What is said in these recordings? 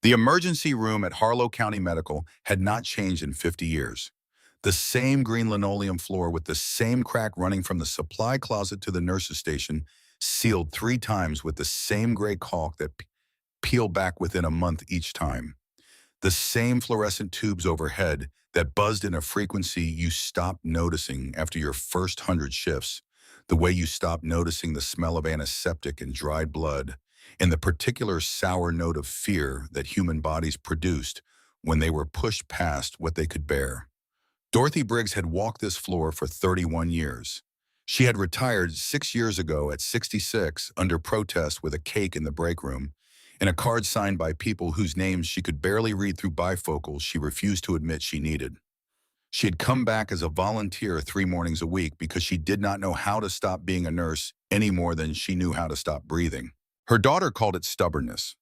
The emergency room at Harlow County Medical had not changed in 50 years. The same green linoleum floor with the same crack running from the supply closet to the nurse's station, sealed 3 times with the same gray caulk that peeled back within a month each time. The same fluorescent tubes overhead that buzzed in a frequency you stopped noticing after your first 100 shifts, the way you stopped noticing the smell of antiseptic and dried blood, and the particular sour note of fear that human bodies produced when they were pushed past what they could bear. Dorothy Briggs had walked this floor for 31 years. She had retired 6 years ago at 66 under protest with a cake in the break room and a card signed by people whose names she could barely read through bifocals she refused to admit she needed. She had come back as a volunteer 3 mornings a week because she did not know how to stop being a nurse any more than she knew how to stop breathing. Her daughter called it stubbornness.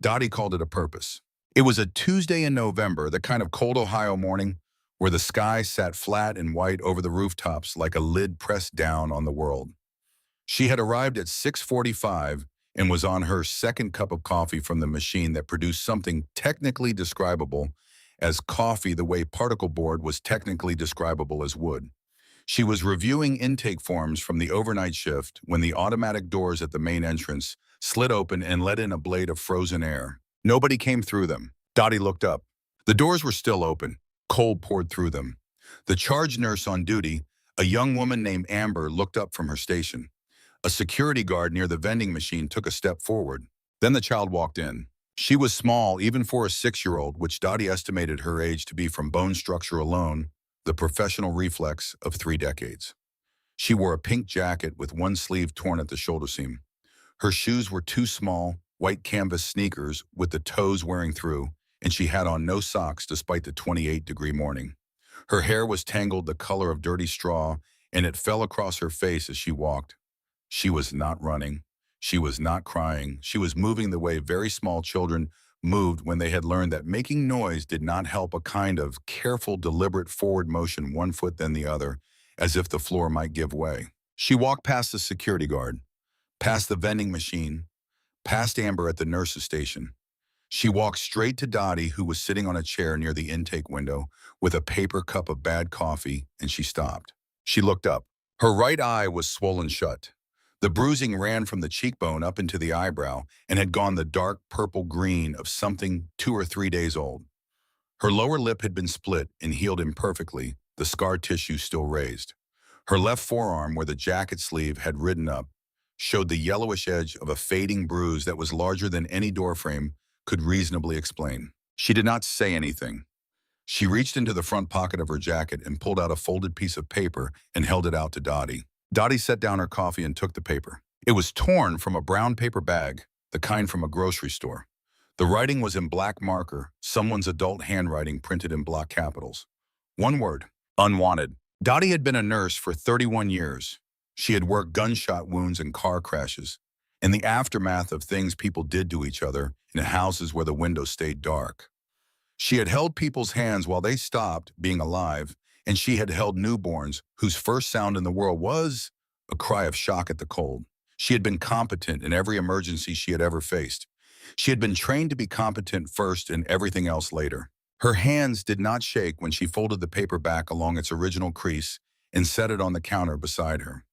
Dottie called it a purpose. It was a Tuesday in November, the kind of cold Ohio morning where the sky sat flat and white over the rooftops like a lid pressed down on the world. She had arrived at 6:45 and was on her second cup of coffee from the machine that produced something technically describable as coffee the way particle board was technically describable as wood. She was reviewing intake forms from the overnight shift when the automatic doors at the main entrance slid open and let in a blade of frozen air. Nobody came through them. Dottie looked up. The doors were still open. Cold poured through them. The charge nurse on duty, a young woman named Amber, looked up from her station. A security guard near the vending machine took a step forward. Then the child walked in. She was small, even for a 6-year-old, which Dottie estimated her age to be from bone structure alone, the professional reflex of 3 decades. She wore a pink jacket with one sleeve torn at the shoulder seam. Her shoes were 2 small, white canvas sneakers with the toes wearing through, and she had on no socks despite the 28-degree morning. Her hair was tangled the color of dirty straw, and it fell across her face as she walked. She was not running. She was not crying. She was moving the way very small children moved when they had learned that making noise did not help, a kind of careful, deliberate forward motion, 1 foot then the other, as if the floor might give way. She walked past the security guard, past the vending machine, past Amber at the nurse's station. She walked straight to Dottie, who was sitting on a chair near the intake window with a paper cup of bad coffee, and she stopped. She looked up. Her right eye was swollen shut. The bruising ran from the cheekbone up into the eyebrow and had gone the dark purple-green of something 2 or 3 days old. Her lower lip had been split and healed imperfectly, the scar tissue still raised. Her left forearm, where the jacket sleeve had ridden up, showed the yellowish edge of a fading bruise that was larger than any doorframe could reasonably explain. She did not say anything. She reached into the front pocket of her jacket and pulled out a folded piece of paper and held it out to Dottie. Dottie set down her coffee and took the paper. It was torn from a brown paper bag, the kind from a grocery store. The writing was in black marker, someone's adult handwriting printed in block capitals. 1 word: unwanted. Dottie had been a nurse for 31 years. She had worked gunshot wounds and car crashes, in the aftermath of things people did to each other in houses where the windows stayed dark. She had held people's hands while they stopped being alive, and she had held newborns whose first sound in the world was a cry of shock at the cold. She had been competent in every emergency she had ever faced. She had been trained to be competent first and everything else later. Her hands did not shake when she folded the paper back along its original crease and set it on the counter beside her.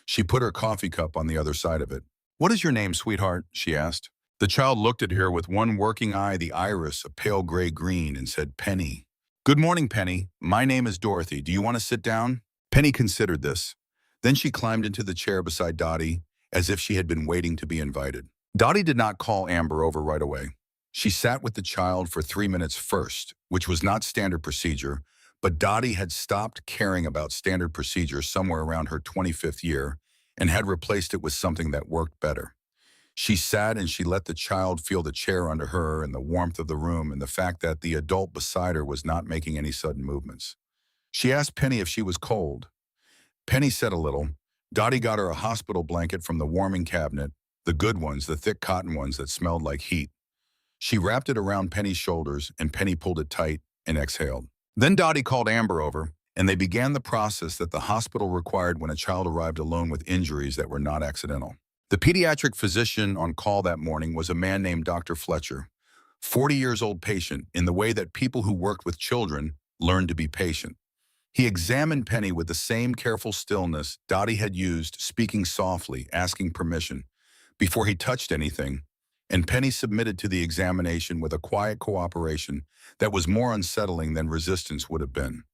She put her coffee cup on the other side of it. "What is your name, sweetheart?" she asked. The child looked at her with one working eye, the iris a pale gray-green, and said, "Penny." "Good morning, Penny. My name is Dorothy. Do you want to sit down?" Penny considered this. Then she climbed into the chair beside Dottie, as if she had been waiting to be invited. Dottie did not call Amber over right away. She sat with the child for 3 minutes first, which was not standard procedure, but Dottie had stopped caring about standard procedure somewhere around her 25th year and had replaced it with something that worked better. She sat and she let the child feel the chair under her and the warmth of the room and the fact that the adult beside her was not making any sudden movements. She asked Penny if she was cold. Penny said a little. Dottie got her a hospital blanket from the warming cabinet, the good ones, the thick cotton ones that smelled like heat. She wrapped it around Penny's shoulders and Penny pulled it tight and exhaled. Then Dottie called Amber over and they began the process that the hospital required when a child arrived alone with injuries that were not accidental. The pediatric physician on call that morning was a man named Dr. Fletcher. 40-years-old patient in the way that people who worked with children learned to be patient. He examined Penny with the same careful stillness Dottie had used, speaking softly, asking permission, before he touched anything, and Penny submitted to the examination with a quiet cooperation that was more unsettling than resistance would have been.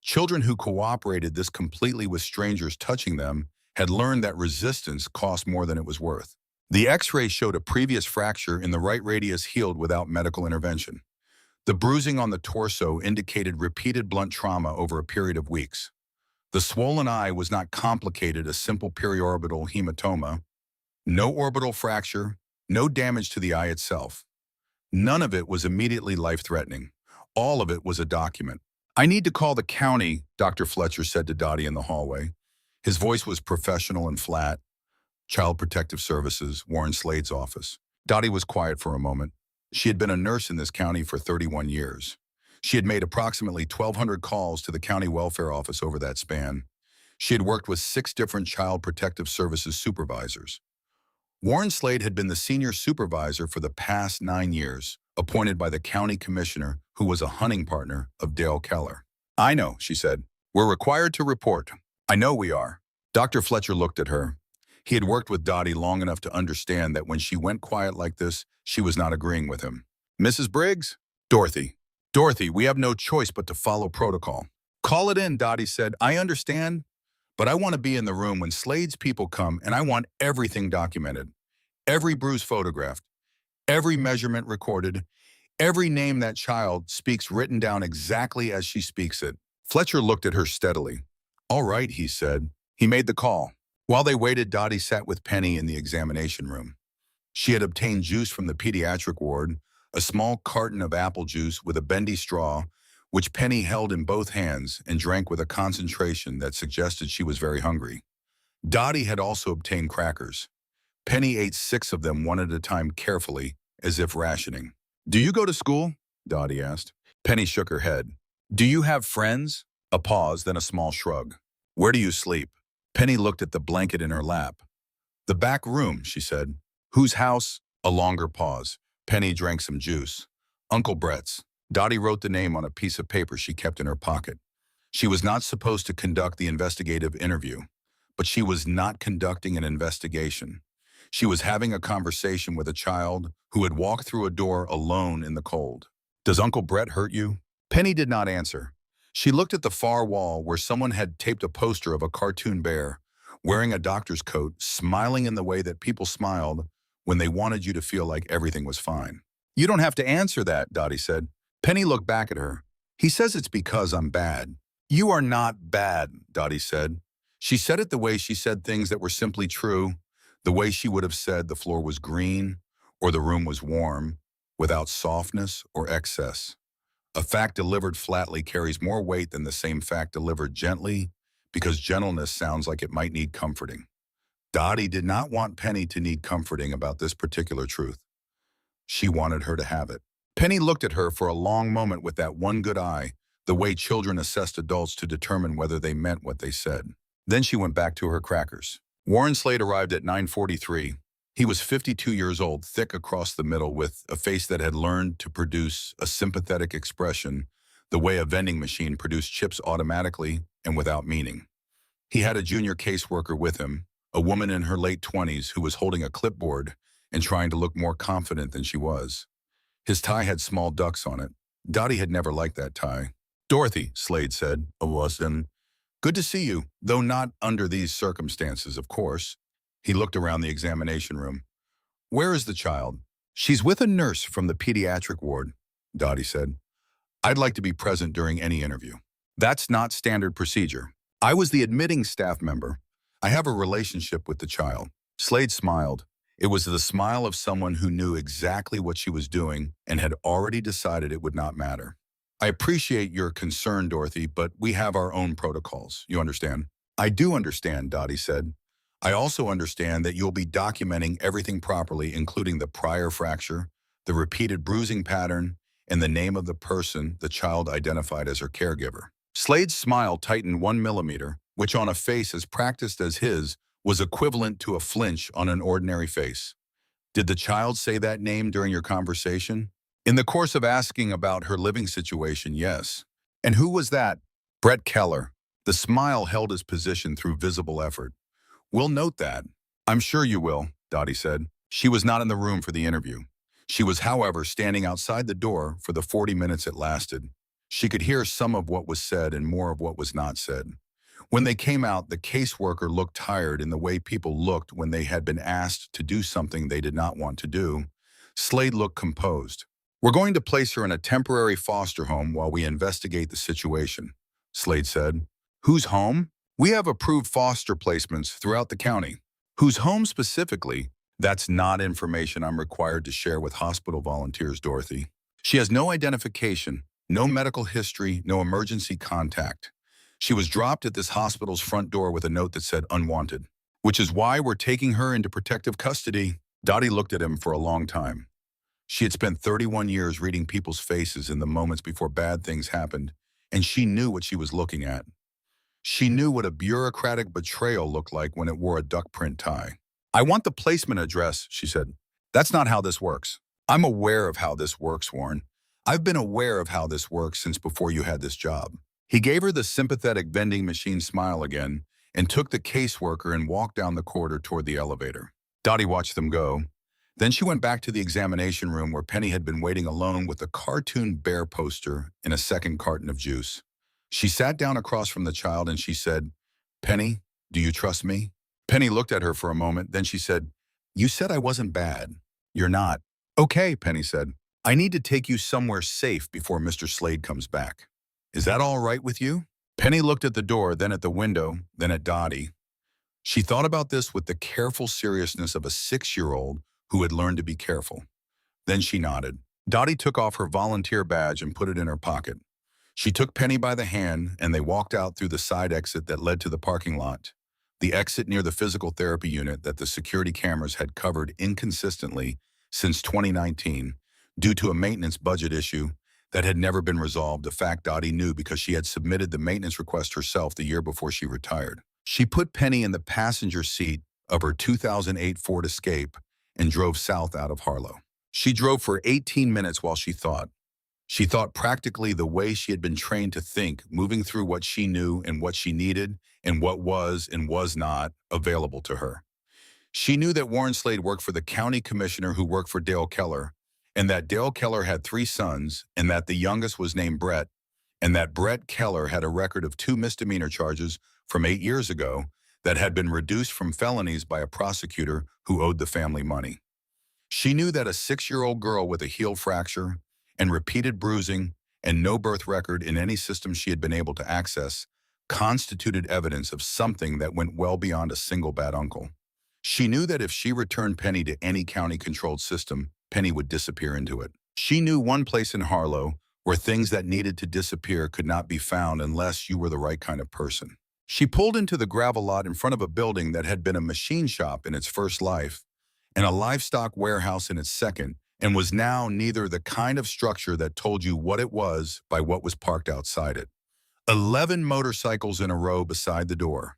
Children who cooperated this completely with strangers touching them had learned that resistance cost more than it was worth. The X-ray showed a previous fracture in the right radius healed without medical intervention. The bruising on the torso indicated repeated blunt trauma over a period of weeks. The swollen eye was not complicated, a simple periorbital hematoma. No orbital fracture, no damage to the eye itself. None of it was immediately life-threatening. All of it was a document. "I need to call the county," Dr. Fletcher said to Dottie in the hallway. His voice was professional and flat. Child Protective Services, Warren Slade's office. Dottie was quiet for a moment. She had been a nurse in this county for 31 years. She had made approximately 1,200 calls to the county welfare office over that span. She had worked with 6 different Child Protective Services supervisors. Warren Slade had been the senior supervisor for the past 9 years, appointed by the county commissioner, who was a hunting partner of Dale Keller. "I know," she said. "We're required to report." "I know we are." Dr. Fletcher looked at her. He had worked with Dottie long enough to understand that when she went quiet like this, she was not agreeing with him. "Mrs. Briggs?" "Dorothy. Dorothy, we have no choice but to follow protocol." "Call it in," Dottie said. "I understand, but I want to be in the room when Slade's people come, and I want everything documented. Every bruise photographed, every measurement recorded, every name that child speaks written down exactly as she speaks it." Fletcher looked at her steadily. "All right," he said. He made the call. While they waited, Dottie sat with Penny in the examination room. She had obtained juice from the pediatric ward, a small carton of apple juice with a bendy straw, which Penny held in both hands and drank with a concentration that suggested she was very hungry. Dottie had also obtained crackers. Penny ate 6 of them one at a time carefully, as if rationing. "Do you go to school?" Dottie asked. Penny shook her head. "Do you have friends?" A pause, then a small shrug. "Where do you sleep?" Penny looked at the blanket in her lap. "The back room," she said. "Whose house?" A longer pause. Penny drank some juice. "Uncle Brett's." Dottie wrote the name on a piece of paper she kept in her pocket. She was not supposed to conduct the investigative interview, but she was not conducting an investigation. She was having a conversation with a child who had walked through a door alone in the cold. "Does Uncle Brett hurt you?" Penny did not answer. She looked at the far wall where someone had taped a poster of a cartoon bear, wearing a doctor's coat, smiling in the way that people smiled when they wanted you to feel like everything was fine. "You don't have to answer that," Dottie said. Penny looked back at her. "He says it's because I'm bad." "You are not bad," Dottie said. She said it the way she said things that were simply true, the way she would have said the floor was green or the room was warm, without softness or excess. A fact delivered flatly carries more weight than the same fact delivered gently, because gentleness sounds like it might need comforting. Dottie did not want Penny to need comforting about this particular truth. She wanted her to have it. Penny looked at her for a long moment with that one good eye, the way children assessed adults to determine whether they meant what they said. Then she went back to her crackers. Warren Slade arrived at 9:43. He was 52 years old, thick across the middle, with a face that had learned to produce a sympathetic expression the way a vending machine produced chips automatically and without meaning. He had a junior caseworker with him, a woman in her late 20s who was holding a clipboard and trying to look more confident than she was. His tie had small ducks on it. Dottie had never liked that tie. "Dorothy," Slade said, "Awesome. Good to see you, though not under these circumstances, of course." He looked around the examination room. "Where is the child?" "She's with a nurse from the pediatric ward," Dottie said. "I'd like to be present during any interview." "That's not standard procedure. I was the admitting staff member. I have a relationship with the child." Slade smiled. It was the smile of someone who knew exactly what she was doing and had already decided it would not matter. "I appreciate your concern, Dorothy, but we have our own protocols. You understand?" "I do understand," Dottie said. "I also understand that you'll be documenting everything properly, including the prior fracture, the repeated bruising pattern, and the name of the person the child identified as her caregiver." Slade's smile tightened 1 millimeter, which on a face as practiced as his was equivalent to a flinch on an ordinary face. "Did the child say that name during your conversation?" In the course of asking about her living situation, yes. And who was that? Brett Keller. The smile held his position through visible effort. We'll note that. I'm sure you will, Dottie said. She was not in the room for the interview. She was, however, standing outside the door for the 40 minutes it lasted. She could hear some of what was said and more of what was not said. When they came out, the caseworker looked tired in the way people looked when they had been asked to do something they did not want to do. Slade looked composed. We're going to place her in a temporary foster home while we investigate the situation, Slade said. Whose home? We have approved foster placements throughout the county. Whose home specifically? That's not information I'm required to share with hospital volunteers, Dorothy. She has no identification, no medical history, no emergency contact. She was dropped at this hospital's front door with a note that said unwanted, which is why we're taking her into protective custody. Dottie looked at him for a long time. She had spent 31 years reading people's faces in the moments before bad things happened, and she knew what she was looking at. She knew what a bureaucratic betrayal looked like when it wore a duck print tie. I want the placement address, she said. That's not how this works. I'm aware of how this works, Warren. I've been aware of how this works since before you had this job. He gave her the sympathetic vending machine smile again and took the caseworker and walked down the corridor toward the elevator. Dottie watched them go. Then she went back to the examination room where Penny had been waiting alone with a cartoon bear poster and a second carton of juice. She sat down across from the child and she said, Penny, do you trust me? Penny looked at her for a moment, then she said, You said I wasn't bad. You're not. Okay, Penny said. I need to take you somewhere safe before Mr. Slade comes back. Is that all right with you? Penny looked at the door, then at the window, then at Dottie. She thought about this with the careful seriousness of a 6-year-old who had learned to be careful. Then she nodded. Dottie took off her volunteer badge and put it in her pocket. She took Penny by the hand and they walked out through the side exit that led to the parking lot, the exit near the physical therapy unit that the security cameras had covered inconsistently since 2019 due to a maintenance budget issue that had never been resolved, a fact Dottie knew because she had submitted the maintenance request herself the year before she retired. She put Penny in the passenger seat of her 2008 Ford Escape and drove south out of Harlow. She drove for 18 minutes while she thought. She thought practically the way she had been trained to think, moving through what she knew and what she needed and what was and was not available to her. She knew that Warren Slade worked for the county commissioner who worked for Dale Keller, and that Dale Keller had 3 sons, and that the youngest was named Brett, and that Brett Keller had a record of 2 misdemeanor charges from 8 years ago that had been reduced from felonies by a prosecutor who owed the family money. She knew that a 6-year-old girl with a heel fracture and repeated bruising and no birth record in any system she had been able to access constituted evidence of something that went well beyond a single bad uncle. She knew that if she returned Penny to any county-controlled system, Penny would disappear into it. She knew one place in Harlow where things that needed to disappear could not be found unless you were the right kind of person. She pulled into the gravel lot in front of a building that had been a machine shop in its first life and a livestock warehouse in its second, and was now neither the kind of structure that told you what it was by what was parked outside it. 11 motorcycles in a row beside the door.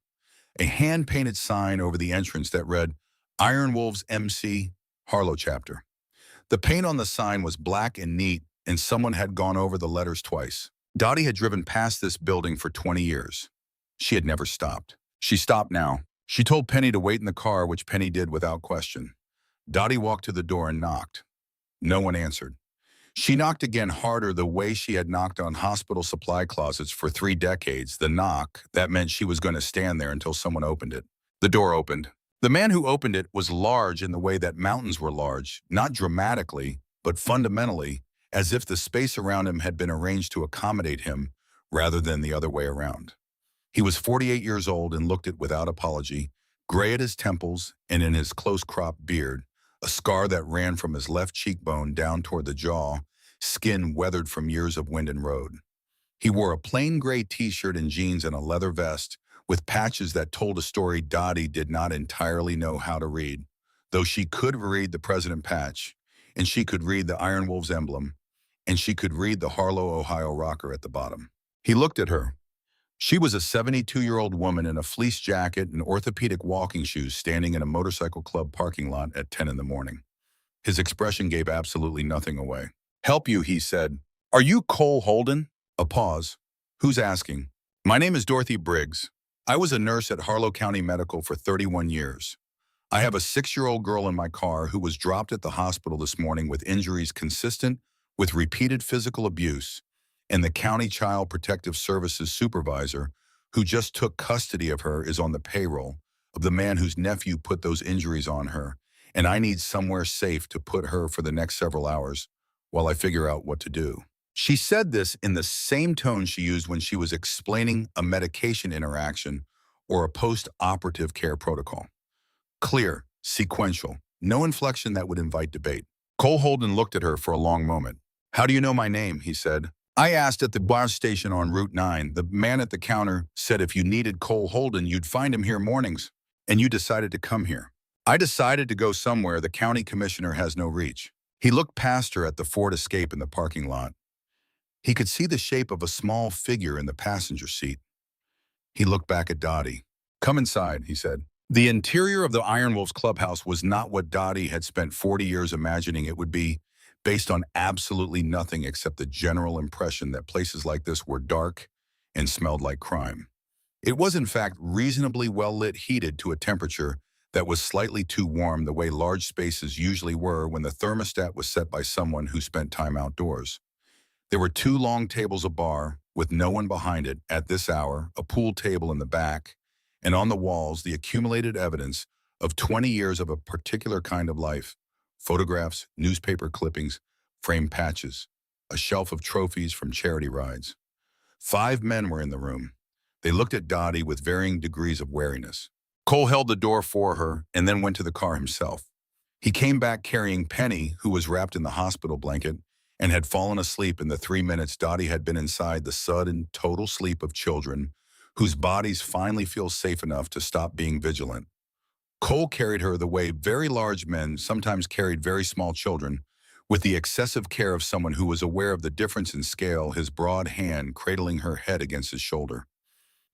A hand-painted sign over the entrance that read, Iron Wolves MC, Harlow Chapter. The paint on the sign was black and neat, and someone had gone over the letters twice. Dottie had driven past this building for 20 years. She had never stopped. She stopped now. She told Penny to wait in the car, which Penny did without question. Dottie walked to the door and knocked. No one answered. She knocked again harder the way she had knocked on hospital supply closets for 3 decades. The knock, that meant she was going to stand there until someone opened it. The door opened. The man who opened it was large in the way that mountains were large, not dramatically, but fundamentally, as if the space around him had been arranged to accommodate him rather than the other way around. He was 48 years old and looked it without apology, gray at his temples and in his close-cropped beard, a scar that ran from his left cheekbone down toward the jaw, skin weathered from years of wind and road. He wore a plain gray t-shirt and jeans and a leather vest with patches that told a story Dottie did not entirely know how to read, though she could read the President patch, and she could read the Iron Wolves emblem, and she could read the Harlow, Ohio rocker at the bottom. He looked at her. She was a 72-year-old woman in a fleece jacket and orthopedic walking shoes standing in a motorcycle club parking lot at 10 in the morning. His expression gave absolutely nothing away. Help you, he said. Are you Cole Holden? A pause. Who's asking? My name is Dorothy Briggs. I was a nurse at Harlow County Medical for 31 years. I have a 6-year-old girl in my car who was dropped at the hospital this morning with injuries consistent with repeated physical abuse, and the County Child Protective Services supervisor who just took custody of her is on the payroll of the man whose nephew put those injuries on her, and I need somewhere safe to put her for the next several hours while I figure out what to do. She said this in the same tone she used when she was explaining a medication interaction or a post-operative care protocol. Clear, sequential, no inflection that would invite debate. Cole Holden looked at her for a long moment. How do you know my name? He said. I asked at the bus station on Route 9. The man at the counter said if you needed Cole Holden, you'd find him here mornings. And you decided to come here. I decided to go somewhere the county commissioner has no reach. He looked past her at the Ford Escape in the parking lot. He could see the shape of a small figure in the passenger seat. He looked back at Dottie. Come inside, he said. The interior of the Iron Wolves clubhouse was not what Dottie had spent 40 years imagining it would be, based on absolutely nothing except the general impression that places like this were dark and smelled like crime. It was in fact reasonably well-lit, heated to a temperature that was slightly too warm, the way large spaces usually were when the thermostat was set by someone who spent time outdoors. There were 2 long tables a bar, with no one behind it at this hour, a pool table in the back, and on the walls the accumulated evidence of 20 years of a particular kind of life: photographs, newspaper clippings, framed patches, a shelf of trophies from charity rides. 5 men were in the room. They looked at Dottie with varying degrees of wariness. Cole held the door for her and then went to the car himself. He came back carrying Penny, who was wrapped in the hospital blanket and had fallen asleep in the 3 minutes Dottie had been inside the sudden, total sleep of children whose bodies finally feel safe enough to stop being vigilant. Cole carried her the way very large men sometimes carried very small children, with the excessive care of someone who was aware of the difference in scale, his broad hand cradling her head against his shoulder.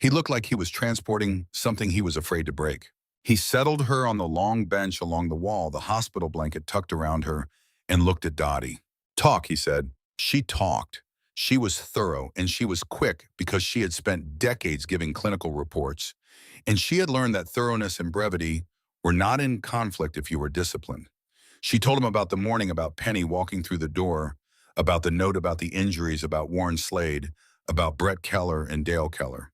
He looked like he was transporting something he was afraid to break. He settled her on the long bench along the wall, the hospital blanket tucked around her, and looked at Dottie. Talk, he said. She talked. She was thorough, and she was quick because she had spent decades giving clinical reports, and she had learned that thoroughness and brevity were not in conflict if you were disciplined. She told him about the morning, about Penny walking through the door, about the note about the injuries, about Warren Slade, about Brett Keller and Dale Keller.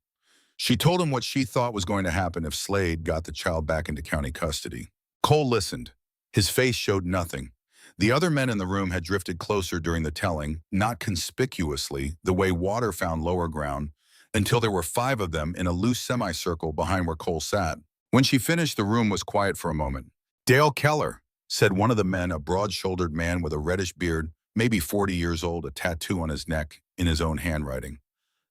She told him what she thought was going to happen if Slade got the child back into county custody. Cole listened. His face showed nothing. The other men in the room had drifted closer during the telling, not conspicuously, the way water found lower ground, until there were 5 of them in a loose semicircle behind where Cole sat. When she finished, the room was quiet for a moment. Dale Keller, said one of the men, a broad-shouldered man with a reddish beard, maybe 40 years old, a tattoo on his neck, in his own handwriting.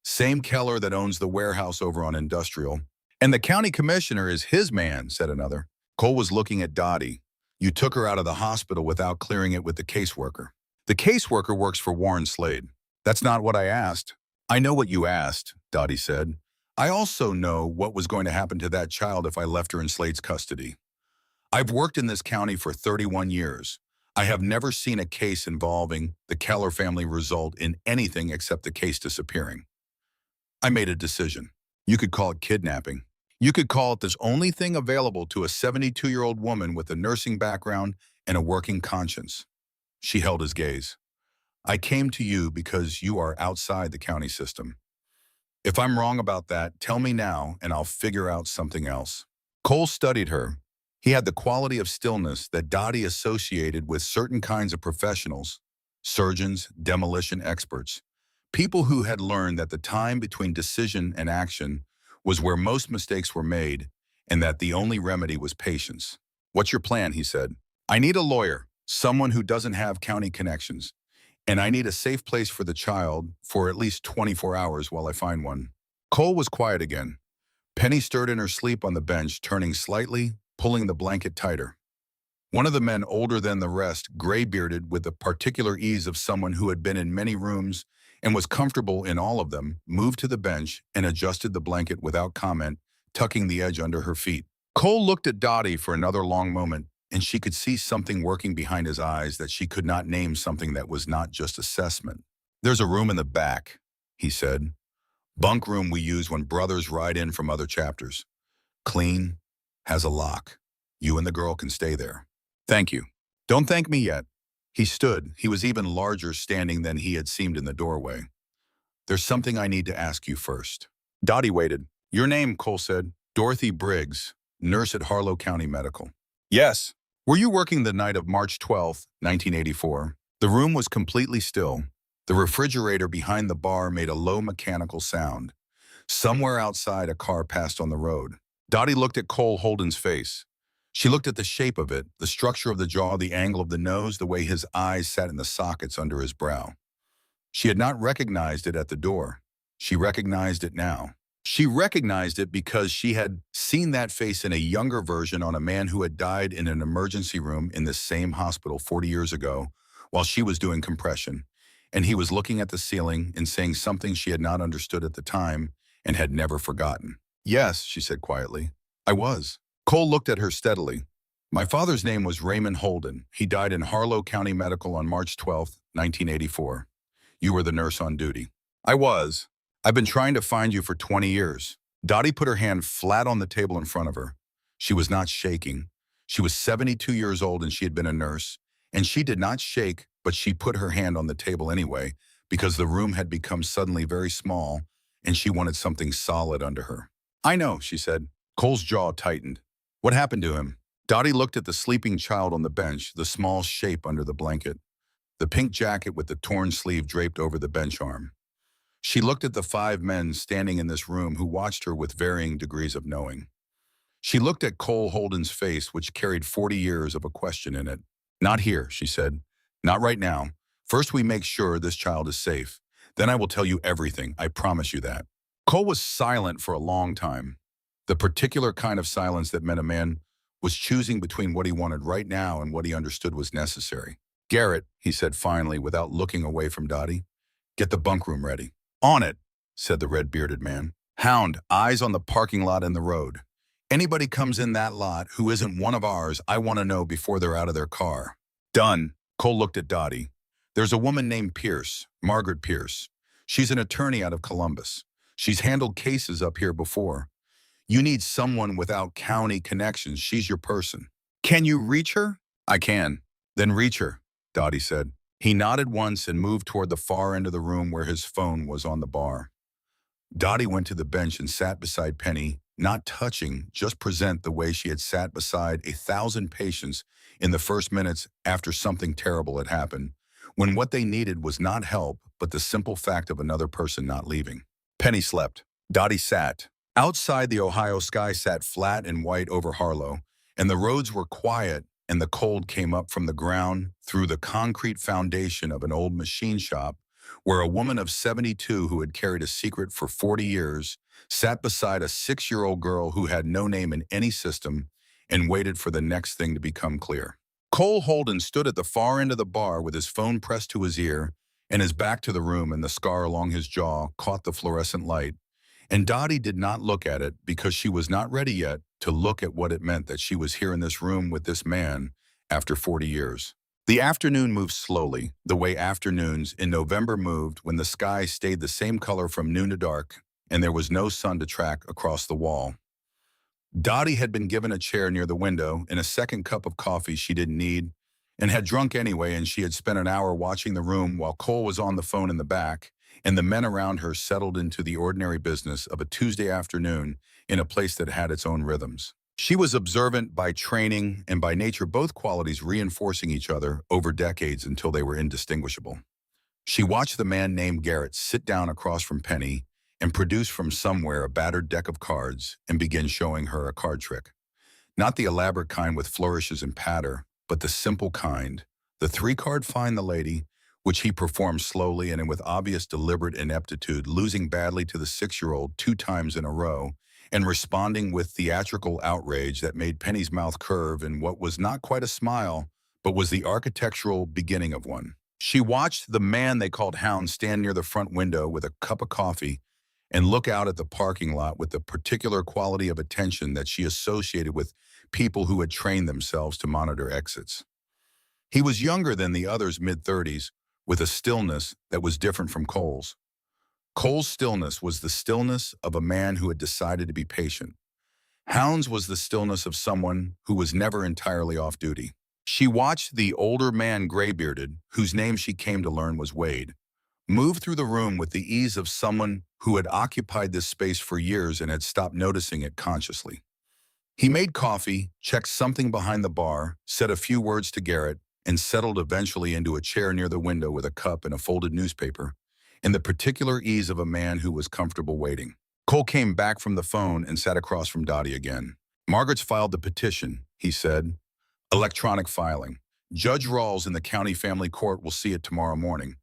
Same Keller that owns the warehouse over on Industrial. And the county commissioner is his man, said another. Cole was looking at Dottie. You took her out of the hospital without clearing it with the caseworker. The caseworker works for Warren Slade. That's not what I asked. I know what you asked, Dottie said. I also know what was going to happen to that child if I left her in Slade's custody. I've worked in this county for 31 years. I have never seen a case involving the Keller family result in anything except the case disappearing. I made a decision. You could call it kidnapping. You could call it the only thing available to a 72-year-old woman with a nursing background and a working conscience. She held his gaze. I came to you because you are outside the county system. If I'm wrong about that, tell me now and I'll figure out something else. Cole studied her. He had the quality of stillness that Dottie associated with certain kinds of professionals, surgeons, demolition experts, people who had learned that the time between decision and action was where most mistakes were made, and that the only remedy was patience. What's your plan, he said. I need a lawyer, someone who doesn't have county connections, and I need a safe place for the child for at least 24 hours while I find one. Cole was quiet again. Penny stirred in her sleep on the bench, turning slightly, pulling the blanket tighter. One of the men, older than the rest, gray-bearded with the particular ease of someone who had been in many rooms and was comfortable in all of them, moved to the bench and adjusted the blanket without comment, tucking the edge under her feet. Cole looked at Dottie for another long moment, and she could see something working behind his eyes that she could not name, something that was not just assessment. "There's a room in the back," he said. "Bunk room we use when brothers ride in from other chapters. Clean, has a lock. You and the girl can stay there." "Thank you." "Don't thank me yet." He stood. He was even larger standing than he had seemed in the doorway. "There's something I need to ask you first." Dottie waited. "Your name," Cole said. "Dorothy Briggs, nurse at Harlow County Medical." "Yes." "Were you working the night of March 12th, 1984? The room was completely still. The refrigerator behind the bar made a low mechanical sound. Somewhere outside, a car passed on the road. Dottie looked at Cole Holden's face. She looked at the shape of it, the structure of the jaw, the angle of the nose, the way his eyes sat in the sockets under his brow. She had not recognized it at the door. She recognized it now. She recognized it because she had seen that face in a younger version on a man who had died in an emergency room in this same hospital 40 years ago while she was doing compression. And he was looking at the ceiling and saying something she had not understood at the time and had never forgotten. "Yes," she said quietly. "I was." Cole looked at her steadily. "My father's name was Raymond Holden. He died in Harlow County Medical on March 12th, 1984. You were the nurse on duty." "I was. I've been trying to find you for 20 years. Dottie put her hand flat on the table in front of her. She was not shaking. She was 72 years old and she had been a nurse. And she did not shake, but she put her hand on the table anyway because the room had become suddenly very small and she wanted something solid under her. "I know," she said. Cole's jaw tightened. "What happened to him?" Dottie looked at the sleeping child on the bench, the small shape under the blanket, the pink jacket with the torn sleeve draped over the bench arm. She looked at the 5 men standing in this room who watched her with varying degrees of knowing. She looked at Cole Holden's face, which carried 40 years of a question in it. "Not here," she said. "Not right now. First we make sure this child is safe. Then I will tell you everything, I promise you that." Cole was silent for a long time. The particular kind of silence that meant a man was choosing between what he wanted right now and what he understood was necessary. "Garrett," he said finally, without looking away from Dottie, "get the bunk room ready." "On it," said the red-bearded man. "Hound, eyes on the parking lot and the road. Anybody comes in that lot who isn't one of ours, I want to know before they're out of their car." "Done." Cole looked at Dottie. "There's a woman named Pierce, Margaret Pierce. She's an attorney out of Columbus. She's handled cases up here before. You need someone without county connections. She's your person." "Can you reach her?" "I can." "Then reach her," Dottie said. He nodded once and moved toward the far end of the room where his phone was on the bar. Dottie went to the bench and sat beside Penny, not touching, just present the way she had sat beside 1,000 patients in the first minutes after something terrible had happened, when what they needed was not help, but the simple fact of another person not leaving. Penny slept. Dottie sat. Outside, the Ohio sky sat flat and white over Harlow, and the roads were quiet, and the cold came up from the ground through the concrete foundation of an old machine shop where a woman of 72 who had carried a secret for 40 years sat beside a 6-year-old girl who had no name in any system and waited for the next thing to become clear. Cole Holden stood at the far end of the bar with his phone pressed to his ear and his back to the room, and the scar along his jaw caught the fluorescent light. And Dottie did not look at it because she was not ready yet to look at what it meant that she was here in this room with this man after 40 years. The afternoon moved slowly, the way afternoons in November moved when the sky stayed the same color from noon to dark and there was no sun to track across the wall. Dottie had been given a chair near the window and a second cup of coffee she didn't need and had drunk anyway, and she had spent an hour watching the room while Cole was on the phone in the back, and the men around her settled into the ordinary business of a Tuesday afternoon in a place that had its own rhythms. She was observant by training and by nature, both qualities reinforcing each other over decades until they were indistinguishable. She watched the man named Garrett sit down across from Penny and produce from somewhere a battered deck of cards and begin showing her a card trick. Not the elaborate kind with flourishes and patter, but the simple kind, the 3-card find the lady, which he performed slowly and with obvious deliberate ineptitude, losing badly to the 6-year-old 2 times in a row, and responding with theatrical outrage that made Penny's mouth curve in what was not quite a smile, but was the architectural beginning of one. She watched the man they called Hound stand near the front window with a cup of coffee and look out at the parking lot with the particular quality of attention that she associated with people who had trained themselves to monitor exits. He was younger than the others' mid-30s, with a stillness that was different from Cole's. Cole's stillness was the stillness of a man who had decided to be patient. Hound's was the stillness of someone who was never entirely off duty. She watched the older man, gray-bearded, whose name she came to learn was Wade, move through the room with the ease of someone who had occupied this space for years and had stopped noticing it consciously. He made coffee, checked something behind the bar, said a few words to Garrett, and settled eventually into a chair near the window with a cup and a folded newspaper, in the particular ease of a man who was comfortable waiting. Cole came back from the phone and sat across from Dottie again. "Margaret's filed the petition," he said. "Electronic filing. Judge Rawls in the county family court will see it tomorrow morning.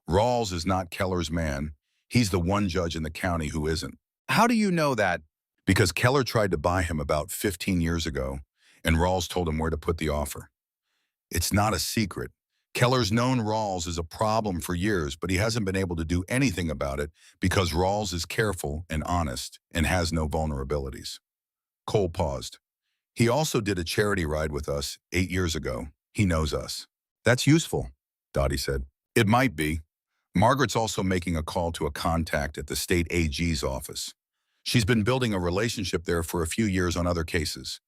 Rawls is not Keller's man. He's the one judge in the county who isn't." "How do you know that?" "Because Keller tried to buy him about 15 years ago, and Rawls told him where to put the offer. It's not a secret. Keller's known Rawls is a problem for years, but he hasn't been able to do anything about it because Rawls is careful and honest and has no vulnerabilities." Cole paused. "He also did a charity ride with us 8 years ago. He knows us." "That's useful," Dottie said. "It might be. Margaret's also making a call to a contact at the state AG's office. She's been building a relationship there for a few years on other cases.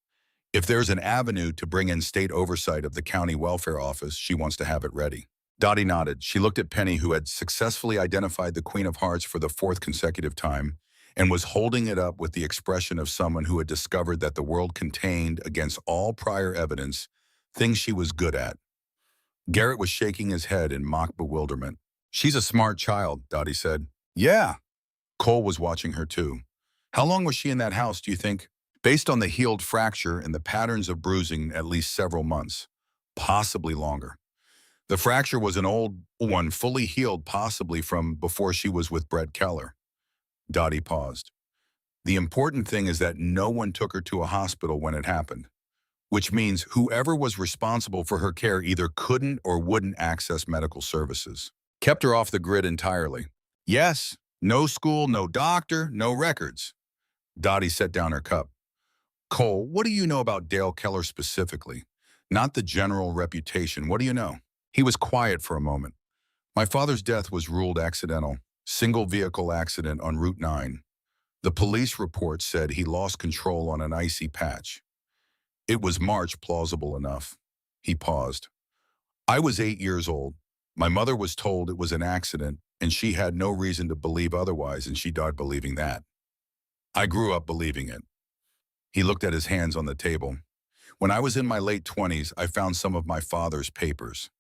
If there's an avenue to bring in state oversight of the county welfare office, she wants to have it ready." Dottie nodded. She looked at Penny, who had successfully identified the Queen of Hearts for the 4th consecutive time, and was holding it up with the expression of someone who had discovered that the world contained, against all prior evidence, things she was good at. Garrett was shaking his head in mock bewilderment. "She's a smart child," Dottie said. "Yeah." Cole was watching her too. "How long was she in that house, do you think?" "Based on the healed fracture and the patterns of bruising, at least several months, possibly longer. The fracture was an old one, fully healed possibly from before she was with Brett Keller." Dottie paused. "The important thing is that no one took her to a hospital when it happened, which means whoever was responsible for her care either couldn't or wouldn't access medical services. Kept her off the grid entirely. Yes, no school, no doctor, no records." Dottie set down her cup. "Cole, what do you know about Dale Keller specifically? Not the general reputation. What do you know?" He was quiet for a moment. "My father's death was ruled accidental. Single vehicle accident on Route 9. The police report said he lost control on an icy patch. It was March, plausible enough." He paused. "I was 8 years old. My mother was told it was an accident, and she had no reason to believe otherwise, and she died believing that. I grew up believing it." He looked at his hands on the table. "When I was in my late 20s, I found some of my father's papers.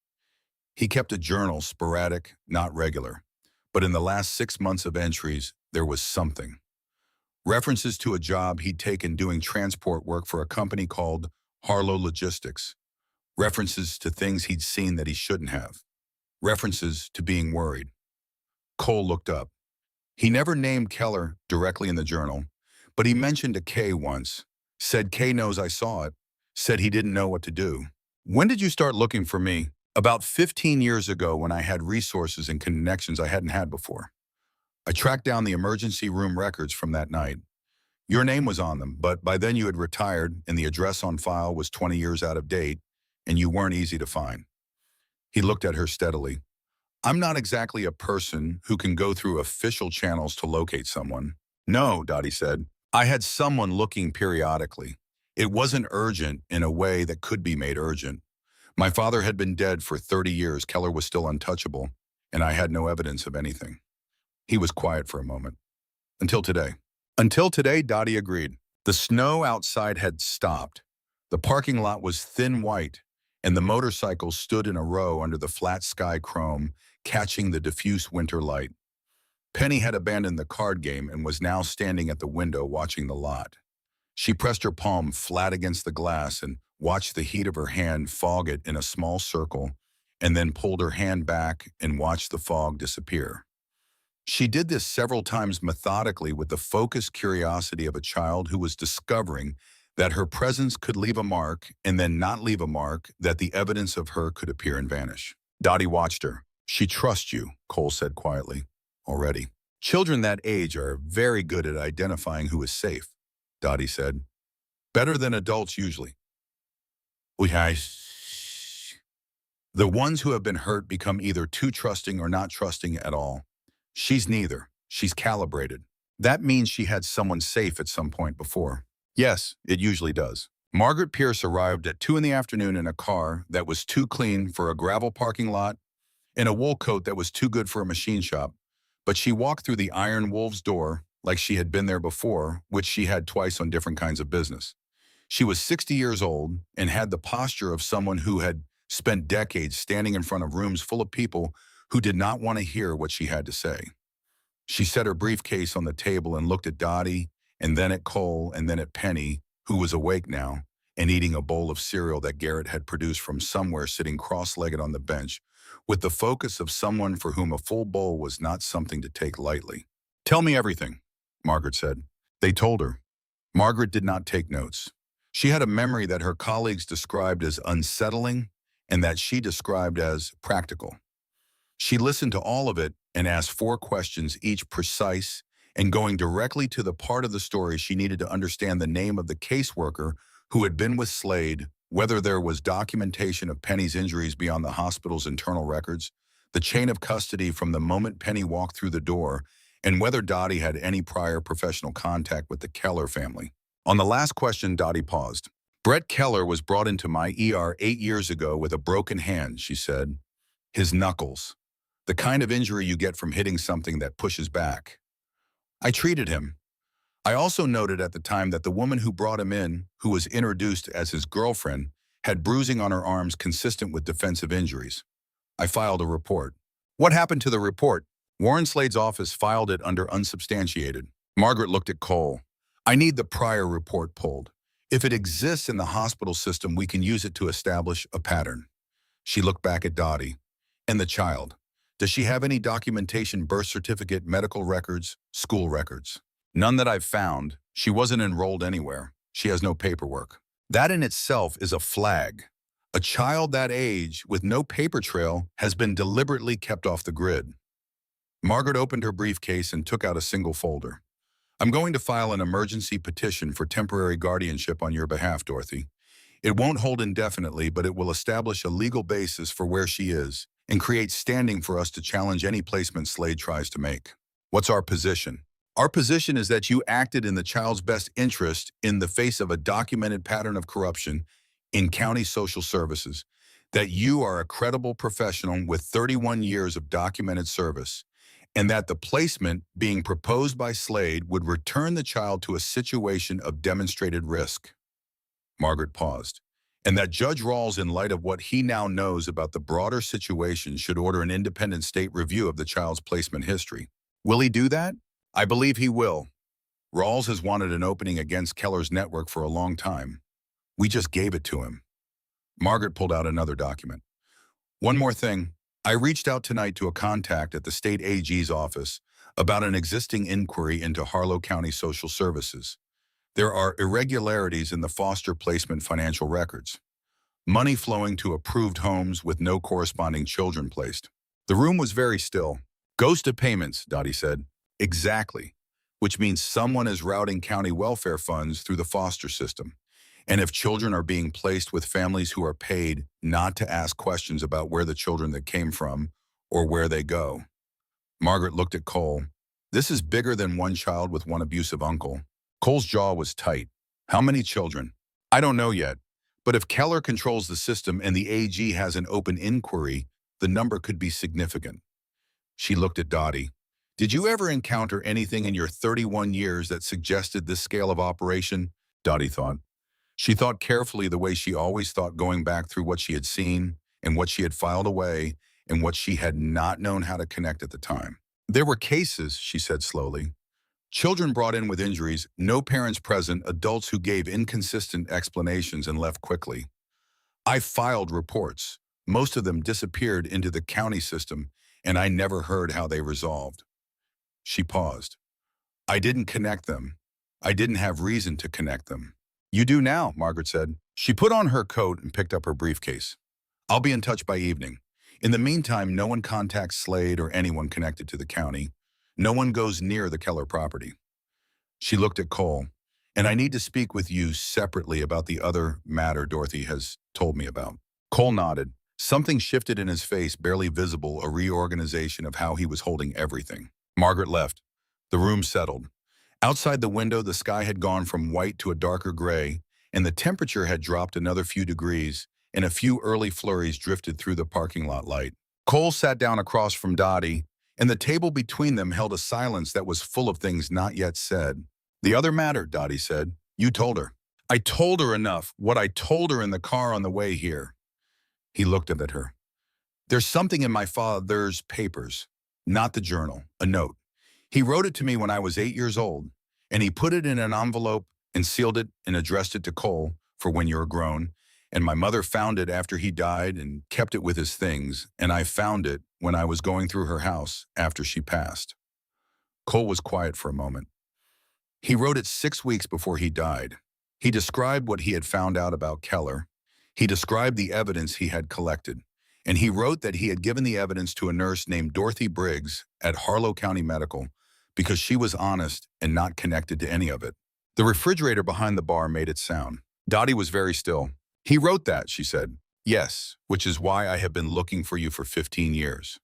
He kept a journal, sporadic, not regular. But in the last 6 months of entries, there was something. References to a job he'd taken doing transport work for a company called Harlow Logistics. References to things he'd seen that he shouldn't have. References to being worried." Cole looked up. He never named Keller directly in the journal, but he mentioned a K once. Said, "K knows I saw it." Said he didn't know what to do. "When did you start looking for me?" "About 15 years ago, when I had resources and connections I hadn't had before. I tracked down the emergency room records from that night. Your name was on them, but by then you had retired and the address on file was 20 years out of date, and you weren't easy to find." He looked at her steadily. "I'm not exactly a person who can go through official channels to locate someone." "No," Dottie said. "I had someone looking periodically. It wasn't urgent in a way that could be made urgent. My father had been dead for 30 years. Keller was still untouchable, and I had no evidence of anything." He was quiet for a moment. "Until today." "Until today," Dottie agreed. The snow outside had stopped. The parking lot was thin white, and the motorcycles stood in a row under the flat sky chrome, catching the diffuse winter light. Penny had abandoned the card game and was now standing at the window watching the lot. She pressed her palm flat against the glass and watched the heat of her hand fog it in a small circle, and then pulled her hand back and watched the fog disappear. She did this several times methodically with the focused curiosity of a child who was discovering that her presence could leave a mark and then not leave a mark, that the evidence of her could appear and vanish. Dottie watched her. "She trusts you," Cole said quietly. "Already." Children that age are very good at identifying who is safe, Dottie said. Better than adults usually. Okay. The ones who have been hurt become either too trusting or not trusting at all. She's neither. She's calibrated. That means she had someone safe at some point before. Yes, it usually does. Margaret Pierce arrived at 2 in the afternoon in a car that was too clean for a gravel parking lot, in a wool coat that was too good for a machine shop. But she walked through the Iron Wolf's door like she had been there before, which she had twice on different kinds of business. She was 60 years old and had the posture of someone who had spent decades standing in front of rooms full of people who did not want to hear what she had to say. She set her briefcase on the table and looked at Dottie, and then at Cole, and then at Penny, who was awake now and eating a bowl of cereal that Garrett had produced from somewhere sitting cross-legged on the bench, with the focus of someone for whom a full bowl was not something to take lightly. "Tell me everything," Margaret said. They told her. Margaret did not take notes. She had a memory that her colleagues described as unsettling and that she described as practical. She listened to all of it and asked 4 questions, each precise and going directly to the part of the story she needed to understand: the name of the caseworker who had been with Slade, whether there was documentation of Penny's injuries beyond the hospital's internal records, the chain of custody from the moment Penny walked through the door, and whether Dottie had any prior professional contact with the Keller family. On the last question, Dottie paused. "Brett Keller was brought into my ER 8 years ago with a broken hand," she said. "His knuckles. The kind of injury you get from hitting something that pushes back. I treated him. I also noted at the time that the woman who brought him in, who was introduced as his girlfriend, had bruising on her arms consistent with defensive injuries. I filed a report." "What happened to the report?" "Warren Slade's office filed it under unsubstantiated." Margaret looked at Cole. "I need the prior report pulled. If it exists in the hospital system, we can use it to establish a pattern." She looked back at Dottie. "And the child. Does she have any documentation, birth certificate, medical records, school records?" "None that I've found. She wasn't enrolled anywhere. She has no paperwork." That in itself is a flag. A child that age with no paper trail has been deliberately kept off the grid. Margaret opened her briefcase and took out a single folder. "I'm going to file an emergency petition for temporary guardianship on your behalf, Dorothy. It won't hold indefinitely, but it will establish a legal basis for where she is and create standing for us to challenge any placement Slade tries to make." "What's our position?" "Our position is that you acted in the child's best interest in the face of a documented pattern of corruption in county social services, that you are a credible professional with 31 years of documented service, and that the placement being proposed by Slade would return the child to a situation of demonstrated risk." Margaret paused. "And that Judge Rawls, in light of what he now knows about the broader situation, should order an independent state review of the child's placement history." "Will he do that?" "I believe he will. Rawls has wanted an opening against Keller's network for a long time. We just gave it to him." Margaret pulled out another document. "One more thing. I reached out tonight to a contact at the state AG's office about an existing inquiry into Harlow County Social Services. There are irregularities in the foster placement financial records. Money flowing to approved homes with no corresponding children placed." The room was very still. "Ghost of payments," Dottie said. "Exactly. Which means someone is routing county welfare funds through the foster system. And if children are being placed with families who are paid not to ask questions about where the children that came from or where they go." Margaret looked at Cole. "This is bigger than one child with one abusive uncle." Cole's jaw was tight. "How many children?" "I don't know yet. But if Keller controls the system and the AG has an open inquiry, the number could be significant." She looked at Dottie. "Did you ever encounter anything in your 31 years that suggested this scale of operation?" Dottie thought. She thought carefully, the way she always thought, going back through what she had seen and what she had filed away and what she had not known how to connect at the time. "There were cases," she said slowly. "Children brought in with injuries, no parents present, adults who gave inconsistent explanations and left quickly. I filed reports. Most of them disappeared into the county system, and I never heard how they resolved." She paused. "I didn't connect them. I didn't have reason to connect them." "You do now," Margaret said. She put on her coat and picked up her briefcase. "I'll be in touch by evening. In the meantime, no one contacts Slade or anyone connected to the county. No one goes near the Keller property. She looked at Cole. And I need to speak with you separately about the other matter Dorothy has told me about. Cole nodded. Something shifted in his face, barely visible, a reorganization of how he was holding everything. Margaret left. The room settled. Outside the window, the sky had gone from white to a darker gray, and the temperature had dropped another few degrees, and a few early flurries drifted through the parking lot light. Cole sat down across from Dottie, and the table between them held a silence that was full of things not yet said. The other matter, Dottie said. You told her. I told her enough, what I told her in the car on the way here. He looked up at her. There's something in my father's papers, not the journal, a note. He wrote it to me when I was 8 years old, and he put it in an envelope and sealed it and addressed it to Cole for when you're grown. And my mother found it after he died and kept it with his things, and I found it when I was going through her house after she passed. Cole was quiet for a moment. He wrote it 6 weeks before he died. He described what he had found out about Keller. He described the evidence he had collected. And he wrote that he had given the evidence to a nurse named Dorothy Briggs at Harlow County Medical because she was honest and not connected to any of it. The refrigerator behind the bar made its sound. Dottie was very still. He wrote that, she said. Yes, which is why I have been looking for you for 15 years.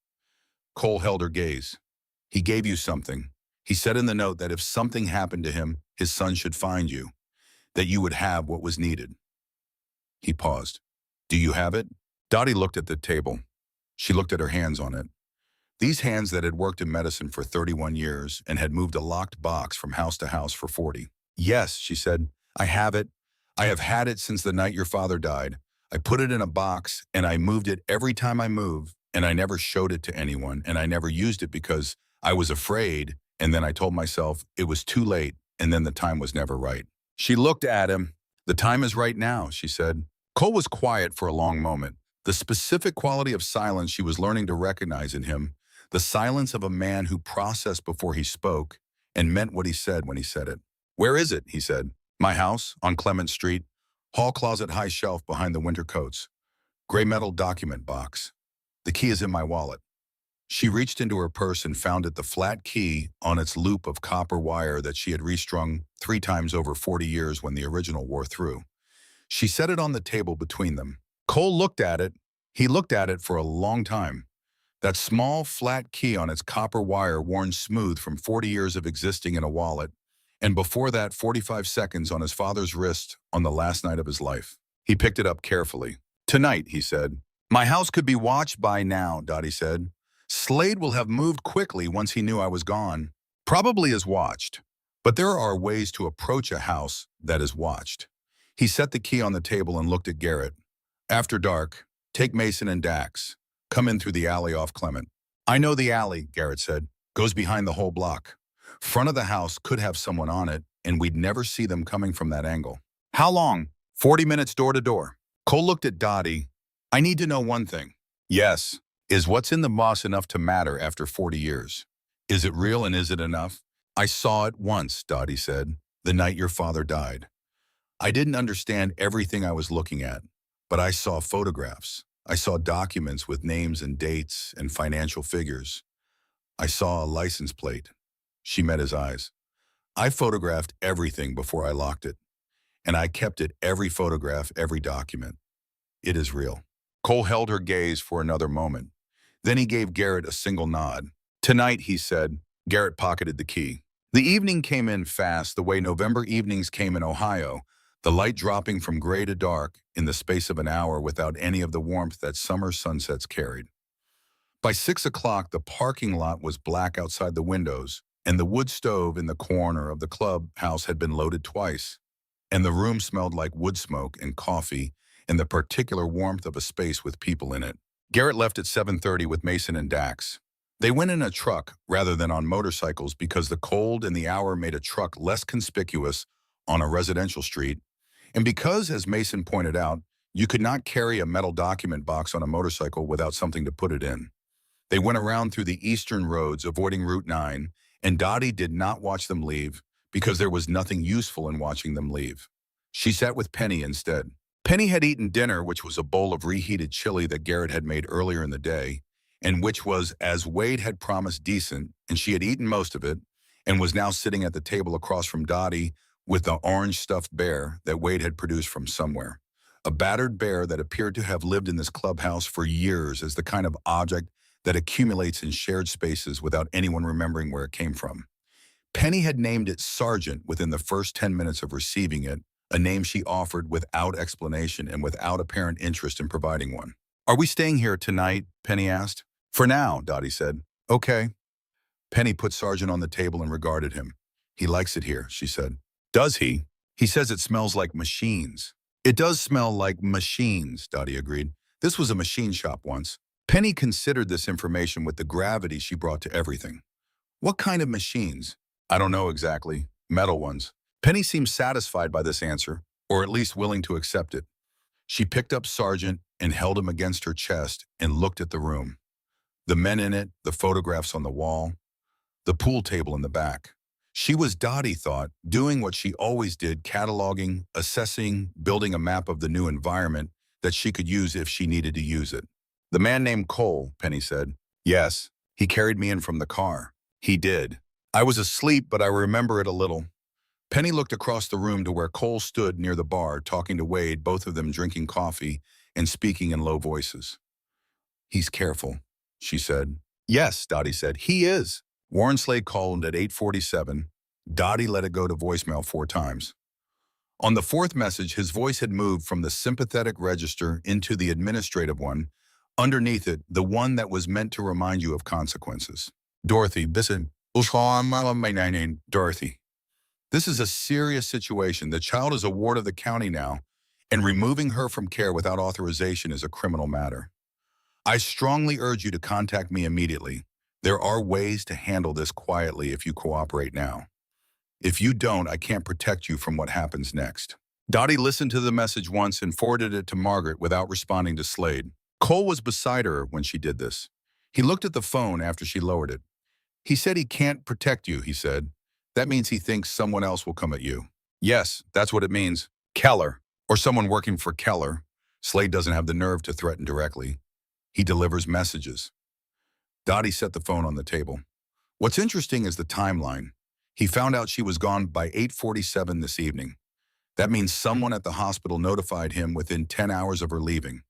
Cole held her gaze. He gave you something. He said in the note that if something happened to him, his son should find you, that you would have what was needed. He paused. Do you have it? Dottie looked at the table. She looked at her hands on it. These hands that had worked in medicine for 31 years and had moved a locked box from house to house for 40. Yes, she said, I have it. I have had it since the night your father died. I put it in a box and I moved it every time I moved, and I never showed it to anyone, and I never used it because I was afraid. And then I told myself it was too late, and then the time was never right. She looked at him. The time is right now, she said. Cole was quiet for a long moment. The specific quality of silence she was learning to recognize in him, the silence of a man who processed before he spoke and meant what he said when he said it. Where is it? He said. My house on Clement Street, hall closet high shelf behind the winter coats, gray metal document box. The key is in my wallet. She reached into her purse and found it, the flat key on its loop of copper wire that she had restrung 3 times over 40 years when the original wore through. She set it on the table between them. Cole looked at it. He looked at it for a long time. That small, flat key on its copper wire worn smooth from 40 years of existing in a wallet, and before that 45 seconds on his father's wrist on the last night of his life. He picked it up carefully. Tonight, he said. My house could be watched by now, Dottie said. Slade will have moved quickly once he knew I was gone. Probably is watched. But there are ways to approach a house that is watched. He set the key on the table and looked at Garrett. After dark, take Mason and Dax. Come in through the alley off Clement. I know the alley, Garrett said. Goes behind the whole block. Front of the house could have someone on it, and we'd never see them coming from that angle. How long? 40 minutes door to door. Cole looked at Dottie. I need to know one thing. Yes. Is what's in the moss enough to matter after 40 years? Is it real and is it enough? I saw it once, Dottie said, the night your father died. I didn't understand everything I was looking at, but I saw photographs. I saw documents with names and dates and financial figures. I saw a license plate. She met his eyes. I photographed everything before I locked it, and I kept it, every photograph, every document. It is real. Cole held her gaze for another moment. Then he gave Garrett a single nod. Tonight, he said. Garrett pocketed the key. The evening came in fast, the way November evenings came in Ohio, the light dropping from gray to dark in the space of an hour without any of the warmth that summer sunsets carried. By 6 o'clock, the parking lot was black outside the windows, and the wood stove in the corner of the clubhouse had been loaded twice, and the room smelled like wood smoke and coffee and the particular warmth of a space with people in it. Garrett left at 7:30 with Mason and Dax. They went in a truck rather than on motorcycles because the cold and the hour made a truck less conspicuous on a residential street, and because, as Mason pointed out, you could not carry a metal document box on a motorcycle without something to put it in. They went around through the eastern roads, avoiding Route 9, and Dottie did not watch them leave because there was nothing useful in watching them leave. She sat with Penny instead. Penny had eaten dinner, which was a bowl of reheated chili that Garrett had made earlier in the day, and which was, as Wade had promised, decent, and she had eaten most of it, and was now sitting at the table across from Dottie with the orange stuffed bear that Wade had produced from somewhere. A battered bear that appeared to have lived in this clubhouse for years as the kind of object that accumulates in shared spaces without anyone remembering where it came from. Penny had named it Sergeant within the first 10 minutes of receiving it, a name she offered without explanation and without apparent interest in providing one. "Are we staying here tonight?" Penny asked. "For now," Dottie said. "Okay." Penny put Sergeant on the table and regarded him. "He likes it here," she said. "Does he?" "He says it smells like machines." "It does smell like machines," Dottie agreed. "This was a machine shop once." Penny considered this information with the gravity she brought to everything. "What kind of machines?" "I don't know exactly. Metal ones." Penny seemed satisfied by this answer, or at least willing to accept it. She picked up Sergeant and held him against her chest and looked at the room. The men in it, the photographs on the wall, the pool table in the back. She was, Dottie thought, doing what she always did, cataloging, assessing, building a map of the new environment that she could use if she needed to use it. "The man named Cole," Penny said. "Yes, he carried me in from the car." "He did. I was asleep, but I remember it a little." Penny looked across the room to where Cole stood near the bar, talking to Wade, both of them drinking coffee and speaking in low voices. "He's careful," she said. "Yes," Dottie said, "he is." Warren Slade called at 8:47. Dottie let it go to voicemail 4 times. On the 4th message, his voice had moved from the sympathetic register into the administrative one, underneath it, the one that was meant to remind you of consequences. "Dorothy, listen. Dorothy. This is a serious situation. The child is a ward of the county now, and removing her from care without authorization is a criminal matter. I strongly urge you to contact me immediately. There are ways to handle this quietly if you cooperate now. If you don't, I can't protect you from what happens next." Dottie listened to the message once and forwarded it to Margaret without responding to Slade. Cole was beside her when she did this. He looked at the phone after she lowered it. "He said he can't protect you," he said. "That means he thinks someone else will come at you." "Yes, that's what it means. Keller, or someone working for Keller." Slade doesn't have the nerve to threaten directly. He delivers messages. Dottie set the phone on the table. "What's interesting is the timeline. He found out she was gone by 8:47 this evening. That means someone at the hospital notified him within 10 hours of her leaving.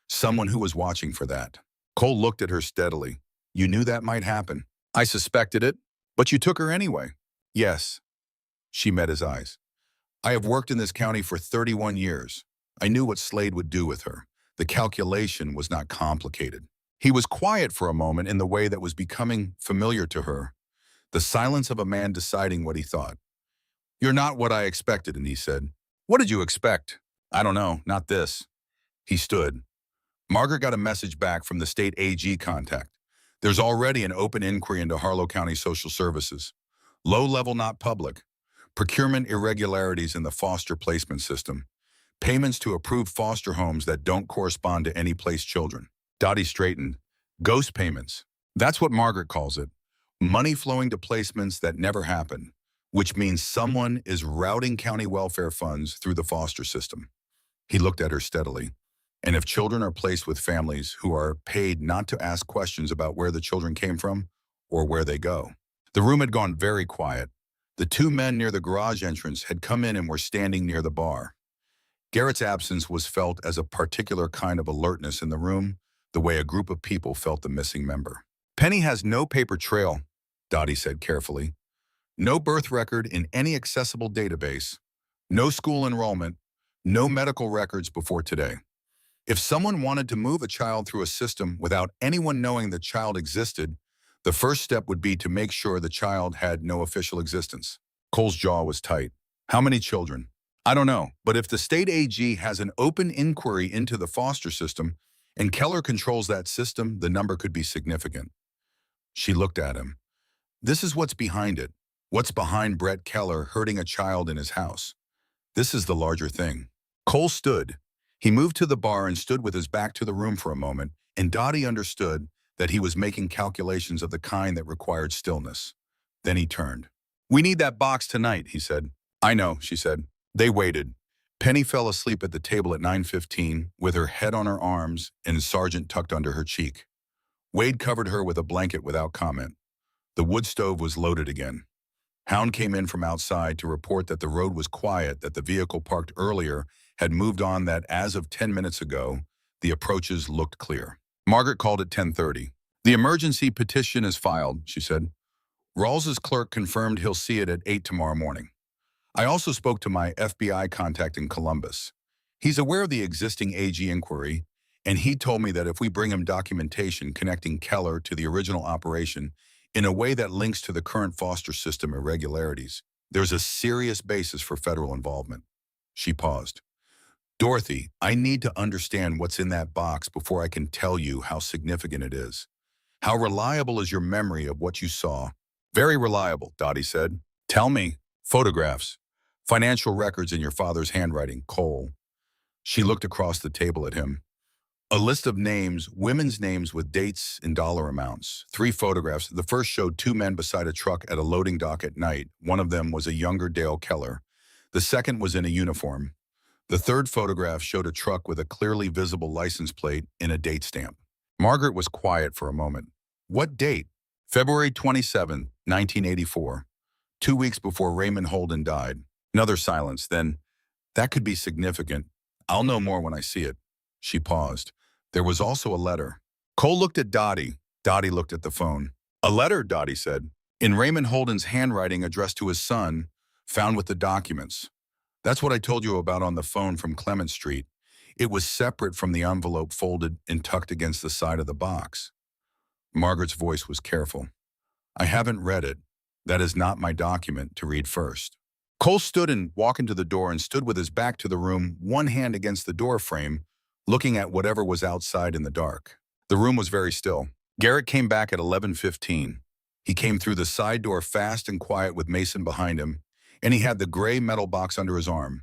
Someone who was watching for that." Cole looked at her steadily. "You knew that might happen." "I suspected it, but you took her anyway." "Yes." She met his eyes. "I have worked in this county for 31 years. I knew what Slade would do with her. The calculation was not complicated." He was quiet for a moment in the way that was becoming familiar to her, the silence of a man deciding what he thought. "You're not what I expected," and he said. "What did you expect?" "I don't know, not this." He stood. Margaret got a message back from the state AG contact. "There's already an open inquiry into Harlow County Social Services. Low level, not public. Procurement irregularities in the foster placement system. Payments to approved foster homes that don't correspond to any placed children." Dottie straightened. "Ghost payments. That's what Margaret calls it. Money flowing to placements that never happen, which means someone is routing county welfare funds through the foster system." He looked at her steadily. "And if children are placed with families who are paid not to ask questions about where the children came from or where they go." The room had gone very quiet. The 2 men near the garage entrance had come in and were standing near the bar. Garrett's absence was felt as a particular kind of alertness in the room, the way a group of people felt the missing member. "Penny has no paper trail," Dottie said carefully. "No birth record in any accessible database. No school enrollment. No medical records before today. If someone wanted to move a child through a system without anyone knowing the child existed, the first step would be to make sure the child had no official existence." Cole's jaw was tight. "How many children?" "I don't know, but if the state AG has an open inquiry into the foster system and Keller controls that system, the number could be significant." She looked at him. "This is what's behind it. What's behind Brett Keller hurting a child in his house. This is the larger thing." Cole stood. He moved to the bar and stood with his back to the room for a moment, and Dottie understood that he was making calculations of the kind that required stillness. Then he turned. "We need that box tonight," he said. "I know," she said. They waited. Penny fell asleep at the table at 9:15 with her head on her arms and Sergeant tucked under her cheek. Wade covered her with a blanket without comment. The wood stove was loaded again. Hound came in from outside to report that the road was quiet, that the vehicle parked earlier had moved on, that as of 10 minutes ago, the approaches looked clear. Margaret called at 10:30. The emergency petition is filed, she said. Rawls's clerk confirmed he'll see it at 8 tomorrow morning. I also spoke to my FBI contact in Columbus. He's aware of the existing AG inquiry, and he told me that if we bring him documentation connecting Keller to the original operation in a way that links to the current foster system irregularities, there's a serious basis for federal involvement. She paused. Dorothy, I need to understand what's in that box before I can tell you how significant it is. How reliable is your memory of what you saw? Very reliable, Dottie said. Tell me. Photographs. Financial records in your father's handwriting, Cole. She looked across the table at him. A list of names, women's names with dates and dollar amounts. 3 photographs. The first showed 2 men beside a truck at a loading dock at night. One of them was a younger Dale Keller. The second was in a uniform. The third photograph showed a truck with a clearly visible license plate and a date stamp. Margaret was quiet for a moment. What date? February 27, 1984. 2 weeks before Raymond Holden died. Another silence. Then, that could be significant. I'll know more when I see it. She paused. There was also a letter. Cole looked at Dottie. Dottie looked at the phone. A letter, Dottie said, in Raymond Holden's handwriting addressed to his son, found with the documents. That's what I told you about on the phone from Clement Street. It was separate from the envelope folded and tucked against the side of the box. Margaret's voice was careful. I haven't read it. That is not my document to read first. Cole stood and walked into the door and stood with his back to the room, one hand against the door frame, looking at whatever was outside in the dark. The room was very still. Garrett came back at 11:15. He came through the side door fast and quiet with Mason behind him, and he had the gray metal box under his arm.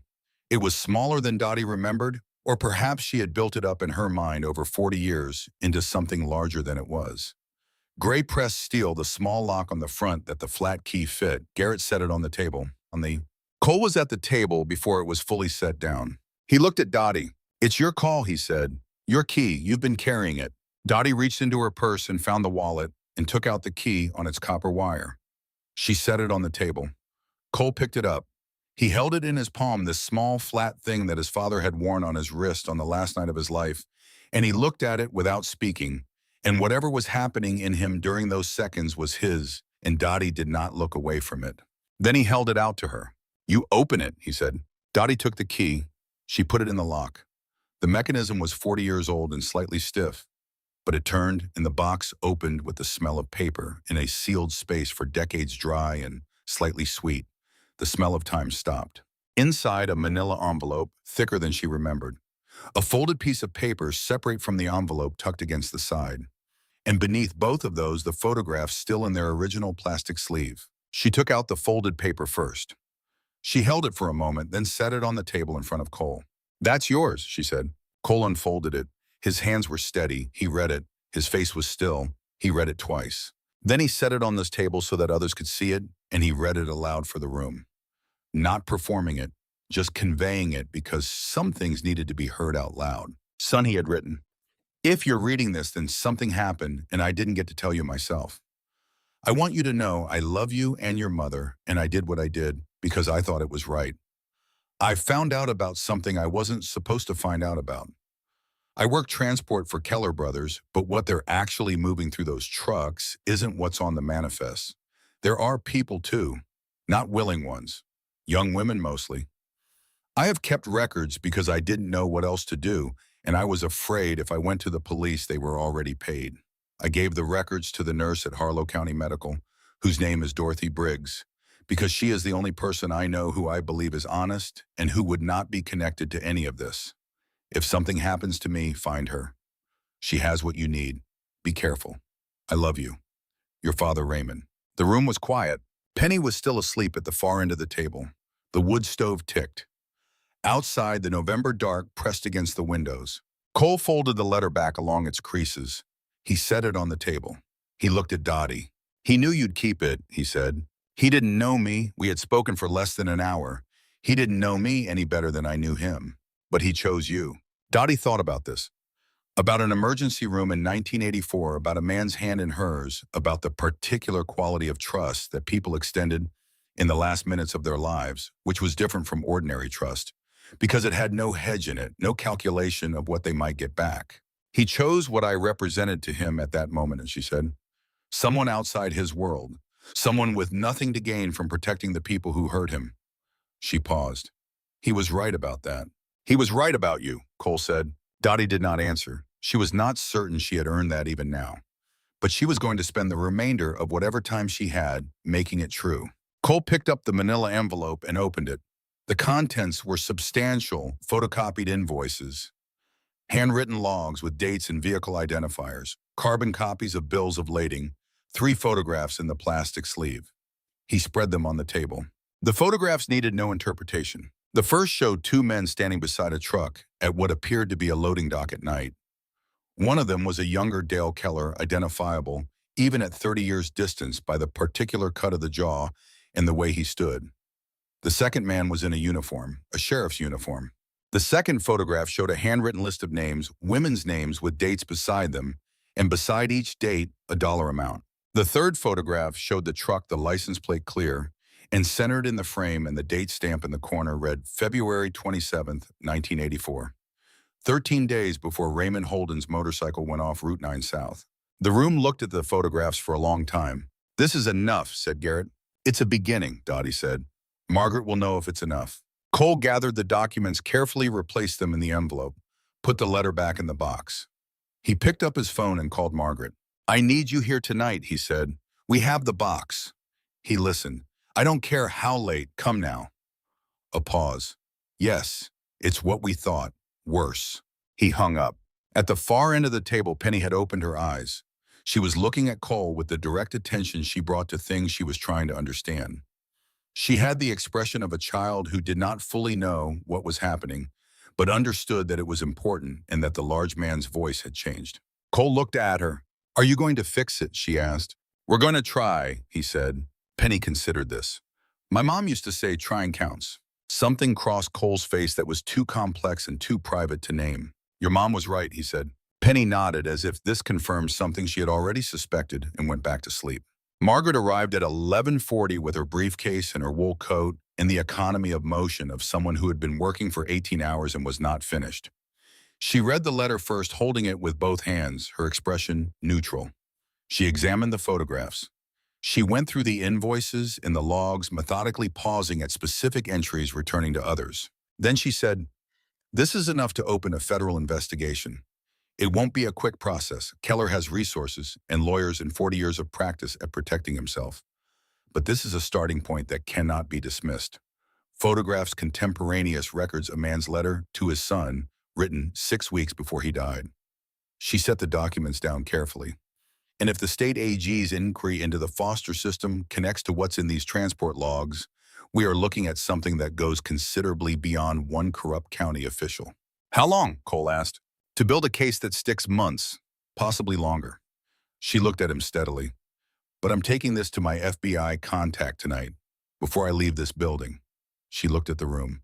It was smaller than Dottie remembered, or perhaps she had built it up in her mind over 40 years into something larger than it was. Gray pressed steel, the small lock on the front that the flat key fit. Garrett set it on the table. Cole was at the table before it was fully set down. He looked at Dottie. It's your call, he said. Your key, you've been carrying it. Dottie reached into her purse and found the wallet and took out the key on its copper wire. She set it on the table. Cole picked it up. He held it in his palm, this small, flat thing that his father had worn on his wrist on the last night of his life, and he looked at it without speaking, and whatever was happening in him during those seconds was his, and Dottie did not look away from it. Then he held it out to her. You open it, he said. Dottie took the key. She put it in the lock. The mechanism was 40 years old and slightly stiff, but it turned and the box opened with the smell of paper in a sealed space for decades dry and slightly sweet. The smell of time stopped. Inside, a manila envelope, thicker than she remembered. A folded piece of paper separate from the envelope tucked against the side. And beneath both of those, the photographs still in their original plastic sleeve. She took out the folded paper first. She held it for a moment, then set it on the table in front of Cole. That's yours, she said. Cole unfolded it. His hands were steady. He read it. His face was still. He read it twice. Then he set it on this table so that others could see it, and he read it aloud for the room. Not performing it, just conveying it because some things needed to be heard out loud. Son, he had written, if you're reading this, then something happened and I didn't get to tell you myself. I want you to know I love you and your mother, and I did what I did because I thought it was right. I found out about something I wasn't supposed to find out about. I work transport for Keller Brothers, but what they're actually moving through those trucks isn't what's on the manifest. There are people too, not willing ones. Young women mostly. I have kept records because I didn't know what else to do, and I was afraid if I went to the police they were already paid. I gave the records to the nurse at Harlow County Medical, whose name is Dorothy Briggs, because she is the only person I know who I believe is honest and who would not be connected to any of this. If something happens to me, find her. She has what you need. Be careful. I love you. Your father, Raymond. The room was quiet. Penny was still asleep at the far end of the table. The wood stove ticked. Outside, the November dark pressed against the windows. Cole folded the letter back along its creases. He set it on the table. He looked at Dottie. He knew you'd keep it, he said. He didn't know me. We had spoken for less than an hour. He didn't know me any better than I knew him. But he chose you. Dottie thought about this. About an emergency room in 1984, about a man's hand in hers, about the particular quality of trust that people extended in the last minutes of their lives, which was different from ordinary trust, because it had no hedge in it, no calculation of what they might get back. He chose what I represented to him at that moment, and she said, someone outside his world, someone with nothing to gain from protecting the people who hurt him. She paused. He was right about that. He was right about you, Cole said. Dottie did not answer. She was not certain she had earned that even now. But she was going to spend the remainder of whatever time she had making it true. Cole picked up the manila envelope and opened it. The contents were substantial, photocopied invoices, handwritten logs with dates and vehicle identifiers, carbon copies of bills of lading, 3 photographs in the plastic sleeve. He spread them on the table. The photographs needed no interpretation. The first showed 2 men standing beside a truck at what appeared to be a loading dock at night. One of them was a younger Dale Keller, identifiable, even at 30 years' distance, by the particular cut of the jaw and the way he stood. The second man was in a uniform, a sheriff's uniform. The second photograph showed a handwritten list of names, women's names with dates beside them, and beside each date, a dollar amount. The third photograph showed the truck, the license plate clear, and centered in the frame and the date stamp in the corner read February 27th, 1984. 13 days before Raymond Holden's motorcycle went off Route 9 South. The room looked at the photographs for a long time. This is enough, said Garrett. It's a beginning, Dottie said. Margaret will know if it's enough. Cole gathered the documents, carefully replaced them in the envelope, put the letter back in the box. He picked up his phone and called Margaret. I need you here tonight, he said. We have the box. He listened. I don't care how late, come now. A pause. Yes, it's what we thought. Worse. He hung up. At the far end of the table, Penny had opened her eyes. She was looking at Cole with the direct attention she brought to things she was trying to understand. She had the expression of a child who did not fully know what was happening, but understood that it was important and that the large man's voice had changed. Cole looked at her. Are you going to fix it? She asked. We're going to try, he said. Penny considered this. My mom used to say trying counts. Something crossed Cole's face that was too complex and too private to name. Your mom was right, he said. Penny nodded as if this confirmed something she had already suspected and went back to sleep. Margaret arrived at 11:40 with her briefcase and her wool coat and the economy of motion of someone who had been working for 18 hours and was not finished. She read the letter first, holding it with both hands, her expression neutral. She examined the photographs. She went through the invoices and the logs, methodically pausing at specific entries, returning to others. Then she said, this is enough to open a federal investigation. It won't be a quick process. Keller has resources and lawyers and 40 years of practice at protecting himself. But this is a starting point that cannot be dismissed. Photographs contemporaneous records a man's letter to his son, written 6 weeks before he died. She set the documents down carefully. And if the state AG's inquiry into the foster system connects to what's in these transport logs, we are looking at something that goes considerably beyond one corrupt county official. How long? Cole asked. To build a case that sticks months, possibly longer. She looked at him steadily. But I'm taking this to my FBI contact tonight, before I leave this building. She looked at the room.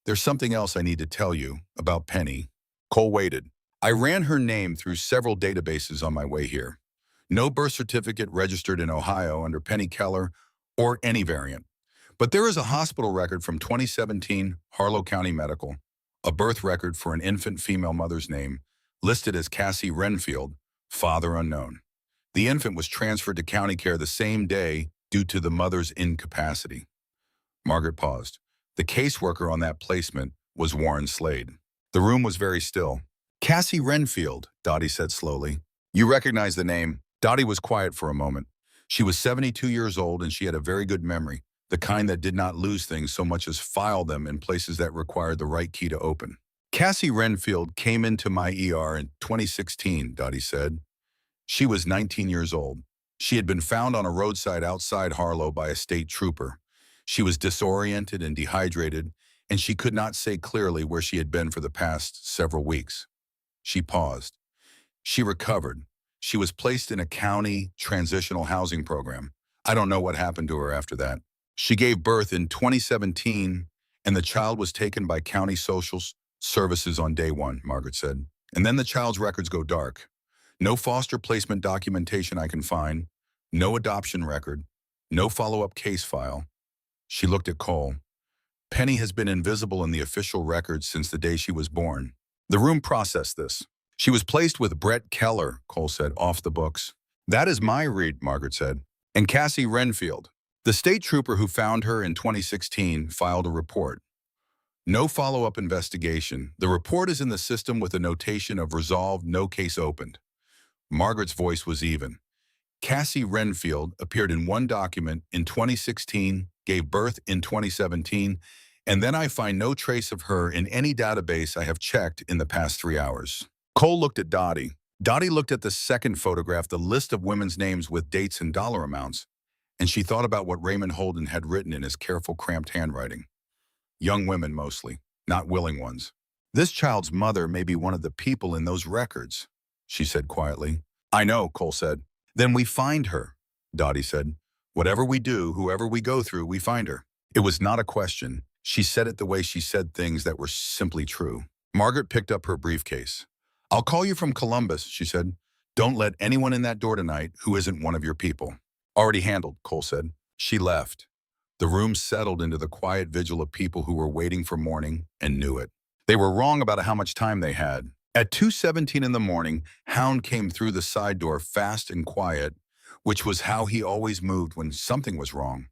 There's something else I need to tell you about Penny. Cole waited. I ran her name through several databases on my way here. No birth certificate registered in Ohio under Penny Keller or any variant. But there is a hospital record from 2017, Harlow County Medical, a birth record for an infant female mother's name, listed as Cassie Renfield, father unknown. The infant was transferred to county care the same day due to the mother's incapacity. Margaret paused. The caseworker on that placement was Warren Slade. The room was very still. Cassie Renfield, Dottie said slowly. You recognize the name? Dottie was quiet for a moment. She was 72 years old and she had a very good memory, the kind that did not lose things so much as file them in places that required the right key to open. Cassie Renfield came into my ER in 2016, Dottie said. She was 19 years old. She had been found on a roadside outside Harlow by a state trooper. She was disoriented and dehydrated, and she could not say clearly where she had been for the past several weeks. She paused. She recovered. She was placed in a county transitional housing program. I don't know what happened to her after that. She gave birth in 2017, and the child was taken by county social services on day one, Margaret said. And then the child's records go dark. No foster placement documentation I can find, no adoption record, no follow-up case file. She looked at Cole. Penny has been invisible in the official records since the day she was born. The room processed this. She was placed with Brett Keller, Cole said, off the books. That is my read, Margaret said. And Cassie Renfield. The state trooper who found her in 2016 filed a report. No follow-up investigation. The report is in the system with a notation of resolved, no case opened. Margaret's voice was even. Cassie Renfield appeared in one document in 2016, gave birth in 2017, and then I find no trace of her in any database I have checked in the past 3 hours. Cole looked at Dottie. Dottie looked at the second photograph, the list of women's names with dates and dollar amounts, and she thought about what Raymond Holden had written in his careful, cramped handwriting. Young women mostly, not willing ones. This child's mother may be one of the people in those records, she said quietly. I know, Cole said. Then we find her, Dottie said. Whatever we do, whoever we go through, we find her. It was not a question. She said it the way she said things that were simply true. Margaret picked up her briefcase. I'll call you from Columbus, she said. Don't let anyone in that door tonight who isn't one of your people. Already handled, Cole said. She left. The room settled into the quiet vigil of people who were waiting for morning and knew it. They were wrong about how much time they had. At 2:17 in the morning, Hound came through the side door fast and quiet, which was how he always moved when something was wrong.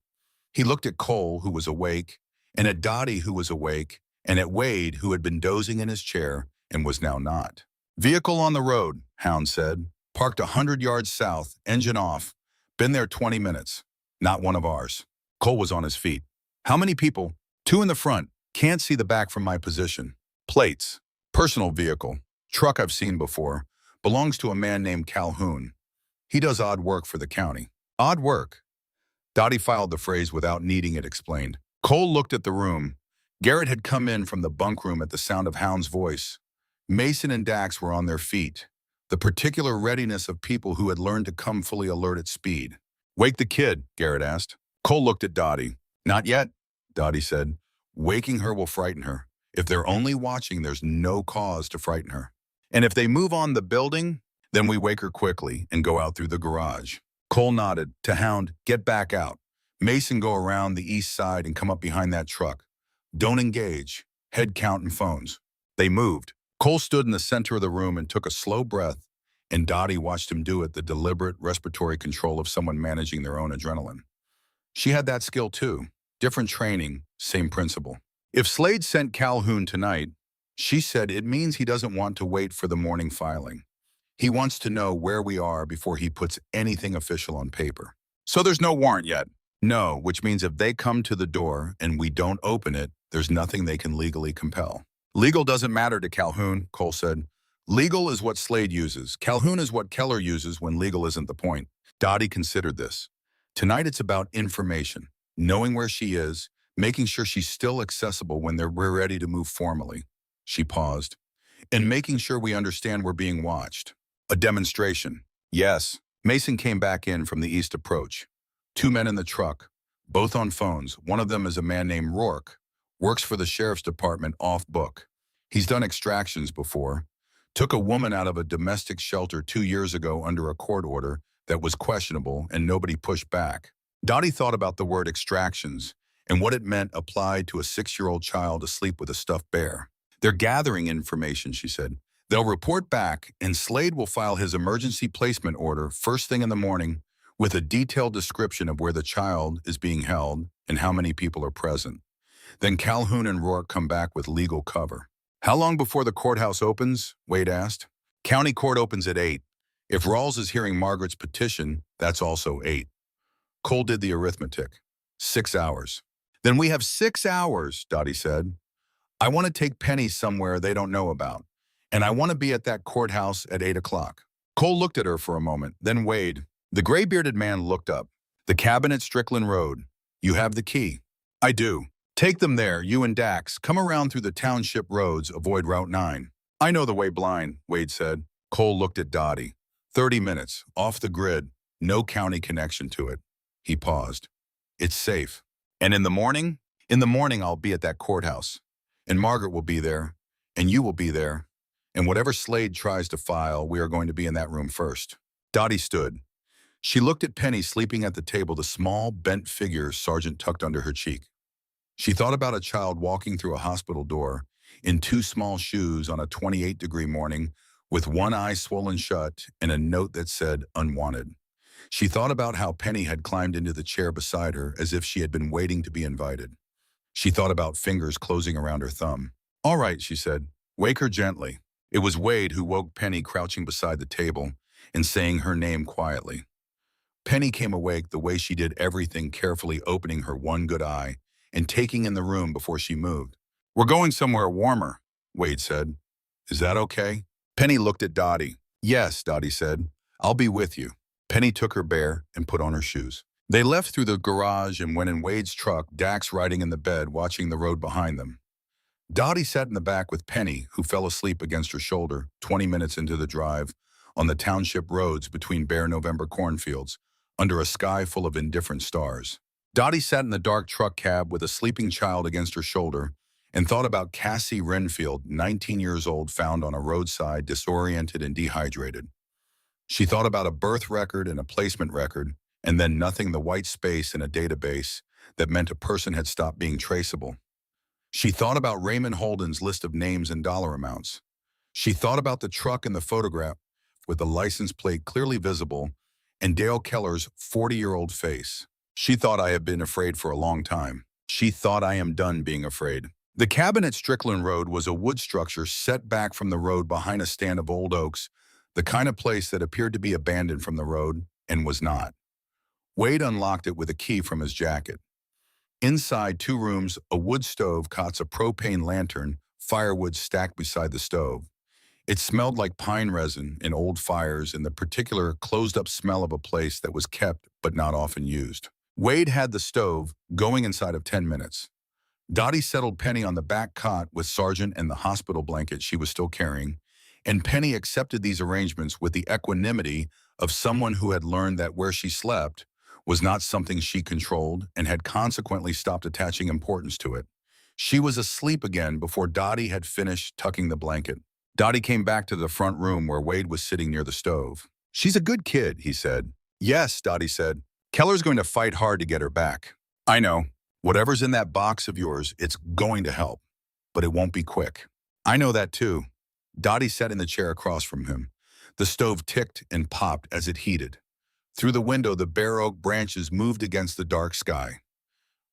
He looked at Cole, who was awake, and at Dottie, who was awake, and at Wade, who had been dozing in his chair and was now not. Vehicle on the road, Hound said. Parked 100 yards south, engine off. Been there 20 minutes. Not one of ours. Cole was on his feet. How many people? 2 in the front. Can't see the back from my position. Plates. Personal vehicle. Truck I've seen before. Belongs to a man named Calhoun. He does odd work for the county. Odd work. Dottie filed the phrase without needing it explained. Cole looked at the room. Garrett had come in from the bunk room at the sound of Hound's voice. Mason and Dax were on their feet. The particular readiness of people who had learned to come fully alert at speed. Wake the kid, Garrett asked. Cole looked at Dottie. Not yet, Dottie said. Waking her will frighten her. If they're only watching, there's no cause to frighten her. And if they move on the building, then we wake her quickly and go out through the garage. Cole nodded. To Hound, get back out. Mason, go around the east side and come up behind that truck. Don't engage. Head count and phones. They moved. Cole stood in the center of the room and took a slow breath, and Dottie watched him do it, the deliberate respiratory control of someone managing their own adrenaline. She had that skill too. Different training, same principle. If Slade sent Calhoun tonight, she said it means he doesn't want to wait for the morning filing. He wants to know where we are before he puts anything official on paper. So there's no warrant yet? No, which means if they come to the door and we don't open it, there's nothing they can legally compel. Legal doesn't matter to Calhoun, Cole said. Legal is what Slade uses. Calhoun is what Keller uses when legal isn't the point. Dottie considered this. Tonight it's about information, knowing where she is, making sure she's still accessible when we're ready to move formally. She paused. And making sure we understand we're being watched. A demonstration. Yes. Mason came back in from the east approach. 2 men in the truck, both on phones. One of them is a man named Rourke. Works for the sheriff's department off book. He's done extractions before. Took a woman out of a domestic shelter 2 years ago under a court order that was questionable and nobody pushed back. Dottie thought about the word extractions and what it meant applied to a 6-year-old child asleep with a stuffed bear. They're gathering information, she said. They'll report back and Slade will file his emergency placement order first thing in the morning with a detailed description of where the child is being held and how many people are present. Then Calhoun and Rourke come back with legal cover. How long before the courthouse opens? Wade asked. County court opens at 8. If Rawls is hearing Margaret's petition, that's also 8. Cole did the arithmetic. 6 hours. Then we have 6 hours, Dottie said. I want to take Penny somewhere they don't know about. And I want to be at that courthouse at 8 o'clock. Cole looked at her for a moment, then Wade. The gray-bearded man looked up. The cabin at Strickland Road. You have the key. I do. Take them there, you and Dax. Come around through the township roads, avoid Route 9. I know the way blind, Wade said. Cole looked at Dottie. 30 minutes, off the grid, no county connection to it. He paused. It's safe. And in the morning? In the morning, I'll be at that courthouse. And Margaret will be there. And you will be there. And whatever Slade tries to file, we are going to be in that room first. Dottie stood. She looked at Penny sleeping at the table, the small, bent figure Sergeant tucked under her cheek. She thought about a child walking through a hospital door in two small shoes on a 28-degree morning with one eye swollen shut and a note that said, "Unwanted." She thought about how Penny had climbed into the chair beside her as if she had been waiting to be invited. She thought about fingers closing around her thumb. "All right," she said. "Wake her gently." It was Wade who woke Penny crouching beside the table and saying her name quietly. Penny came awake the way she did everything, carefully opening her one good eye and taking in the room before she moved. "We're going somewhere warmer," Wade said. "Is that okay?" Penny looked at Dottie. "Yes," Dottie said. "I'll be with you." Penny took her bear and put on her shoes. They left through the garage and went in Wade's truck, Dax riding in the bed, watching the road behind them. Dottie sat in the back with Penny, who fell asleep against her shoulder 20 minutes into the drive on the township roads between bare November cornfields, under a sky full of indifferent stars. Dottie sat in the dark truck cab with a sleeping child against her shoulder and thought about Cassie Renfield, 19 years old, found on a roadside, disoriented and dehydrated. She thought about a birth record and a placement record, and then nothing, the white space in a database that meant a person had stopped being traceable. She thought about Raymond Holden's list of names and dollar amounts. She thought about the truck in the photograph with the license plate clearly visible and Dale Keller's 40-year-old face. She thought, "I have been afraid for a long time." She thought, "I am done being afraid." The cabin at Strickland Road was a wood structure set back from the road behind a stand of old oaks, the kind of place that appeared to be abandoned from the road and was not. Wade unlocked it with a key from his jacket. Inside, two rooms, a wood stove, cots, a propane lantern, firewood stacked beside the stove. It smelled like pine resin and old fires and the particular closed-up smell of a place that was kept but not often used. Wade had the stove going inside of 10 minutes. Dottie settled Penny on the back cot with Sergeant and the hospital blanket she was still carrying, and Penny accepted these arrangements with the equanimity of someone who had learned that where she slept was not something she controlled and had consequently stopped attaching importance to it. She was asleep again before Dottie had finished tucking the blanket. Dottie came back to the front room where Wade was sitting near the stove. "She's a good kid," he said. "Yes," Dottie said. "Keller's going to fight hard to get her back." "I know. Whatever's in that box of yours, it's going to help. But it won't be quick." "I know that too." Dottie sat in the chair across from him. The stove ticked and popped as it heated. Through the window, the bare oak branches moved against the dark sky.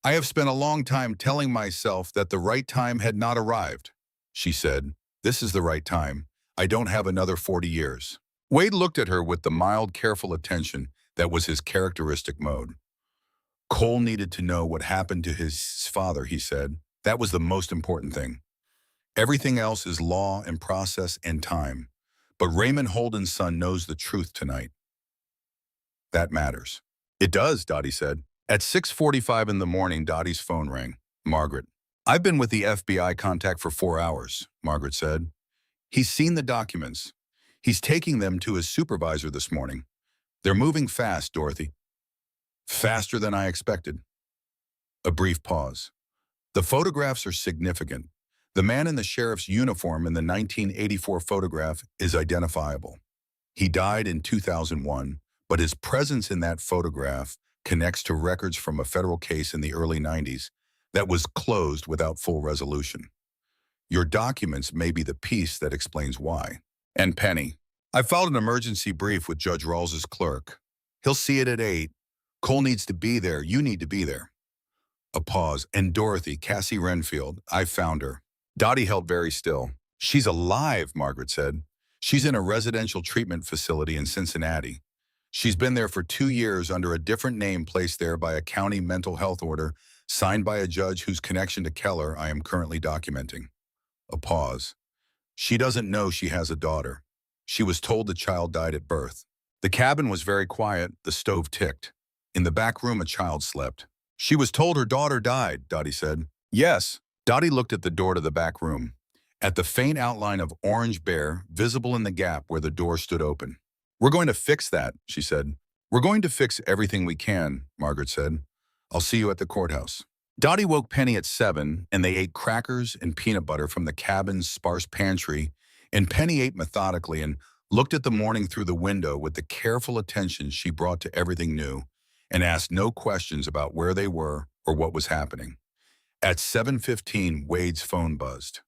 "I have spent a long time telling myself that the right time had not arrived," she said. "This is the right time. I don't have another 40 years. Wade looked at her with the mild, careful attention that was his characteristic mode. "Cole needed to know what happened to his father," he said. "That was the most important thing. Everything else is law and process and time. But Raymond Holden's son knows the truth tonight. That matters." "It does," Dottie said. At 6:45 in the morning, Dottie's phone rang. "Margaret." "I've been with the FBI contact for 4 hours," Margaret said. "He's seen the documents. He's taking them to his supervisor this morning. They're moving fast, Dorothy." "Faster than I expected." A brief pause. "The photographs are significant. The man in the sheriff's uniform in the 1984 photograph is identifiable. He died in 2001, but his presence in that photograph connects to records from a federal case in the early 90s that was closed without full resolution. Your documents may be the piece that explains why." "And Penny, I filed an emergency brief with Judge Rawls's clerk. He'll see it at 8. Cole needs to be there. You need to be there." A pause. "And Dorothy, Cassie Renfield, I found her." Dottie held very still. "She's alive," Margaret said. "She's in a residential treatment facility in Cincinnati. She's been there for 2 years under a different name, placed there by a county mental health order signed by a judge whose connection to Keller I am currently documenting." A pause. "She doesn't know she has a daughter. She was told the child died at birth." The cabin was very quiet. The stove ticked. In the back room, a child slept. "She was told her daughter died," Dottie said. "Yes." Dottie looked at the door to the back room, at the faint outline of orange bear visible in the gap where the door stood open. "We're going to fix that," she said. "We're going to fix everything we can," Margaret said. "I'll see you at the courthouse." Dottie woke Penny at 7, and they ate crackers and peanut butter from the cabin's sparse pantry And Penny ate methodically and looked at the morning through the window with the careful attention she brought to everything new, and asked no questions about where they were or what was happening. At 7:15, Wade's phone buzzed.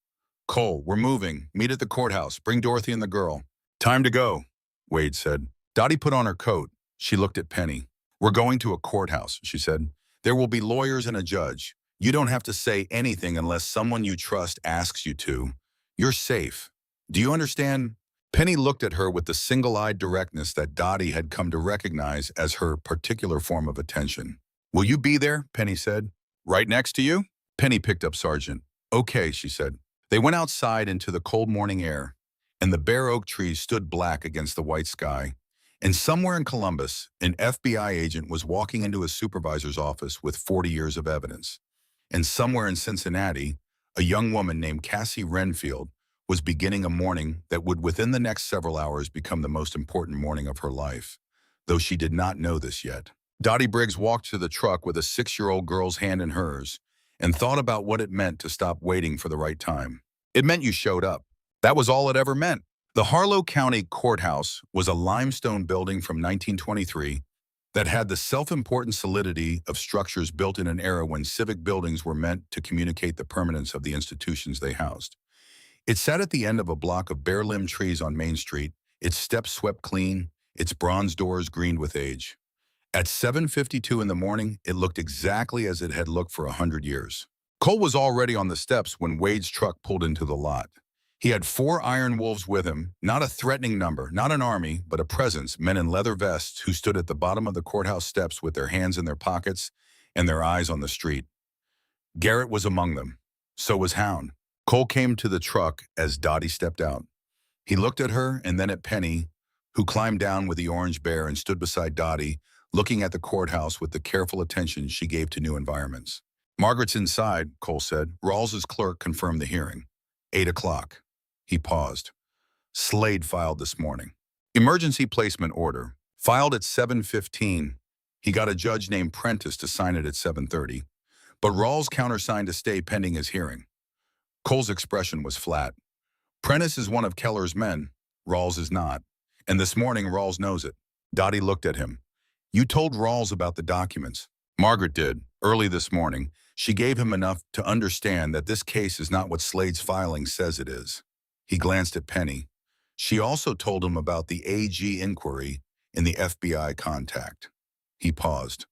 "Cole, we're moving. Meet at the courthouse. Bring Dorothy and the girl." "Time to go," Wade said. Dottie put on her coat. She looked at Penny. "We're going to a courthouse," she said. "There will be lawyers and a judge. You don't have to say anything unless someone you trust asks you to. You're safe. Do you understand?" Penny looked at her with the single-eyed directness that Dottie had come to recognize as her particular form of attention. "Will you be there?" Penny said. "Right next to you?" Penny picked up Sergeant. "Okay," she said. They went outside into the cold morning air, and the bare oak trees stood black against the white sky. And somewhere in Columbus, an FBI agent was walking into his supervisor's office with 40 years of evidence. And somewhere in Cincinnati, a young woman named Cassie Renfield was beginning a morning that would within the next several hours become the most important morning of her life, though she did not know this yet. Dottie Briggs walked to the truck with a 6-year-old girl's hand in hers and thought about what it meant to stop waiting for the right time. It meant you showed up. That was all it ever meant. The Harlow County Courthouse was a limestone building from 1923 that had the self-important solidity of structures built in an era when civic buildings were meant to communicate the permanence of the institutions they housed. It sat at the end of a block of bare-limbed trees on Main Street, its steps swept clean, its bronze doors greened with age. At 7:52 in the morning, it looked exactly as it had looked for 100 years. Cole was already on the steps when Wade's truck pulled into the lot. He had 4 iron wolves with him, not a threatening number, not an army, but a presence, men in leather vests who stood at the bottom of the courthouse steps with their hands in their pockets and their eyes on the street. Garrett was among them. So was Hound. Cole came to the truck as Dottie stepped out. He looked at her and then at Penny, who climbed down with the orange bear and stood beside Dottie, looking at the courthouse with the careful attention she gave to new environments. "Margaret's inside," Cole said. Rawls's clerk confirmed the hearing. 8 o'clock. He paused. "Slade filed this morning. Emergency placement order. Filed at 7:15. He got a judge named Prentice to sign it at 7:30. But Rawls countersigned a stay pending his hearing." Cole's expression was flat. "Prentice is one of Keller's men. Rawls is not. And this morning Rawls knows it." Dottie looked at him. "You told Rawls about the documents." "Margaret did. Early this morning. She gave him enough to understand that this case is not what Slade's filing says it is." He glanced at Penny. "She also told him about the AG inquiry and the FBI contact." He paused.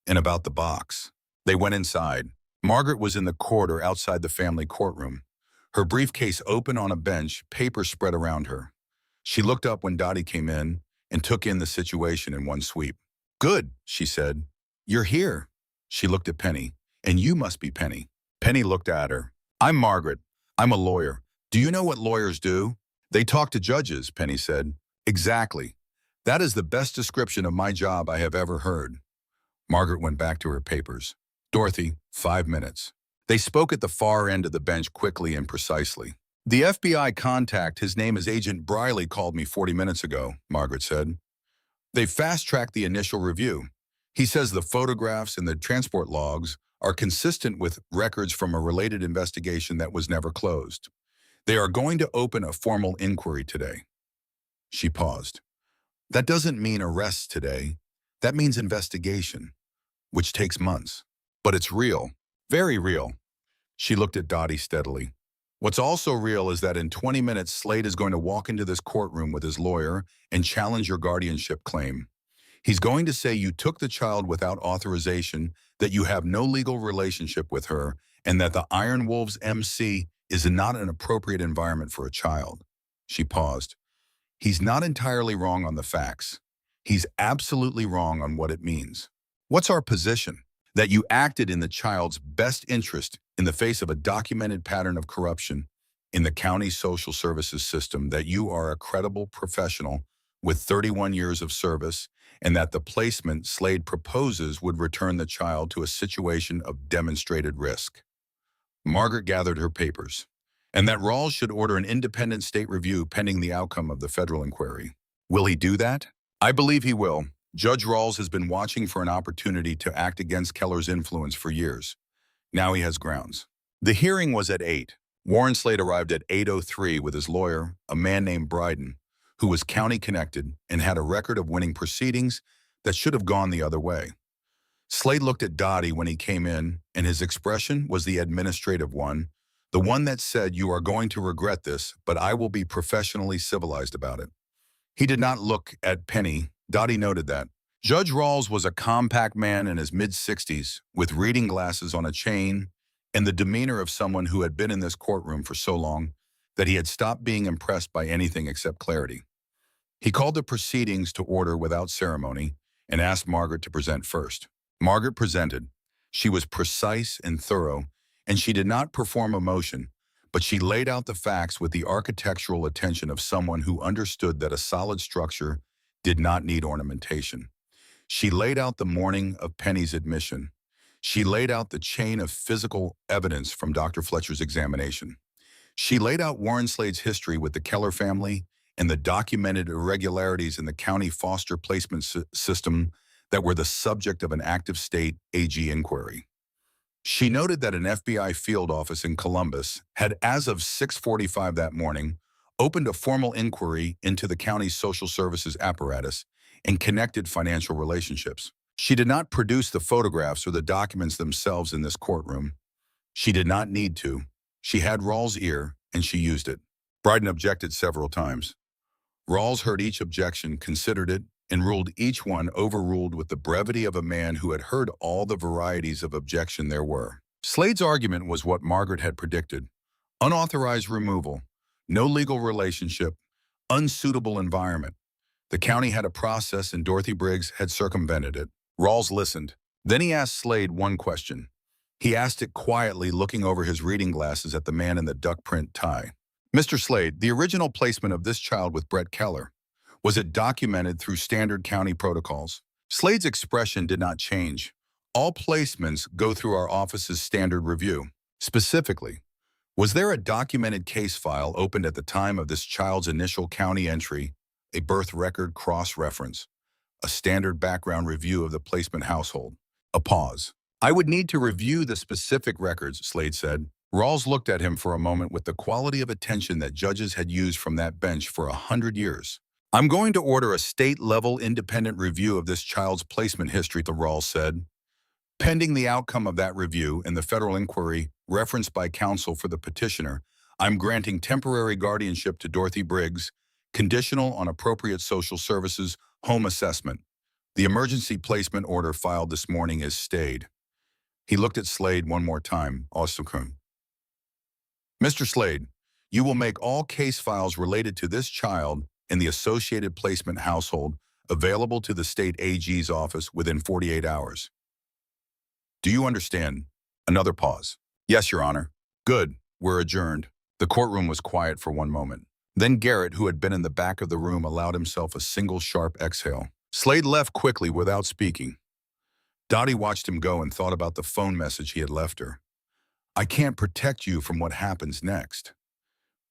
"And about the box." They went inside. Margaret was in the corridor outside the family courtroom, her briefcase open on a bench, papers spread around her. She looked up when Dottie came in and took in the situation in one sweep. "Good," she said. "You're here." She looked at Penny. "And you must be Penny." Penny looked at her. "I'm Margaret. I'm a lawyer. Do you know what lawyers do?" "They talk to judges," Penny said. "Exactly. That is the best description of my job I have ever heard." Margaret went back to her papers. "Dorothy, 5 minutes." They spoke at the far end of the bench quickly and precisely. "The FBI contact, his name is Agent Briley, called me 40 minutes ago," Margaret said. "They fast-tracked the initial review. He says the photographs and the transport logs are consistent with records from a related investigation that was never closed. They are going to open a formal inquiry today." She paused. "That doesn't mean arrests today. That means investigation, which takes months. But it's real, very real." She looked at Dottie steadily. "What's also real is that in 20 minutes, Slade is going to walk into this courtroom with his lawyer and challenge your guardianship claim. He's going to say you took the child without authorization, that you have no legal relationship with her, and that the Iron Wolves MC is not an appropriate environment for a child." She paused. "He's not entirely wrong on the facts. He's absolutely wrong on what it means. What's our position? That you acted in the child's best interest in the face of a documented pattern of corruption in the county social services system, that you are a credible professional with 31 years of service, and that the placement Slade proposes would return the child to a situation of demonstrated risk." Margaret gathered her papers. "And that Rawls should order an independent state review pending the outcome of the federal inquiry. Will he do that?" "I believe he will. Judge Rawls has been watching for an opportunity to act against Keller's influence for years. Now he has grounds." The hearing was at 8. Warren Slade arrived at 8:03 with his lawyer, a man named Bryden, who was county connected and had a record of winning proceedings that should have gone the other way. Slade looked at Dottie when he came in, and his expression was the administrative one, the one that said, "You are going to regret this, but I will be professionally civilized about it." He did not look at Penny. Dottie noted that. Judge Rawls was a compact man in his mid-60s, with reading glasses on a chain and the demeanor of someone who had been in this courtroom for so long that he had stopped being impressed by anything except clarity. He called the proceedings to order without ceremony and asked Margaret to present first. Margaret presented. She was precise and thorough, and she did not perform emotion, but she laid out the facts with the architectural attention of someone who understood that a solid structure did not need ornamentation. She laid out the morning of Penny's admission. She laid out the chain of physical evidence from Dr. Fletcher's examination. She laid out Warren Slade's history with the Keller family and the documented irregularities in the county foster placement system that were the subject of an active state AG inquiry. She noted that an FBI field office in Columbus had, as of 6:45 that morning, opened a formal inquiry into the county's social services apparatus and connected financial relationships. She did not produce the photographs or the documents themselves in this courtroom. She did not need to. She had Rawls' ear, and she used it. Bryden objected several times. Rawls heard each objection, considered it, and ruled each one overruled with the brevity of a man who had heard all the varieties of objection there were. Slade's argument was what Margaret had predicted. Unauthorized removal, no legal relationship, unsuitable environment. The county had a process and Dorothy Briggs had circumvented it. Rawls listened. Then he asked Slade one question. He asked it quietly, looking over his reading glasses at the man in the duck print tie. "Mr. Slade, the original placement of this child with Brett Keller, was it documented through standard county protocols?" Slade's expression did not change. "All placements go through our office's standard review. Specifically, was there a documented case file opened at the time of this child's initial county entry, a birth record cross-reference, a standard background review of the placement household?" A pause. "I would need to review the specific records," Slade said. Rawls looked at him for a moment with the quality of attention that judges had used from that bench for 100 years. "I'm going to order a state-level independent review of this child's placement history," the Rawls said. "Pending the outcome of that review and the federal inquiry referenced by counsel for the petitioner, I'm granting temporary guardianship to Dorothy Briggs, conditional on appropriate social services home assessment. The emergency placement order filed this morning is stayed." He looked at Slade one more time. "Mr. Slade, you will make all case files related to this child and the associated placement household available to the state AG's office within 48 hours. Do you understand?" Another pause. "Yes, Your Honor." "Good. We're adjourned." The courtroom was quiet for one moment. Then Garrett, who had been in the back of the room, allowed himself a single sharp exhale. Slade left quickly without speaking. Dottie watched him go and thought about the phone message he had left her. "I can't protect you from what happens next."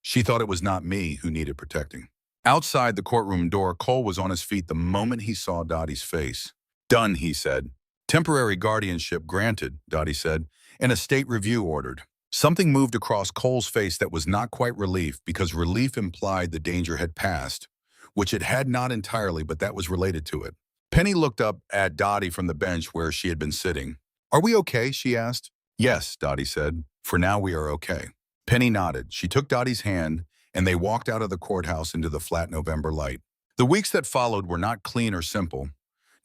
She thought it was not me who needed protecting. Outside the courtroom door, Cole was on his feet the moment he saw Dottie's face. "Done," he said. "Temporary guardianship granted," Dottie said, "and a state review ordered." Something moved across Cole's face that was not quite relief, because relief implied the danger had passed, which it had not entirely, but that was related to it. Penny looked up at Dottie from the bench where she had been sitting. "Are we okay?" she asked. "Yes," Dottie said. "For now we are okay." Penny nodded. She took Dottie's hand, and they walked out of the courthouse into the flat November light. The weeks that followed were not clean or simple.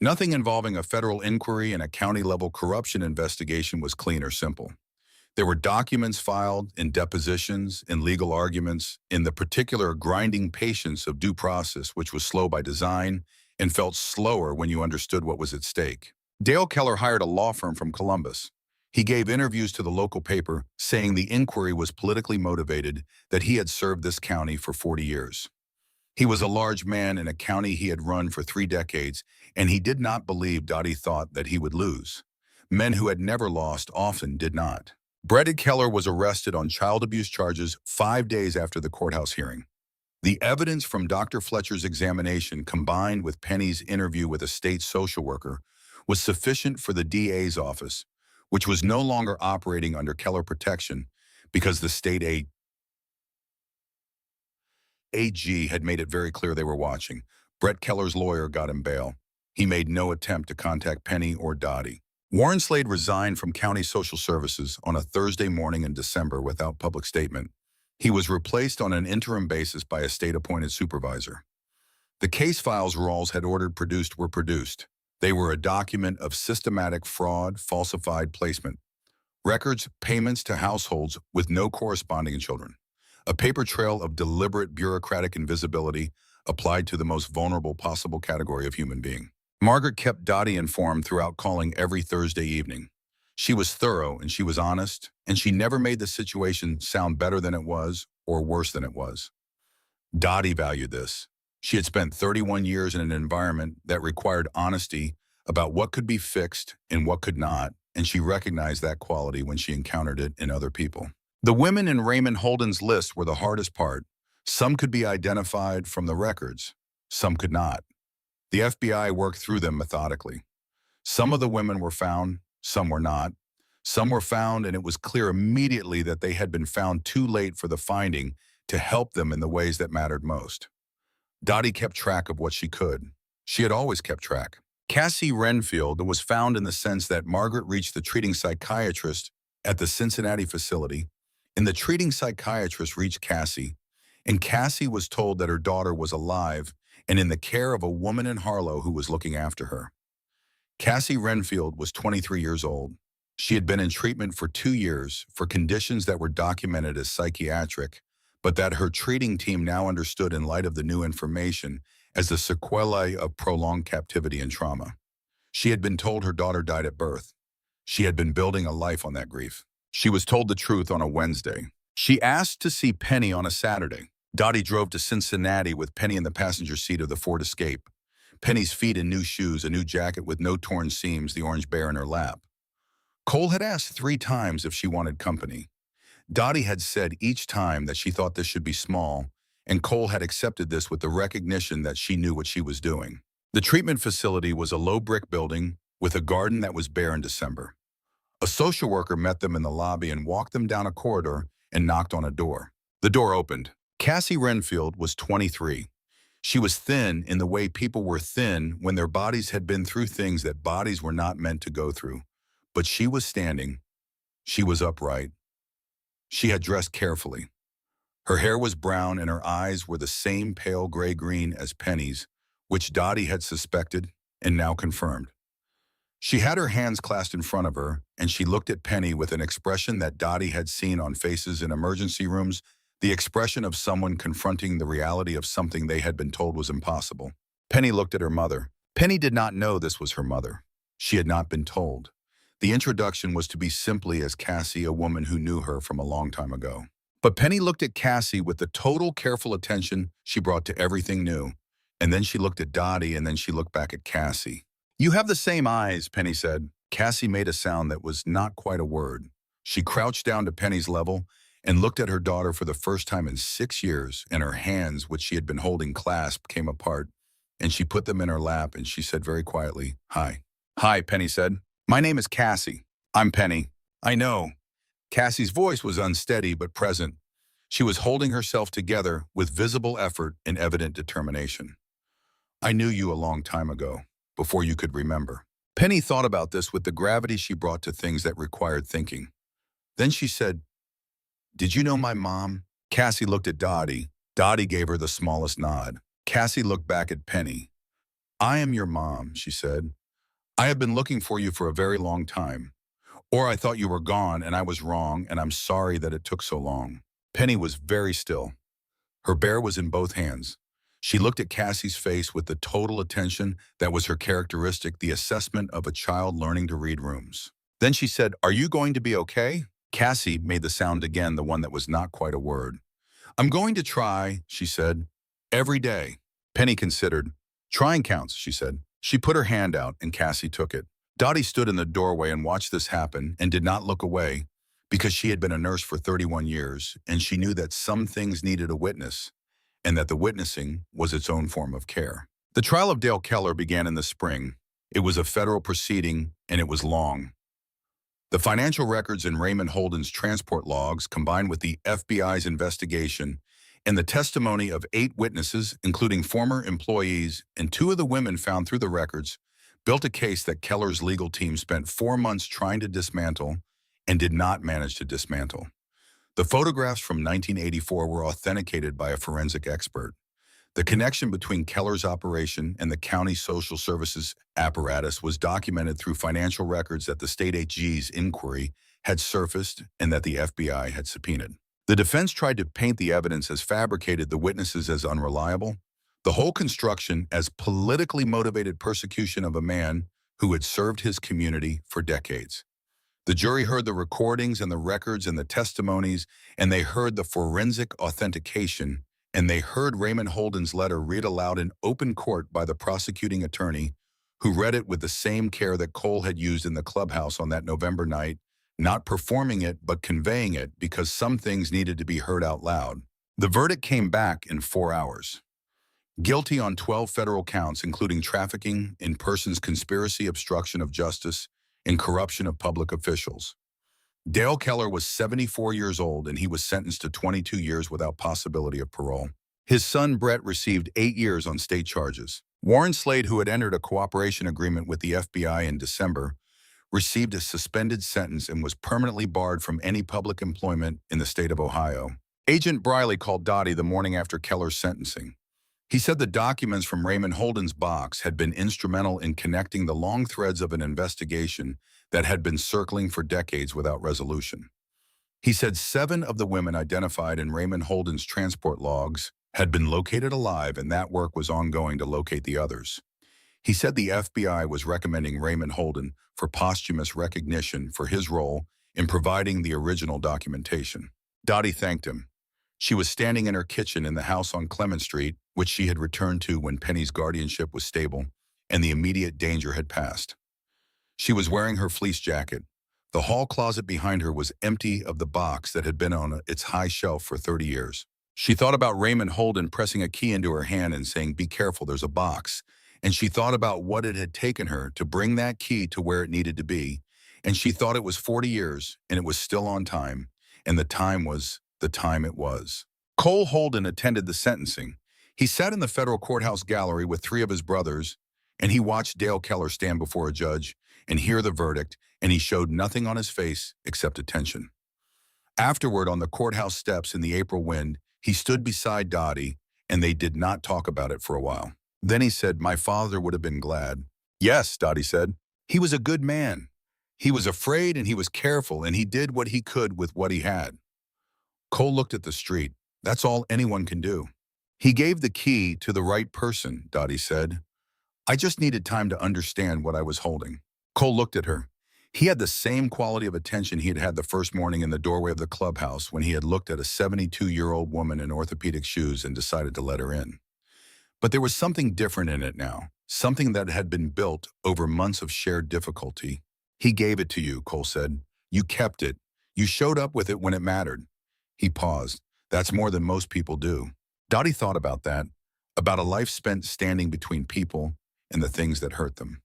Nothing involving a federal inquiry and a county-level corruption investigation was clean or simple. There were documents filed, and depositions, and legal arguments, in the particular grinding patience of due process, which was slow by design and felt slower when you understood what was at stake. Dale Keller hired a law firm from Columbus. He gave interviews to the local paper, saying the inquiry was politically motivated, that he had served this county for 40 years. He was a large man in a county he had run for 3 decades, and he did not believe Dottie thought that he would lose. Men who had never lost often did not. Brett Keller was arrested on child abuse charges 5 days after the courthouse hearing. The evidence from Dr. Fletcher's examination, combined with Penny's interview with a state social worker, was sufficient for the DA's office, which was no longer operating under Keller protection because the state AG had made it very clear they were watching. Brett Keller's lawyer got him bail. He made no attempt to contact Penny or Dottie. Warren Slade resigned from County Social Services on a Thursday morning in December without public statement. He was replaced on an interim basis by a state-appointed supervisor. The case files Rawls had ordered produced were produced. They were a document of systematic fraud, falsified placement, records, payments to households with no corresponding children, a paper trail of deliberate bureaucratic invisibility applied to the most vulnerable possible category of human being. Margaret kept Dottie informed throughout, calling every Thursday evening. She was thorough and she was honest, and she never made the situation sound better than it was or worse than it was. Dottie valued this. She had spent 31 years in an environment that required honesty about what could be fixed and what could not, and she recognized that quality when she encountered it in other people. The women in Raymond Holden's list were the hardest part. Some could be identified from the records, some could not. The FBI worked through them methodically. Some of the women were found, some were not. Some were found, and it was clear immediately that they had been found too late for the finding to help them in the ways that mattered most. Dottie kept track of what she could. She had always kept track. Cassie Renfield was found in the sense that Margaret reached the treating psychiatrist at the Cincinnati facility, and the treating psychiatrist reached Cassie, and Cassie was told that her daughter was alive and in the care of a woman in Harlow who was looking after her. Cassie Renfield was 23 years old. She had been in treatment for 2 years for conditions that were documented as psychiatric, but that her treating team now understood in light of the new information as the sequelae of prolonged captivity and trauma. She had been told her daughter died at birth. She had been building a life on that grief. She was told the truth on a Wednesday. She asked to see Penny on a Saturday. Dottie drove to Cincinnati with Penny in the passenger seat of the Ford Escape. Penny's feet in new shoes, a new jacket with no torn seams, the orange bear in her lap. Cole had asked 3 times if she wanted company. Dottie had said each time that she thought this should be small, and Cole had accepted this with the recognition that she knew what she was doing. The treatment facility was a low brick building with a garden that was bare in December. A social worker met them in the lobby and walked them down a corridor and knocked on a door. The door opened. Cassie Renfield was 23. She was thin in the way people were thin when their bodies had been through things that bodies were not meant to go through. But she was standing. She was upright. She had dressed carefully. Her hair was brown and her eyes were the same pale gray-green as Penny's, which Dottie had suspected and now confirmed. She had her hands clasped in front of her, and she looked at Penny with an expression that Dottie had seen on faces in emergency rooms, the expression of someone confronting the reality of something they had been told was impossible. Penny looked at her mother. Penny did not know this was her mother. She had not been told. The introduction was to be simply as Cassie, a woman who knew her from a long time ago. But Penny looked at Cassie with the total careful attention she brought to everything new. And then she looked at Dottie, and then she looked back at Cassie. "You have the same eyes," Penny said. Cassie made a sound that was not quite a word. She crouched down to Penny's level and looked at her daughter for the first time in 6 years, and her hands, which she had been holding clasped, came apart, and she put them in her lap, and she said very quietly, "Hi." "Hi," Penny said. "My name is Cassie." "I'm Penny." "I know." Cassie's voice was unsteady but present. She was holding herself together with visible effort and evident determination. "I knew you a long time ago, before you could remember." Penny thought about this with the gravity she brought to things that required thinking. Then she said, "Did you know my mom?" Cassie looked at Dottie. Dottie gave her the smallest nod. Cassie looked back at Penny. "I am your mom," she said. "I have been looking for you for a very long time. Or I thought you were gone and I was wrong, and I'm sorry that it took so long." Penny was very still. Her bear was in both hands. She looked at Cassie's face with the total attention that was her characteristic, the assessment of a child learning to read rooms. Then she said, "Are you going to be okay?" Cassie made the sound again, the one that was not quite a word. "I'm going to try," she said, "every day." Penny considered. "Trying counts," she said. She put her hand out, and Cassie took it. Dottie stood in the doorway and watched this happen and did not look away because she had been a nurse for 31 years, and she knew that some things needed a witness, and that the witnessing was its own form of care. The trial of Dale Keller began in the spring. It was a federal proceeding, and it was long. The financial records in Raymond Holden's transport logs, combined with the FBI's investigation, And the testimony of 8 witnesses, including former employees and 2 of the women found through the records, built a case that Keller's legal team spent 4 months trying to dismantle and did not manage to dismantle. The photographs from 1984 were authenticated by a forensic expert. The connection between Keller's operation and the county social services apparatus was documented through financial records that the state AG's inquiry had surfaced and that the FBI had subpoenaed. The defense tried to paint the evidence as fabricated, the witnesses as unreliable, the whole construction as politically motivated persecution of a man who had served his community for decades. The jury heard the recordings and the records and the testimonies, and they heard the forensic authentication, and they heard Raymond Holden's letter read aloud in open court by the prosecuting attorney, who read it with the same care that Cole had used in the clubhouse on that November night, not performing it but conveying it because some things needed to be heard out loud. The verdict came back in 4 hours. Guilty on 12 federal counts, including trafficking in persons, conspiracy, obstruction of justice, and corruption of public officials. Dale Keller was 74 years old, and he was sentenced to 22 years without possibility of parole. His son, Brett, received 8 years on state charges. Warren Slade, who had entered a cooperation agreement with the FBI in December, received a suspended sentence and was permanently barred from any public employment in the state of Ohio. Agent Briley called Dottie the morning after Keller's sentencing. He said the documents from Raymond Holden's box had been instrumental in connecting the long threads of an investigation that had been circling for decades without resolution. He said 7 of the women identified in Raymond Holden's transport logs had been located alive, and that work was ongoing to locate the others. He said the FBI was recommending Raymond Holden for posthumous recognition for his role in providing the original documentation. Dottie thanked him. She was standing in her kitchen in the house on Clement Street, which she had returned to when Penny's guardianship was stable and the immediate danger had passed. She was wearing her fleece jacket. The hall closet behind her was empty of the box that had been on its high shelf for 30 years. She thought about Raymond Holden pressing a key into her hand and saying, "Be careful, there's a box." And she thought about what it had taken her to bring that key to where it needed to be. And she thought it was 40 years, and it was still on time. And the time was the time it was. Cole Holden attended the sentencing. He sat in the federal courthouse gallery with 3 of his brothers, and he watched Dale Keller stand before a judge and hear the verdict, and he showed nothing on his face except attention. Afterward, on the courthouse steps in the April wind, he stood beside Dottie, and they did not talk about it for a while. Then he said, "My father would have been glad." "Yes," Dottie said. "He was a good man. He was afraid and he was careful, and he did what he could with what he had." Cole looked at the street. "That's all anyone can do." "He gave the key to the right person," Dottie said. "I just needed time to understand what I was holding." Cole looked at her. He had the same quality of attention he had had the first morning in the doorway of the clubhouse when he had looked at a 72-year-old woman in orthopedic shoes and decided to let her in. But there was something different in it now, something that had been built over months of shared difficulty. "He gave it to you," Cole said. "You kept it. You showed up with it when it mattered." He paused. "That's more than most people do." Dottie thought about that, about a life spent standing between people and the things that hurt them,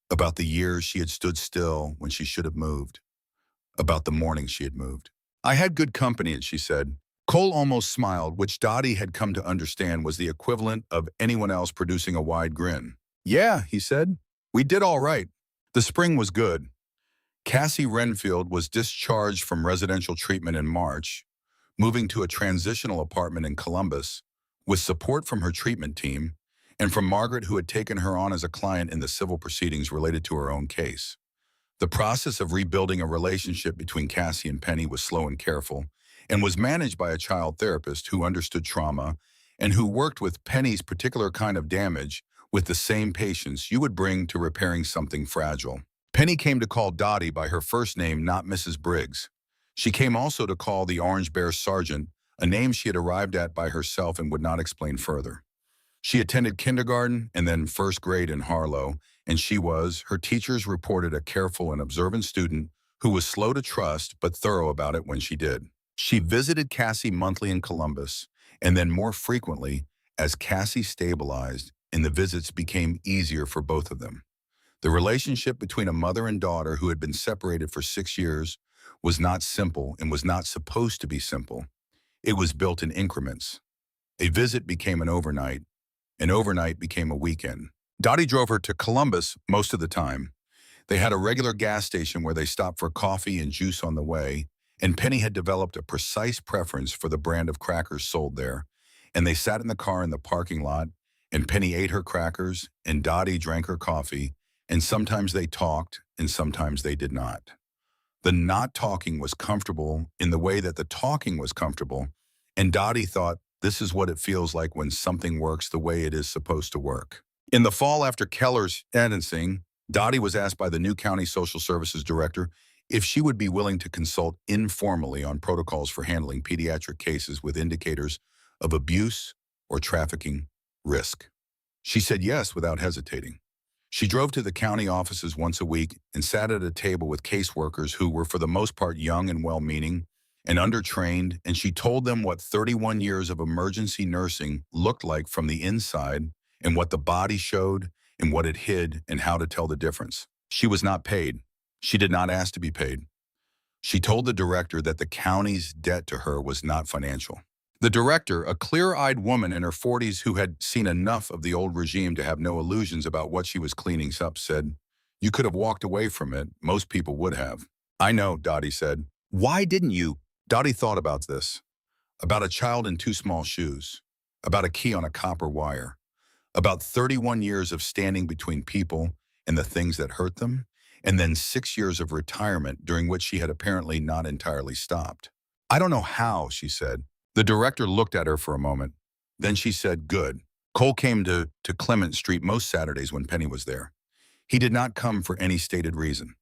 about the years she had stood still when she should have moved, about the mornings she had moved. "I had good company," she said. Cole almost smiled, which Dottie had come to understand was the equivalent of anyone else producing a wide grin. "Yeah," he said. "We did all right. The spring was good." Cassie Renfield was discharged from residential treatment in March, moving to a transitional apartment in Columbus, with support from her treatment team and from Margaret, who had taken her on as a client in the civil proceedings related to her own case. The process of rebuilding a relationship between Cassie and Penny was slow and careful, and was managed by a child therapist who understood trauma and who worked with Penny's particular kind of damage with the same patience you would bring to repairing something fragile. Penny came to call Dottie by her first name, not Mrs. Briggs. She came also to call the Orange Bear Sergeant, a name she had arrived at by herself and would not explain further. She attended kindergarten and then first grade in Harlow, and her teachers reported a careful and observant student who was slow to trust but thorough about it when she did. She visited Cassie monthly in Columbus, and then more frequently as Cassie stabilized and the visits became easier for both of them. The relationship between a mother and daughter who had been separated for 6 years was not simple and was not supposed to be simple. It was built in increments. A visit became an overnight became a weekend. Dottie drove her to Columbus most of the time. They had a regular gas station where they stopped for coffee and juice on the way, and Penny had developed a precise preference for the brand of crackers sold there. And they sat in the car in the parking lot, and Penny ate her crackers, and Dottie drank her coffee, and sometimes they talked, and sometimes they did not. The not talking was comfortable in the way that the talking was comfortable, and Dottie thought, this is what it feels like when something works the way it is supposed to work. In the fall after Keller's sentencing, Dottie was asked by the new county social services director if she would be willing to consult informally on protocols for handling pediatric cases with indicators of abuse or trafficking risk. She said yes without hesitating. She drove to the county offices once a week and sat at a table with caseworkers who were for the most part young and well-meaning and undertrained, and she told them what 31 years of emergency nursing looked like from the inside and what the body showed and what it hid and how to tell the difference. She was not paid. She did not ask to be paid. She told the director that the county's debt to her was not financial. The director, a clear-eyed woman in her 40s who had seen enough of the old regime to have no illusions about what she was cleaning up, said, "You could have walked away from it. Most people would have." "I know," Dottie said. "Why didn't you?" Dottie thought about this. About a child in two small shoes. About a key on a copper wire. About 31 years of standing between people and the things that hurt them, and then 6 years of retirement during which she had apparently not entirely stopped. "I don't know how," she said. The director looked at her for a moment. Then she said, "Good." Cole came to Clement Street most Saturdays when Penny was there. He did not come for any stated reason.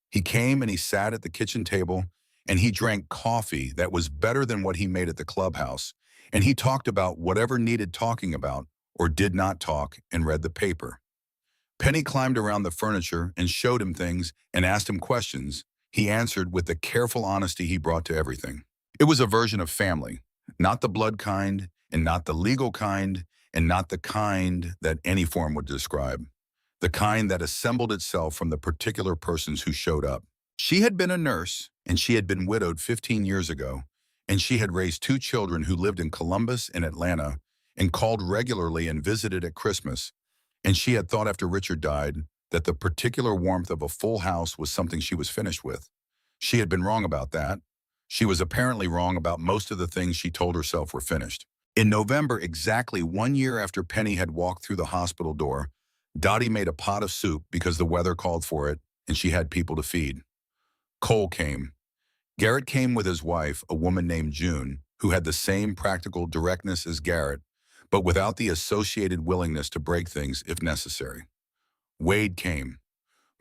He came and he sat at the kitchen table and he drank coffee that was better than what he made at the clubhouse, and he talked about whatever needed talking about or did not talk and read the paper. Penny climbed around the furniture and showed him things and asked him questions. He answered with the careful honesty he brought to everything. It was a version of family. Not the blood kind, and not the legal kind, and not the kind that any form would describe. The kind that assembled itself from the particular persons who showed up. She had been a nurse, and she had been widowed 15 years ago, and she had raised two children who lived in Columbus and Atlanta, and called regularly and visited at Christmas, and she had thought after Richard died that the particular warmth of a full house was something she was finished with. She had been wrong about that. She was apparently wrong about most of the things she told herself were finished. In November, exactly 1 year after Penny had walked through the hospital door, Dottie made a pot of soup because the weather called for it, and she had people to feed. Cole came. Garrett came with his wife, a woman named June, who had the same practical directness as Garrett, but without the associated willingness to break things if necessary. Wade came.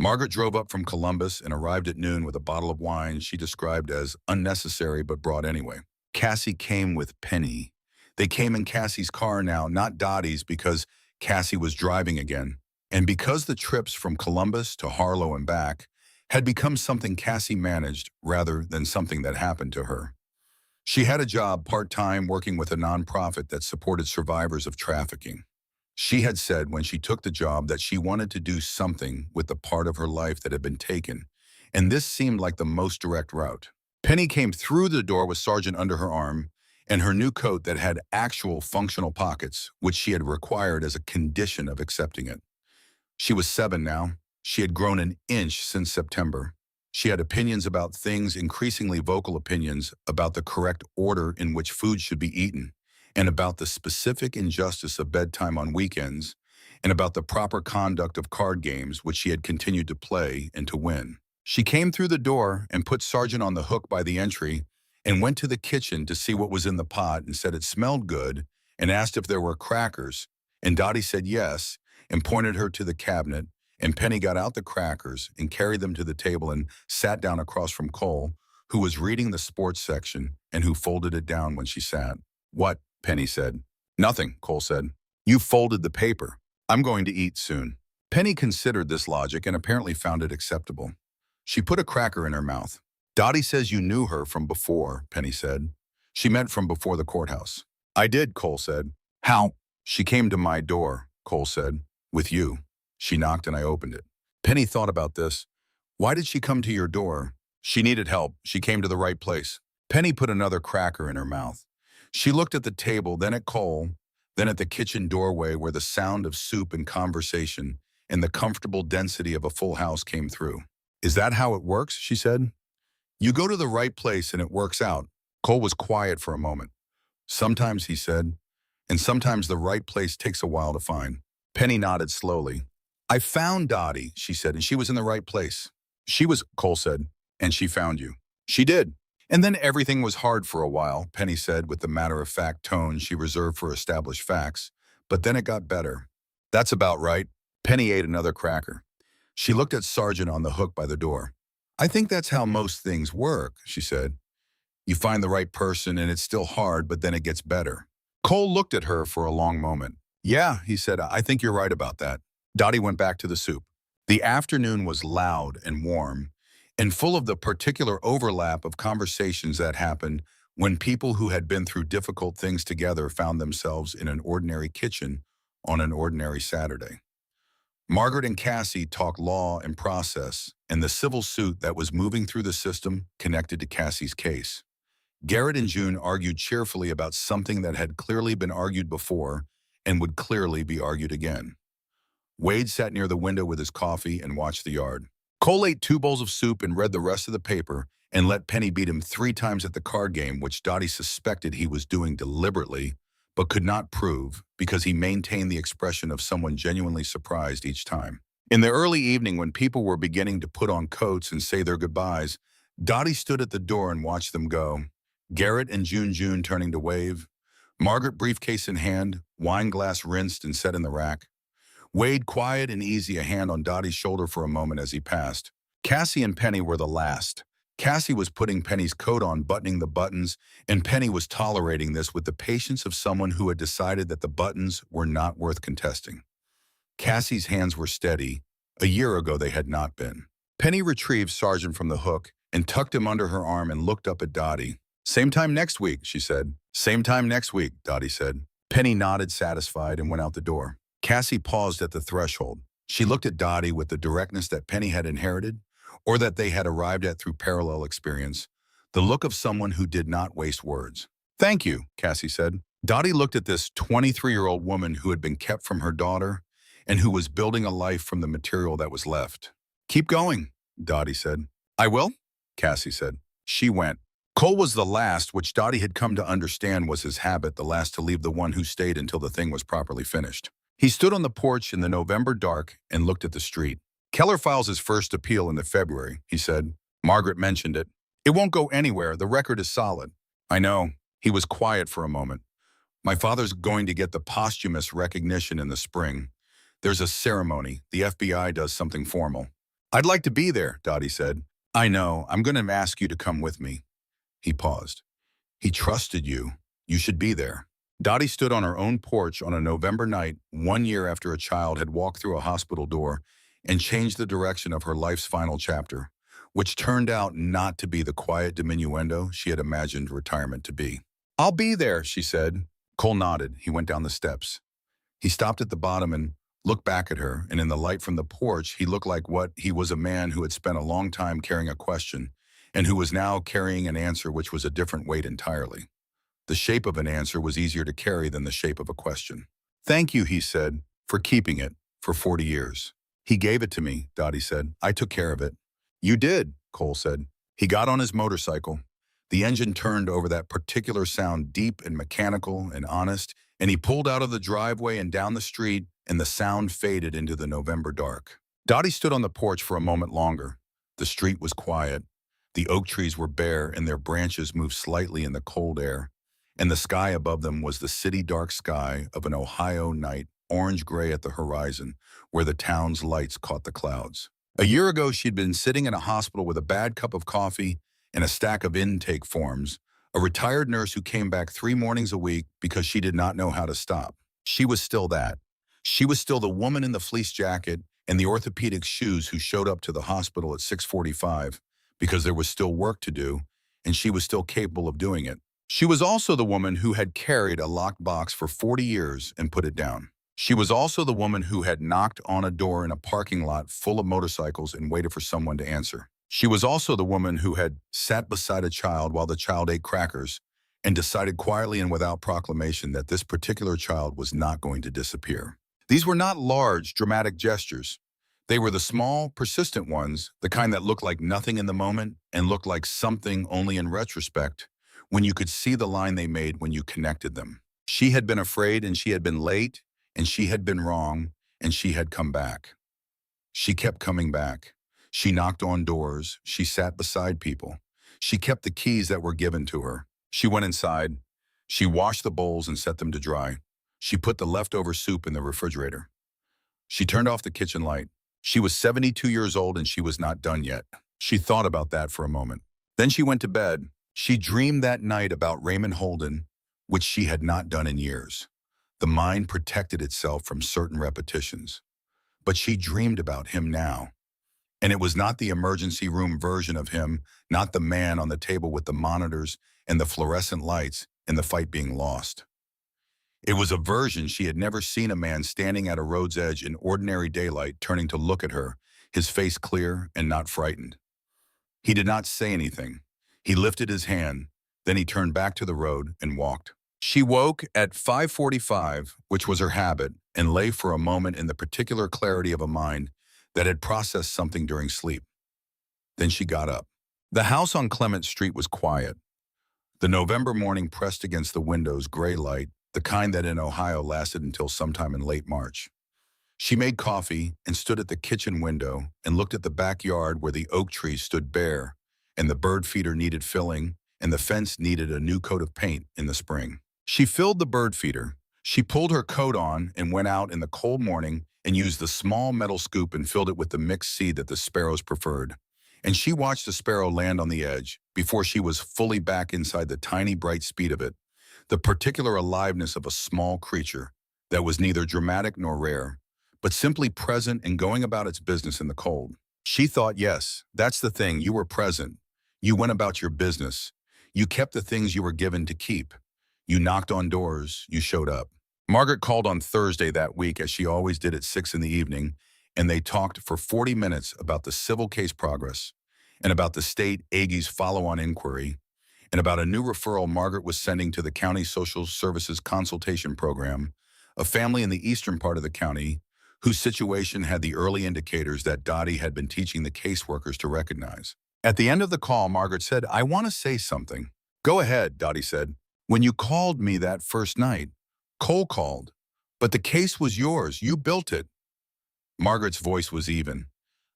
Margaret drove up from Columbus and arrived at noon with a bottle of wine she described as unnecessary but brought anyway. Cassie came with Penny. They came in Cassie's car now, not Dottie's, because Cassie was driving again. And because the trips from Columbus to Harlow and back had become something Cassie managed rather than something that happened to her. She had a job part-time working with a nonprofit that supported survivors of trafficking. She had said when she took the job that she wanted to do something with the part of her life that had been taken, and this seemed like the most direct route. Penny came through the door with Sargent under her arm and her new coat that had actual functional pockets, which she had required as a condition of accepting it. She was 7 now. She had grown an inch since September. She had opinions about things, increasingly vocal opinions about the correct order in which food should be eaten, and about the specific injustice of bedtime on weekends, and about the proper conduct of card games which she had continued to play and to win. She came through the door and put Sargent on the hook by the entry and went to the kitchen to see what was in the pot and said it smelled good and asked if there were crackers, and Dottie said yes and pointed her to the cabinet, and Penny got out the crackers and carried them to the table and sat down across from Cole, who was reading the sports section and who folded it down when she sat. "What?" Penny said. "Nothing," Cole said. "You folded the paper. I'm going to eat soon." Penny considered this logic and apparently found it acceptable. She put a cracker in her mouth. "Dottie says you knew her from before," Penny said. "She meant from before the courthouse." "I did," Cole said. "How?" "She came to my door," Cole said. "With you. She knocked and I opened it." Penny thought about this. "Why did she come to your door?" "She needed help. She came to the right place." Penny put another cracker in her mouth. She looked at the table, then at Cole, then at the kitchen doorway where the sound of soup and conversation and the comfortable density of a full house came through. Is that how it works? She said. You go to the right place and it works out. Cole was quiet for a moment. Sometimes, he said, and sometimes the right place takes a while to find. Penny nodded slowly. I found Dottie, she said, and she was in the right place. She was, Cole said, and she found you. She did. And then everything was hard for a while, Penny said with the matter-of-fact tone she reserved for established facts. But then it got better. That's about right. Penny ate another cracker. She looked at Sargent on the hook by the door. I think that's how most things work, she said. You find the right person and it's still hard, but then it gets better. Cole looked at her for a long moment. Yeah, he said, I think you're right about that. Dottie went back to the soup. The afternoon was loud and warm, and full of the particular overlap of conversations that happened when people who had been through difficult things together found themselves in an ordinary kitchen on an ordinary Saturday. Margaret and Cassie talked law and process, and the civil suit that was moving through the system connected to Cassie's case. Garrett and June argued cheerfully about something that had clearly been argued before and would clearly be argued again. Wade sat near the window with his coffee and watched the yard. Cole ate 2 bowls of soup and read the rest of the paper and let Penny beat him 3 times at the card game, which Dottie suspected he was doing deliberately, but could not prove because he maintained the expression of someone genuinely surprised each time. In the early evening, when people were beginning to put on coats and say their goodbyes, Dottie stood at the door and watched them go. Garrett and June turning to wave. Margaret, briefcase in hand, wine glass rinsed and set in the rack. Wade, quiet and easy, a hand on Dottie's shoulder for a moment as he passed. Cassie and Penny were the last. Cassie was putting Penny's coat on, buttoning the buttons, and Penny was tolerating this with the patience of someone who had decided that the buttons were not worth contesting. Cassie's hands were steady. A year ago they had not been. Penny retrieved Sargent from the hook and tucked him under her arm and looked up at Dottie. Same time next week, she said. Same time next week, Dottie said. Penny nodded, satisfied, and went out the door. Cassie paused at the threshold. She looked at Dottie with the directness that Penny had inherited, or that they had arrived at through parallel experience, the look of someone who did not waste words. Thank you, Cassie said. Dottie looked at this 23-year-old woman who had been kept from her daughter and who was building a life from the material that was left. Keep going, Dottie said. I will, Cassie said. She went. Cole was the last, which Dottie had come to understand was his habit, the last to leave, the one who stayed until the thing was properly finished. He stood on the porch in the November dark and looked at the street. Keller files his first appeal in the February, he said. Margaret mentioned it. It won't go anywhere. The record is solid. I know. He was quiet for a moment. My father's going to get the posthumous recognition in the spring. There's a ceremony. The FBI does something formal. I'd like to be there, Dottie said. I know. I'm going to ask you to come with me. He paused. He trusted you. You should be there. Dottie stood on her own porch on a November night, 1 year after a child had walked through a hospital door and changed the direction of her life's final chapter, which turned out not to be the quiet diminuendo she had imagined retirement to be. I'll be there, she said. Cole nodded. He went down the steps. He stopped at the bottom and looked back at her, and in the light from the porch, he looked like what he was, a man who had spent a long time carrying a question and who was now carrying an answer which was a different weight entirely. The shape of an answer was easier to carry than the shape of a question. Thank you, he said, for keeping it for 40 years. He gave it to me, Dottie said. I took care of it. You did, Cole said. He got on his motorcycle. The engine turned over that particular sound, deep and mechanical and honest, and he pulled out of the driveway and down the street, and the sound faded into the November dark. Dottie stood on the porch for a moment longer. The street was quiet. The oak trees were bare, and their branches moved slightly in the cold air. And the sky above them was the city dark sky of an Ohio night, orange-gray at the horizon, where the town's lights caught the clouds. A year ago, she'd been sitting in a hospital with a bad cup of coffee and a stack of intake forms, a retired nurse who came back 3 mornings a week because she did not know how to stop. She was still that. She was still the woman in the fleece jacket and the orthopedic shoes who showed up to the hospital at 6:45 because there was still work to do, and she was still capable of doing it. She was also the woman who had carried a locked box for 40 years and put it down. She was also the woman who had knocked on a door in a parking lot full of motorcycles and waited for someone to answer. She was also the woman who had sat beside a child while the child ate crackers and decided quietly and without proclamation that this particular child was not going to disappear. These were not large, dramatic gestures. They were the small, persistent ones, the kind that looked like nothing in the moment and looked like something only in retrospect, when you could see the line they made when you connected them. She had been afraid and she had been late and she had been wrong and she had come back. She kept coming back. She knocked on doors. She sat beside people. She kept the keys that were given to her. She went inside. She washed the bowls and set them to dry. She put the leftover soup in the refrigerator. She turned off the kitchen light. She was 72 years old and she was not done yet. She thought about that for a moment. Then she went to bed. She dreamed that night about Raymond Holden, which she had not done in years. The mind protected itself from certain repetitions. But she dreamed about him now. And it was not the emergency room version of him, not the man on the table with the monitors and the fluorescent lights and the fight being lost. It was a version she had never seen, a man standing at a road's edge in ordinary daylight, turning to look at her, his face clear and not frightened. He did not say anything. He lifted his hand, then he turned back to the road and walked. She woke at 5:45, which was her habit, and lay for a moment in the particular clarity of a mind that had processed something during sleep. Then she got up. The house on Clement Street was quiet. The November morning pressed against the windows, gray light, the kind that in Ohio lasted until sometime in late March. She made coffee and stood at the kitchen window and looked at the backyard where the oak trees stood bare, and the bird feeder needed filling, and the fence needed a new coat of paint in the spring. She filled the bird feeder. She pulled her coat on and went out in the cold morning and used the small metal scoop and filled it with the mixed seed that the sparrows preferred. And she watched the sparrow land on the edge before she was fully back inside the tiny bright speed of it, the particular aliveness of a small creature that was neither dramatic nor rare, but simply present and going about its business in the cold. She thought, yes, that's the thing, you were present. You went about your business. You kept the things you were given to keep. You knocked on doors, you showed up. Margaret called on Thursday that week, as she always did, at 6 in the evening, and they talked for 40 minutes about the civil case progress, and about the state AG's follow-on inquiry, and about a new referral Margaret was sending to the County Social Services Consultation Program, a family in the eastern part of the county whose situation had the early indicators that Dottie had been teaching the caseworkers to recognize. At the end of the call, Margaret said, "I want to say something." "Go ahead," Dottie said. "When you called me that first night, Cole called, but the case was yours. You built it." Margaret's voice was even.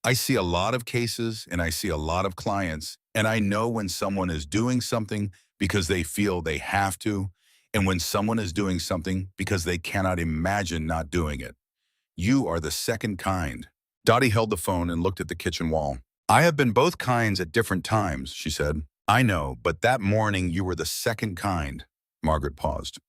"I see a lot of cases and I see a lot of clients, and I know when someone is doing something because they feel they have to, and when someone is doing something because they cannot imagine not doing it. You are the second kind." Dottie held the phone and looked at the kitchen wall. "I have been both kinds at different times," she said. "I know, but that morning you were the second kind." Margaret paused.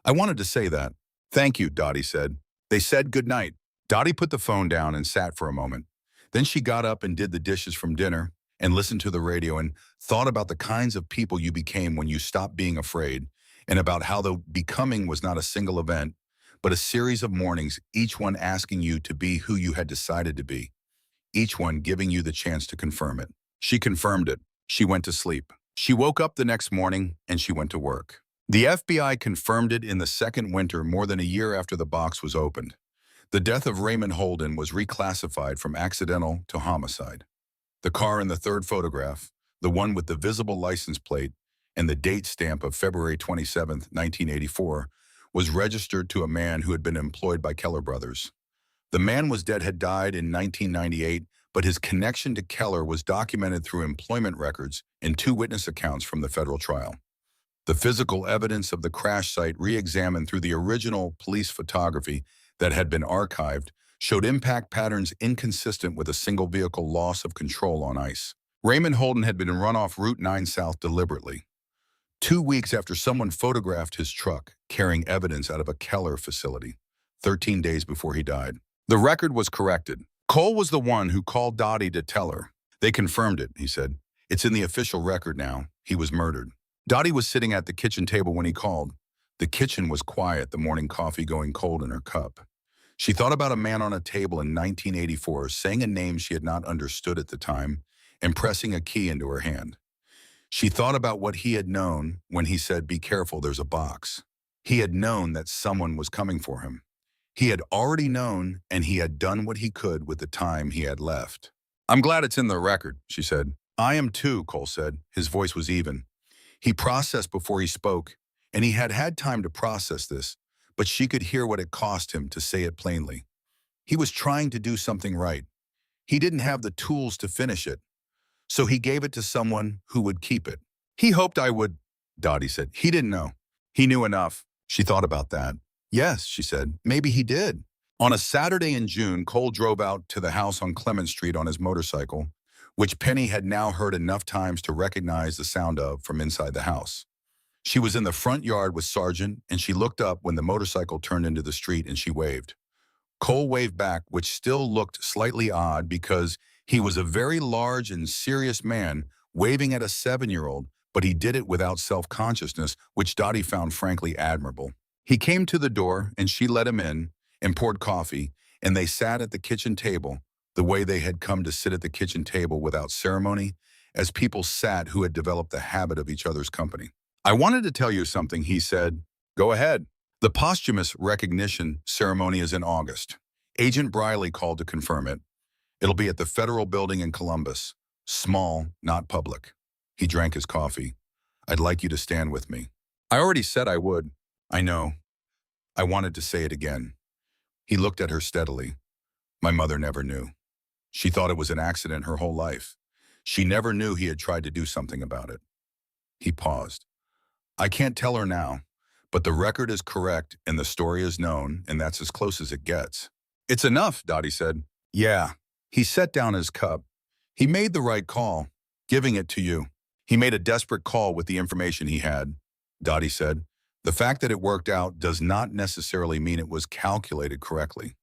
"I wanted to say that." "Thank you," Dottie said. They said goodnight. Dottie put the phone down and sat for a moment. Then she got up and did the dishes from dinner and listened to the radio and thought about the kinds of people you became when you stopped being afraid, and about how the becoming was not a single event, but a series of mornings, each one asking you to be who you had decided to be, each one giving you the chance to confirm it. She confirmed it. She went to sleep. She woke up the next morning and she went to work. The FBI confirmed it in the second winter, more than a year after the box was opened. The death of Raymond Holden was reclassified from accidental to homicide. The car in the third photograph, the one with the visible license plate and the date stamp of February 27, 1984, was registered to a man who had been employed by Keller Brothers. The man had died in 1998, but his connection to Keller was documented through employment records and 2 witness accounts from the federal trial. The physical evidence of the crash site, re-examined through the original police photography that had been archived, showed impact patterns inconsistent with a single vehicle loss of control on ice. Raymond Holden had been run off Route 9 South deliberately, 2 weeks after someone photographed his truck carrying evidence out of a Keller facility, 13 days before he died. The record was corrected. Cole was the one who called Dottie to tell her. "They confirmed it," he said. "It's in the official record now. He was murdered." Dottie was sitting at the kitchen table when he called. The kitchen was quiet, the morning coffee going cold in her cup. She thought about a man on a table in 1984 saying a name she had not understood at the time and pressing a key into her hand. She thought about what he had known when he said, "Be careful, there's a box." He had known that someone was coming for him. He had already known, and he had done what he could with the time he had left. "I'm glad it's in the record," she said. "I am too," Cole said. His voice was even. He processed before he spoke, and he had had time to process this, but she could hear what it cost him to say it plainly. He was trying to do something right. He didn't have the tools to finish it, so he gave it to someone who would keep it. "He hoped I would," Dottie said. "He didn't know." "He knew enough." She thought about that. "Yes," she said, "maybe he did." On a Saturday in June, Cole drove out to the house on Clement Street on his motorcycle, which Penny had now heard enough times to recognize the sound of from inside the house. She was in the front yard with Sargent, and she looked up when the motorcycle turned into the street and she waved. Cole waved back, which still looked slightly odd because he was a very large and serious man waving at a 7-year-old, but he did it without self-consciousness, which Dottie found frankly admirable. He came to the door, and she let him in and poured coffee, and they sat at the kitchen table, the way they had come to sit at the kitchen table without ceremony, as people sat who had developed the habit of each other's company. "I wanted to tell you something," he said. "Go ahead." "The posthumous recognition ceremony is in August. Agent Briley called to confirm it. It'll be at the Federal Building in Columbus. Small, not public." He drank his coffee. "I'd like you to stand with me." "I already said I would." "I know. I wanted to say it again." He looked at her steadily. "My mother never knew. She thought it was an accident her whole life. She never knew he had tried to do something about it." He paused. "I can't tell her now, but the record is correct and the story is known, and that's as close as it gets." "It's enough," Dottie said. "Yeah." He set down his cup. "He made the right call, giving it to you. He made a desperate call with the information he had," Dottie said. "The fact that it worked out does not necessarily mean it was calculated correctly.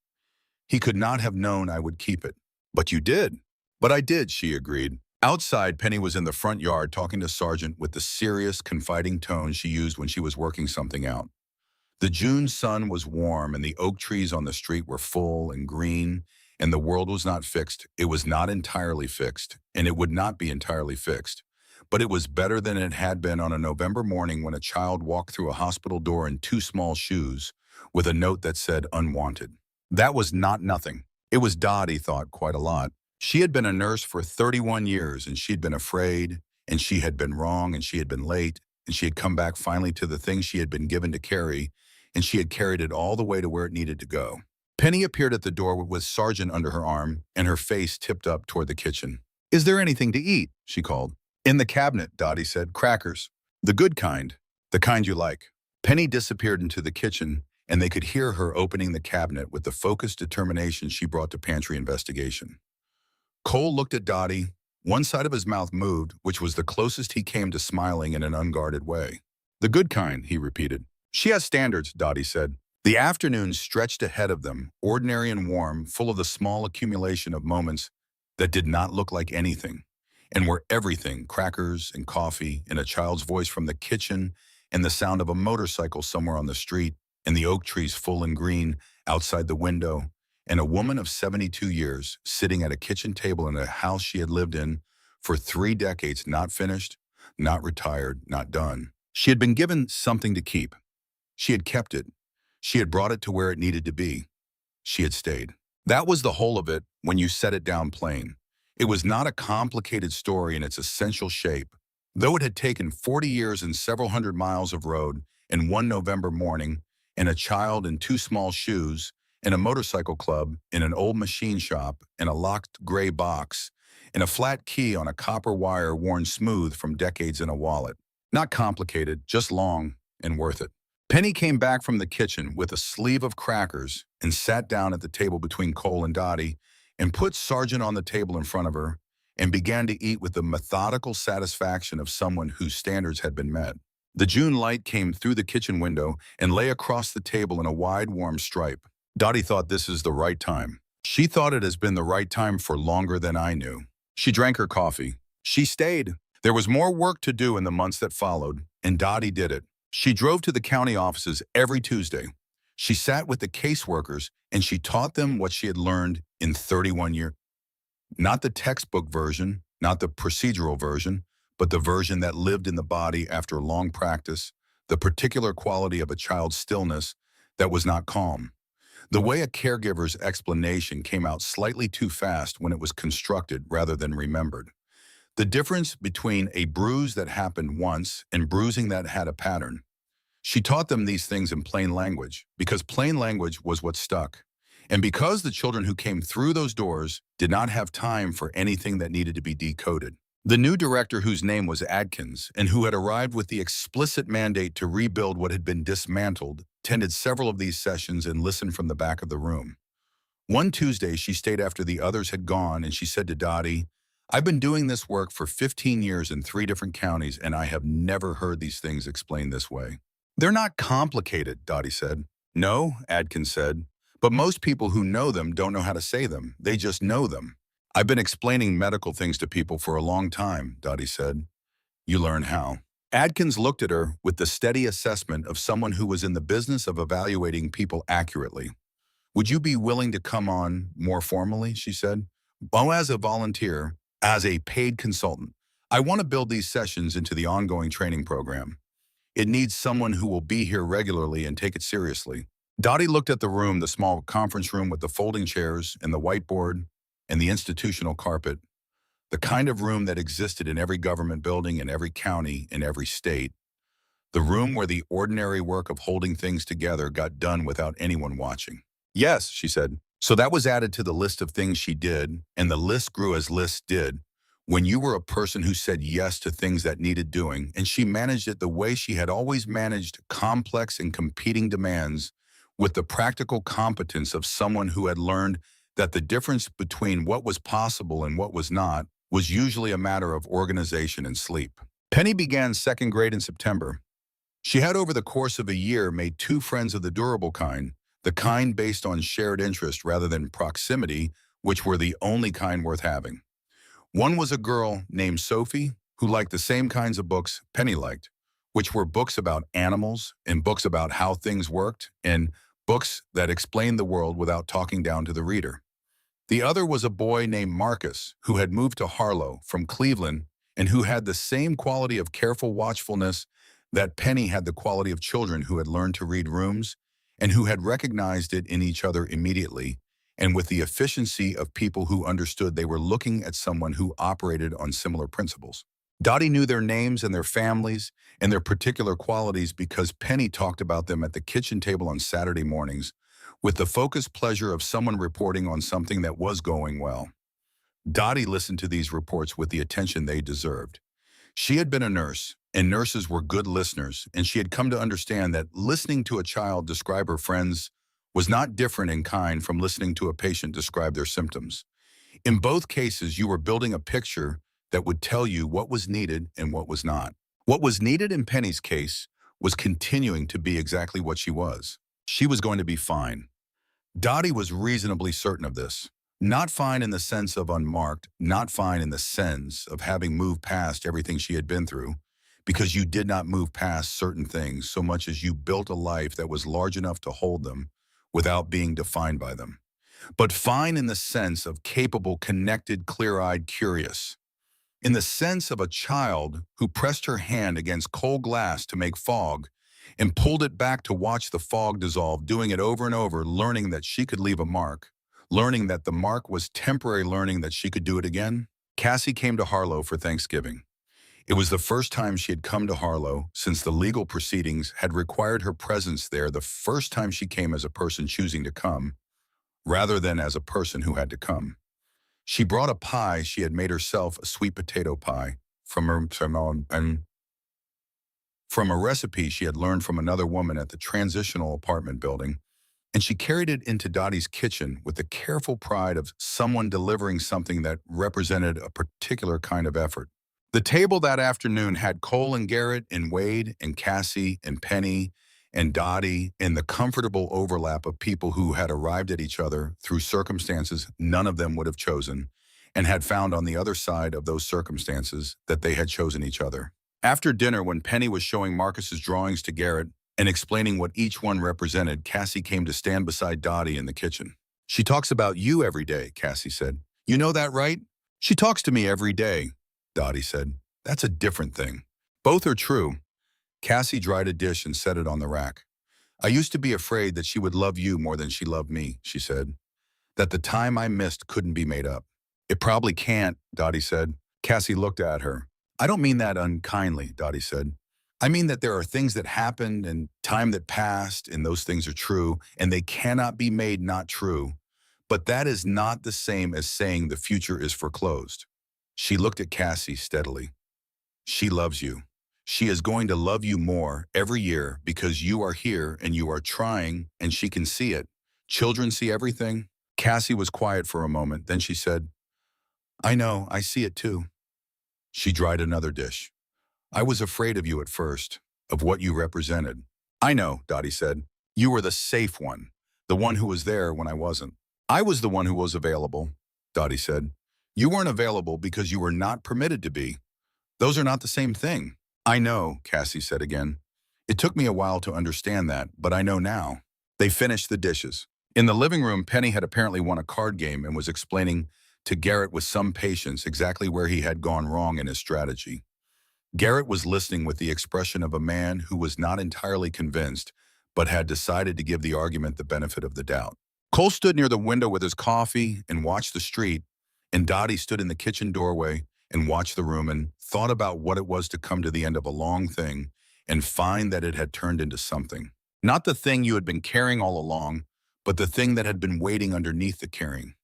He could not have known I would keep it." "But you did." "But I did," she agreed. Outside, Penny was in the front yard talking to Sargent with the serious, confiding tone she used when she was working something out. The June sun was warm, and the oak trees on the street were full and green, and the world was not fixed. It was not entirely fixed, and it would not be entirely fixed. But it was better than it had been on a November morning when a child walked through a hospital door in 2 small shoes with a note that said "unwanted." That was not nothing. It was, Dottie thought, quite a lot. She had been a nurse for 31 years, and she'd been afraid, and she had been wrong, and she had been late, and she had come back finally to the thing she had been given to carry, and she had carried it all the way to where it needed to go. Penny appeared at the door with Sargent under her arm, and her face tipped up toward the kitchen. "Is there anything to eat?" she called. "In the cabinet," Dottie said. "Crackers. The good kind. The kind you like." Penny disappeared into the kitchen, and they could hear her opening the cabinet with the focused determination she brought to pantry investigation. Cole looked at Dottie. One side of his mouth moved, which was the closest he came to smiling in an unguarded way. "The good kind," he repeated. "She has standards," Dottie said. The afternoon stretched ahead of them, ordinary and warm, full of the small accumulation of moments that did not look like anything, and were everything: crackers and coffee, and a child's voice from the kitchen, and the sound of a motorcycle somewhere on the street, and the oak trees full and green outside the window, and a woman of 72 years sitting at a kitchen table in a house she had lived in for 3 decades, not finished, not retired, not done. She had been given something to keep. She had kept it. She had brought it to where it needed to be. She had stayed. That was the whole of it when you set it down plain. It was not a complicated story in its essential shape. Though it had taken 40 years and several hundred miles of road, and one November morning, and a child in 2 small shoes, in a motorcycle club, in an old machine shop, in a locked gray box, in a flat key on a copper wire worn smooth from decades in a wallet. Not complicated, just long and worth it. Penny came back from the kitchen with a sleeve of crackers and sat down at the table between Cole and Dottie and put Sargent on the table in front of her and began to eat with the methodical satisfaction of someone whose standards had been met. The June light came through the kitchen window and lay across the table in a wide, warm stripe. Dottie thought this is the right time. She thought it has been the right time for longer than I knew. She drank her coffee. She stayed. There was more work to do in the months that followed, and Dottie did it. She drove to the county offices every Tuesday. She sat with the caseworkers, and she taught them what she had learned in 31 years. Not the textbook version, not the procedural version, but the version that lived in the body after long practice, the particular quality of a child's stillness that was not calm. The way a caregiver's explanation came out slightly too fast when it was constructed rather than remembered. The difference between a bruise that happened once and bruising that had a pattern. She taught them these things in plain language because plain language was what stuck. And because the children who came through those doors did not have time for anything that needed to be decoded. The new director, whose name was Adkins and who had arrived with the explicit mandate to rebuild what had been dismantled, attended several of these sessions and listened from the back of the room. One Tuesday, she stayed after the others had gone and she said to Dottie, "I've been doing this work for 15 years in 3 different counties and I have never heard these things explained this way." "They're not complicated," Dottie said. "No," Adkins said, "but most people who know them don't know how to say them. They just know them." "I've been explaining medical things to people for a long time," Dottie said. "You learn how." Adkins looked at her with the steady assessment of someone who was in the business of evaluating people accurately. "Would you be willing to come on more formally?" she said. "Oh, as a volunteer, as a paid consultant. I want to build these sessions into the ongoing training program. It needs someone who will be here regularly and take it seriously." Dottie looked at the room, the small conference room with the folding chairs and the whiteboard and the institutional carpet, the kind of room that existed in every government building in every county in every state, the room where the ordinary work of holding things together got done without anyone watching. "Yes," she said. So that was added to the list of things she did, and the list grew as lists did. When you were a person who said yes to things that needed doing, and she managed it the way she had always managed complex and competing demands with the practical competence of someone who had learned that the difference between what was possible and what was not was usually a matter of organization and sleep. Penny began second grade in September. She had over the course of a year made 2 friends of the durable kind, the kind based on shared interest rather than proximity, which were the only kind worth having. One was a girl named Sophie who liked the same kinds of books Penny liked, which were books about animals and books about how things worked and books that explained the world without talking down to the reader. The other was a boy named Marcus who had moved to Harlow from Cleveland and who had the same quality of careful watchfulness that Penny had, the quality of children who had learned to read rooms and who had recognized it in each other immediately, and with the efficiency of people who understood they were looking at someone who operated on similar principles. Dottie knew their names and their families and their particular qualities because Penny talked about them at the kitchen table on Saturday mornings with the focused pleasure of someone reporting on something that was going well. Dottie listened to these reports with the attention they deserved. She had been a nurse, and nurses were good listeners, and she had come to understand that listening to a child describe her friends was not different in kind from listening to a patient describe their symptoms. In both cases, you were building a picture that would tell you what was needed and what was not. What was needed in Penny's case was continuing to be exactly what she was. She was going to be fine. Dottie was reasonably certain of this. Not fine in the sense of unmarked, not fine in the sense of having moved past everything she had been through, because you did not move past certain things so much as you built a life that was large enough to hold them without being defined by them. But fine in the sense of capable, connected, clear-eyed, curious. In the sense of a child who pressed her hand against cold glass to make fog and pulled it back to watch the fog dissolve, doing it over and over, learning that she could leave a mark, learning that the mark was temporary, learning that she could do it again. Cassie came to Harlow for Thanksgiving. It was the first time she had come to Harlow since the legal proceedings had required her presence there, the first time she came as a person choosing to come, rather than as a person who had to come. She brought a pie she had made herself, a sweet potato pie, from a recipe she had learned from another woman at the transitional apartment building, and she carried it into Dottie's kitchen with the careful pride of someone delivering something that represented a particular kind of effort. The table that afternoon had Cole and Garrett and Wade and Cassie and Penny and Dottie and the comfortable overlap of people who had arrived at each other through circumstances none of them would have chosen and had found on the other side of those circumstances that they had chosen each other. After dinner, when Penny was showing Marcus's drawings to Garrett and explaining what each one represented, Cassie came to stand beside Dottie in the kitchen. "She talks about you every day," Cassie said. "You know that, right?" "She talks to me every day," Dottie said. That's a different thing. Both are true. Cassie dried a dish and set it on the rack. I used to be afraid that she would love you more than she loved me, she said. That the time I missed couldn't be made up. It probably can't, Dottie said. Cassie looked at her. I don't mean that unkindly, Dottie said. I mean that there are things that happened and time that passed, and those things are true, and they cannot be made not true. But that is not the same as saying the future is foreclosed. She looked at Cassie steadily. She loves you. She is going to love you more every year because you are here and you are trying and she can see it. Children see everything. Cassie was quiet for a moment. Then she said, I know, I see it too. She dried another dish. I was afraid of you at first, of what you represented. I know, Dottie said. You were the safe one, the one who was there when I wasn't. I was the one who was available, Dottie said. You weren't available because you were not permitted to be. Those are not the same thing. I know, Cassie said again. It took me a while to understand that, but I know now. They finished the dishes. In the living room, Penny had apparently won a card game and was explaining to Garrett with some patience exactly where he had gone wrong in his strategy. Garrett was listening with the expression of a man who was not entirely convinced, but had decided to give the argument the benefit of the doubt. Cole stood near the window with his coffee and watched the street, and Dottie stood in the kitchen doorway and watched the room and thought about what it was to come to the end of a long thing and find that it had turned into something. Not the thing you had been carrying all along, but the thing that had been waiting underneath the carrying.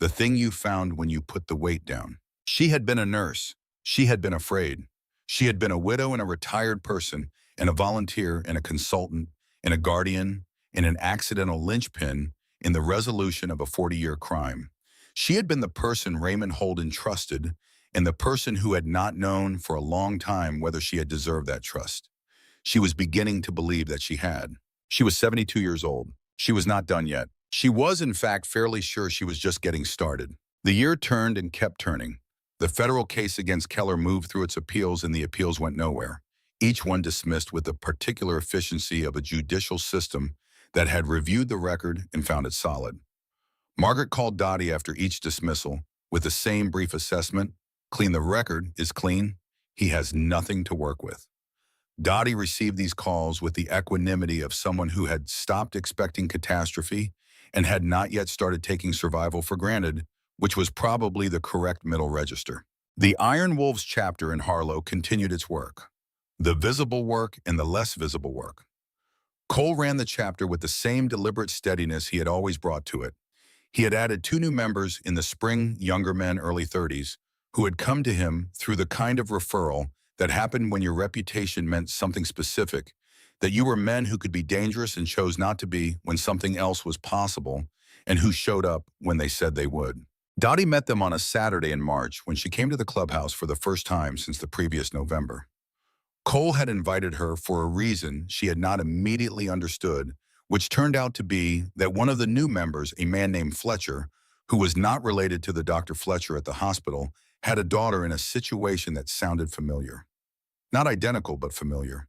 The thing you found when you put the weight down. She had been a nurse. She had been afraid. She had been a widow and a retired person and a volunteer and a consultant and a guardian and an accidental linchpin in the resolution of a 40-year crime. She had been the person Raymond Holden trusted and the person who had not known for a long time whether she had deserved that trust. She was beginning to believe that she had. She was 72 years old. She was not done yet. She was, in fact, fairly sure she was just getting started. The year turned and kept turning. The federal case against Keller moved through its appeals and the appeals went nowhere, each one dismissed with the particular efficiency of a judicial system that had reviewed the record and found it solid. Margaret called Dottie after each dismissal with the same brief assessment. Clean the record is clean. He has nothing to work with. Dottie received these calls with the equanimity of someone who had stopped expecting catastrophe and had not yet started taking survival for granted, which was probably the correct middle register. The Iron Wolves chapter in Harlow continued its work, the visible work and the less visible work. Cole ran the chapter with the same deliberate steadiness he had always brought to it. He had added 2 new members in the spring, younger men, early 30s, who had come to him through the kind of referral that happened when your reputation meant something specific, that you were men who could be dangerous and chose not to be when something else was possible, and who showed up when they said they would. Dottie met them on a Saturday in March when she came to the clubhouse for the first time since the previous November. Cole had invited her for a reason she had not immediately understood, which turned out to be that one of the new members, a man named Fletcher, who was not related to the Dr. Fletcher at the hospital, had a daughter in a situation that sounded familiar. Not identical, but familiar.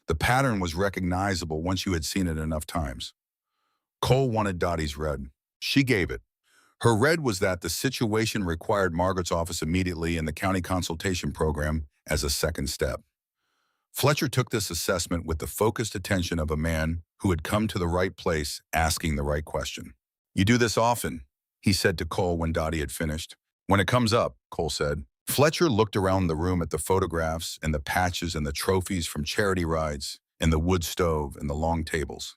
The pattern was recognizable once you had seen it enough times. Cole wanted Dottie's red. She gave it. Her red was that the situation required Margaret's office immediately in the county consultation program as a second step. Fletcher took this assessment with the focused attention of a man who had come to the right place asking the right question. You do this often, he said to Cole when Dottie had finished. When it comes up, Cole said. Fletcher looked around the room at the photographs and the patches and the trophies from charity rides and the wood stove and the long tables.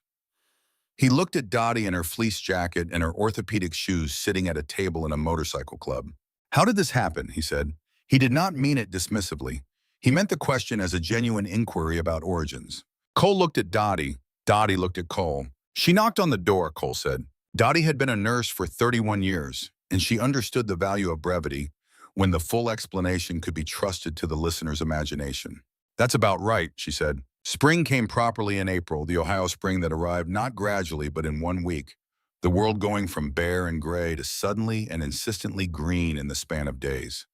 He looked at Dottie in her fleece jacket and her orthopedic shoes sitting at a table in a motorcycle club. How did this happen, he said. He did not mean it dismissively. He meant the question as a genuine inquiry about origins. Cole looked at Dottie. Dottie looked at Cole. She knocked on the door, Cole said. Dottie had been a nurse for 31 years, and she understood the value of brevity when the full explanation could be trusted to the listener's imagination. That's about right, she said. Spring came properly in April, the Ohio spring that arrived not gradually but in 1 week, the world going from bare and gray to suddenly and insistently green in the span of days.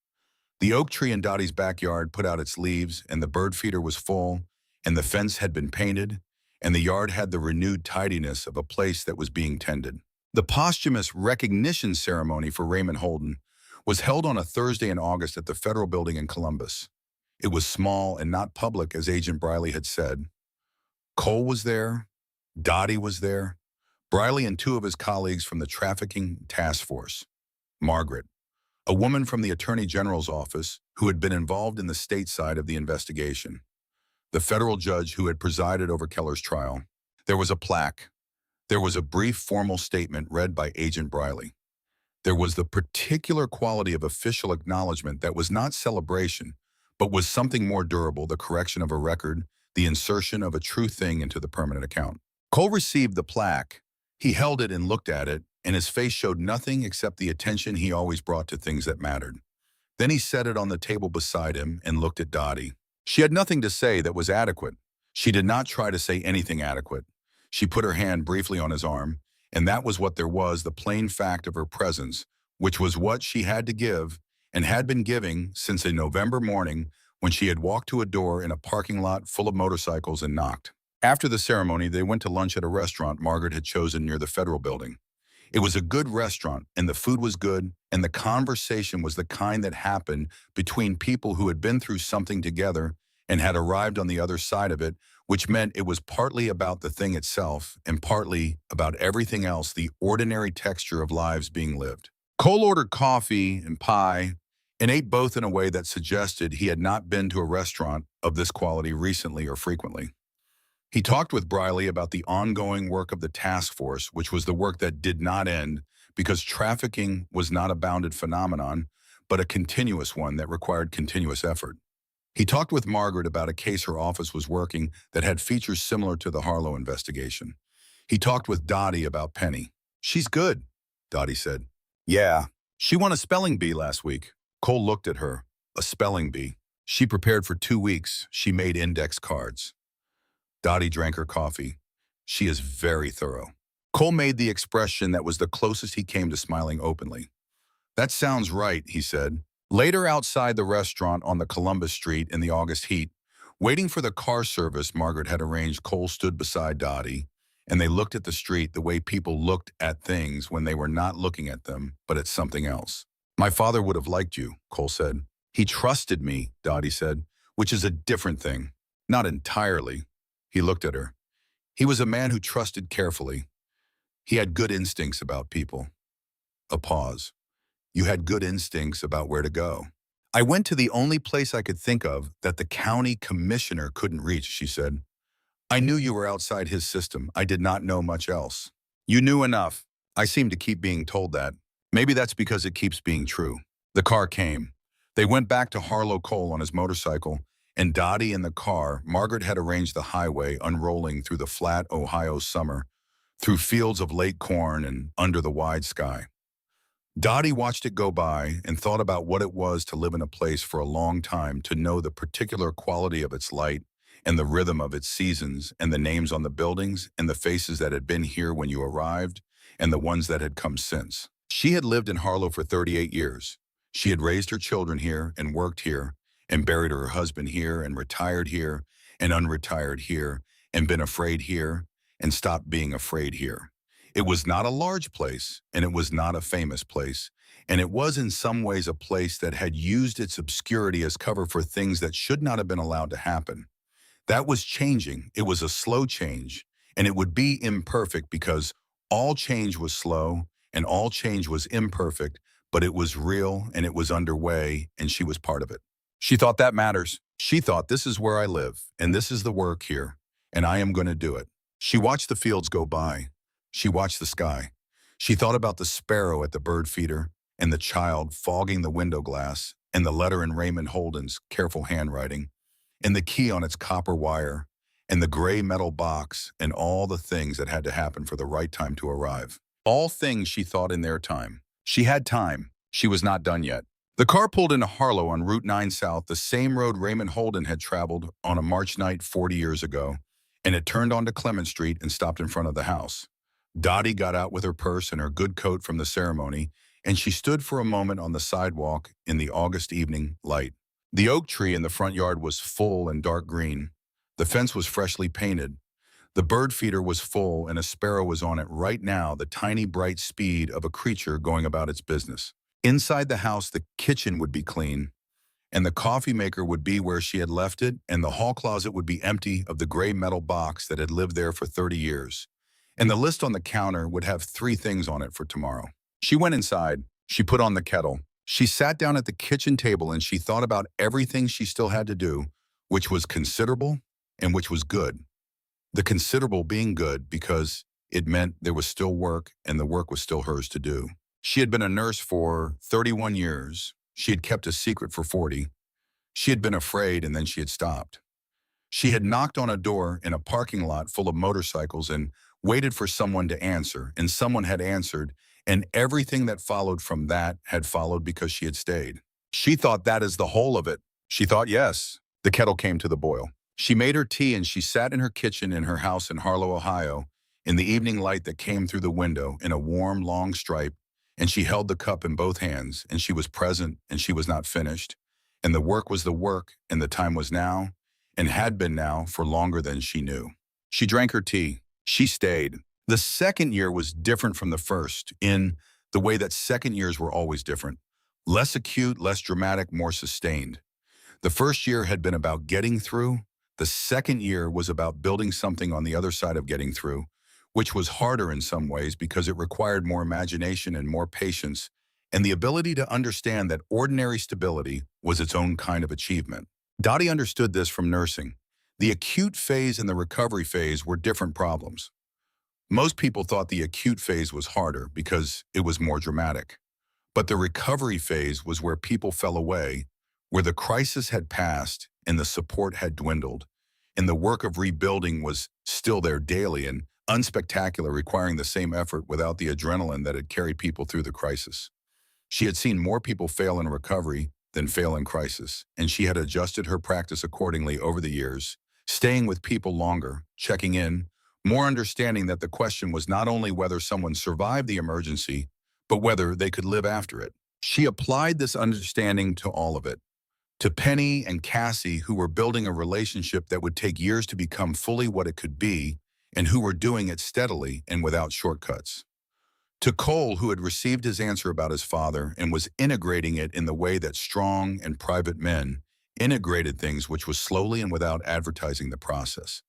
The oak tree in Dottie's backyard put out its leaves, and the bird feeder was full, and the fence had been painted, and the yard had the renewed tidiness of a place that was being tended. The posthumous recognition ceremony for Raymond Holden was held on a Thursday in August at the Federal Building in Columbus. It was small and not public, as Agent Briley had said. Cole was there. Dottie was there. Briley and two of his colleagues from the trafficking task force. Margaret, a woman from the Attorney General's office who had been involved in the state side of the investigation. The federal judge who had presided over Keller's trial. There was a plaque. There was a brief formal statement read by Agent Briley. There was the particular quality of official acknowledgement that was not celebration, but was something more durable, the correction of a record, the insertion of a true thing into the permanent account. Cole received the plaque. He held it and looked at it, and his face showed nothing except the attention he always brought to things that mattered. Then he set it on the table beside him and looked at Dottie. She had nothing to say that was adequate. She did not try to say anything adequate. She put her hand briefly on his arm, and that was what there was, the plain fact of her presence, which was what she had to give and had been giving since a November morning when she had walked to a door in a parking lot full of motorcycles and knocked. After the ceremony, they went to lunch at a restaurant Margaret had chosen near the federal building. It was a good restaurant, and the food was good, and the conversation was the kind that happened between people who had been through something together and had arrived on the other side of it, which meant it was partly about the thing itself and partly about everything else, the ordinary texture of lives being lived. Cole ordered coffee and pie and ate both in a way that suggested he had not been to a restaurant of this quality recently or frequently. He talked with Briley about the ongoing work of the task force, which was the work that did not end because trafficking was not a bounded phenomenon, but a continuous one that required continuous effort. He talked with Margaret about a case her office was working that had features similar to the Harlow investigation. He talked with Dottie about Penny. "She's good," Dottie said. "Yeah, she won a spelling bee last week." Cole looked at her. A spelling bee. She prepared for 2 weeks. She made index cards. Dottie drank her coffee. "She is very thorough." Cole made the expression that was the closest he came to smiling openly. "That sounds right," he said. Later, outside the restaurant on the Columbus Street in the August heat, waiting for the car service Margaret had arranged, Cole stood beside Dottie, and they looked at the street the way people looked at things when they were not looking at them, but at something else. "My father would have liked you," Cole said. "He trusted me," Dottie said, "which is a different thing." "Not entirely." He looked at her. "He was a man who trusted carefully. He had good instincts about people." A pause. "You had good instincts about where to go." "I went to the only place I could think of that the county commissioner couldn't reach," she said. "I knew you were outside his system. I did not know much else." "You knew enough." "I seem to keep being told that. Maybe that's because it keeps being true." The car came. They went back to Harlow Cole on his motorcycle, and Dottie in the car. Margaret had arranged the highway unrolling through the flat Ohio summer, through fields of late corn and under the wide sky. Dottie watched it go by and thought about what it was to live in a place for a long time, to know the particular quality of its light and the rhythm of its seasons and the names on the buildings and the faces that had been here when you arrived and the ones that had come since. She had lived in Harlow for 38 years. She had raised her children here and worked here and buried her husband here and retired here and unretired here and been afraid here and stopped being afraid here. It was not a large place, and it was not a famous place, and it was in some ways a place that had used its obscurity as cover for things that should not have been allowed to happen. That was changing. It was a slow change, and it would be imperfect because all change was slow and all change was imperfect, but it was real and it was underway, and she was part of it. She thought that matters. She thought, this is where I live, and this is the work here, and I am going to do it. She watched the fields go by. She watched the sky. She thought about the sparrow at the bird feeder and the child fogging the window glass and the letter in Raymond Holden's careful handwriting and the key on its copper wire and the gray metal box and all the things that had to happen for the right time to arrive. All things she thought in their time. She had time. She was not done yet. The car pulled into Harlow on Route 9 South, the same road Raymond Holden had traveled on a March night 40 years ago, and it turned onto Clement Street and stopped in front of the house. Dottie got out with her purse and her good coat from the ceremony, and she stood for a moment on the sidewalk in the August evening light. The oak tree in the front yard was full and dark green. The fence was freshly painted. The bird feeder was full, and a sparrow was on it right now, the tiny bright speed of a creature going about its business. Inside the house, the kitchen would be clean. and the coffee maker would be where she had left it, and the hall closet would be empty of the gray metal box that had lived there for 30 years. And the list on the counter would have 3 things on it for tomorrow. She went inside. She put on the kettle. She sat down at the kitchen table and she thought about everything she still had to do, which was considerable and which was good. The considerable being good because it meant there was still work and the work was still hers to do. She had been a nurse for 31 years. She had kept a secret for 40. She had been afraid and then she had stopped. She had knocked on a door in a parking lot full of motorcycles and waited for someone to answer, and someone had answered, and everything that followed from that had followed because she had stayed. She thought that is the whole of it. She thought yes. The kettle came to the boil. She made her tea and she sat in her kitchen in her house in Harlow, Ohio, in the evening light that came through the window in a warm, long stripe, and she held the cup in both hands, and she was present, and she was not finished, and the work was the work, and the time was now, and had been now for longer than she knew. She drank her tea. She stayed. The second year was different from the first in the way that second years were always different. Less acute, less dramatic, more sustained. The first year had been about getting through. The second year was about building something on the other side of getting through, which was harder in some ways because it required more imagination and more patience, and the ability to understand that ordinary stability was its own kind of achievement. Dottie understood this from nursing. The acute phase and the recovery phase were different problems. Most people thought the acute phase was harder because it was more dramatic. But the recovery phase was where people fell away, where the crisis had passed and the support had dwindled, and the work of rebuilding was still there daily and unspectacular, requiring the same effort without the adrenaline that had carried people through the crisis. She had seen more people fail in recovery than fail in crisis, and she had adjusted her practice accordingly over the years, staying with people longer, checking in, more understanding that the question was not only whether someone survived the emergency, but whether they could live after it. She applied this understanding to all of it. To Penny and Cassie, who were building a relationship that would take years to become fully what it could be, and who were doing it steadily and without shortcuts. To Cole, who had received his answer about his father and was integrating it in the way that strong and private men integrated things, which was slowly and without advertising the process.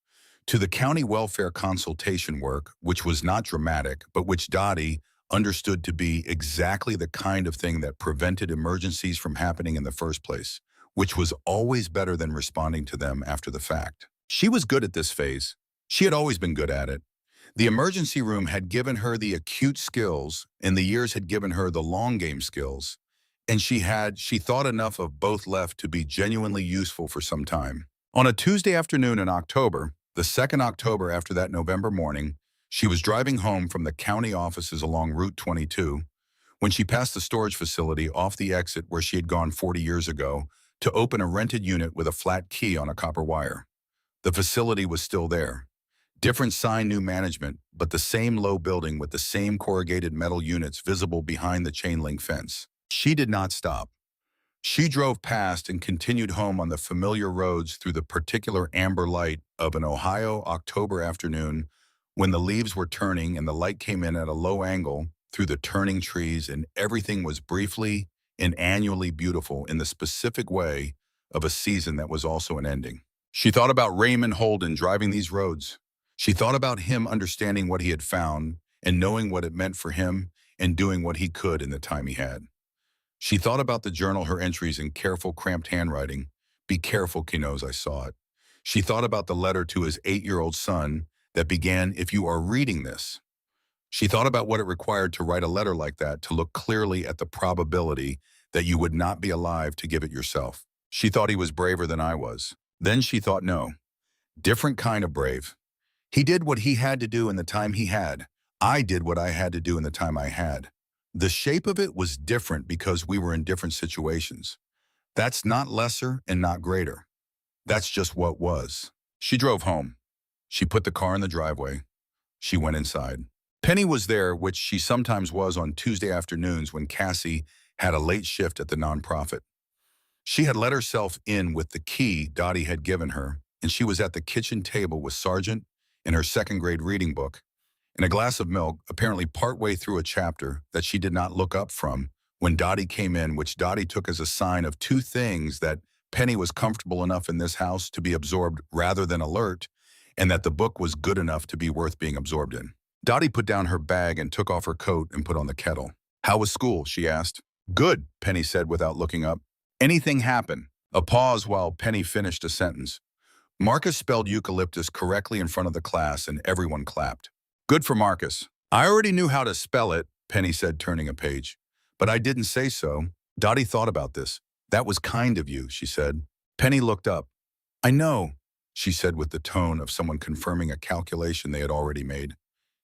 To the county welfare consultation work, which was not dramatic, but which Dottie understood to be exactly the kind of thing that prevented emergencies from happening in the first place, which was always better than responding to them after the fact. She was good at this phase. She had always been good at it. The emergency room had given her the acute skills, and the years had given her the long game skills. And she thought enough of both left to be genuinely useful for some time. On a Tuesday afternoon in October, the 2nd October after that November morning, she was driving home from the county offices along Route 22 when she passed the storage facility off the exit where she had gone 40 years ago to open a rented unit with a flat key on a copper wire. The facility was still there. Different sign, new management, but the same low building with the same corrugated metal units visible behind the chain link fence. She did not stop. She drove past and continued home on the familiar roads through the particular amber light of an Ohio October afternoon when the leaves were turning and the light came in at a low angle through the turning trees, and everything was briefly and annually beautiful in the specific way of a season that was also an ending. She thought about Raymond Holden driving these roads. She thought about him understanding what he had found and knowing what it meant for him and doing what he could in the time he had. She thought about the journal, her entries in careful, cramped handwriting. Be careful, Kinos, I saw it. She thought about the letter to his 8-year-old son that began, if you are reading this. She thought about what it required to write a letter like that, to look clearly at the probability that you would not be alive to give it yourself. She thought he was braver than I was. Then she thought, no, different kind of brave. He did what he had to do in the time he had. I did what I had to do in the time I had. The shape of it was different because we were in different situations. That's not lesser and not greater. That's just what was. She drove home. She put the car in the driveway. She went inside. Penny was there, which she sometimes was on Tuesday afternoons when Cassie had a late shift at the nonprofit. She had let herself in with the key Dottie had given her, and she was at the kitchen table with Sargent in her 2nd grade reading book, and a glass of milk, apparently partway through a chapter that she did not look up from when Dottie came in, which Dottie took as a sign of two things: that Penny was comfortable enough in this house to be absorbed rather than alert, and that the book was good enough to be worth being absorbed in. Dottie put down her bag and took off her coat and put on the kettle. "How was school?" she asked. "Good," Penny said without looking up. "Anything happen?" A pause while Penny finished a sentence. Marcus spelled eucalyptus correctly in front of the class and everyone clapped. "Good for Marcus." "I already knew how to spell it," Penny said, turning a page. "But I didn't say so." Dottie thought about this. "That was kind of you," she said. Penny looked up. "I know," she said with the tone of someone confirming a calculation they had already made.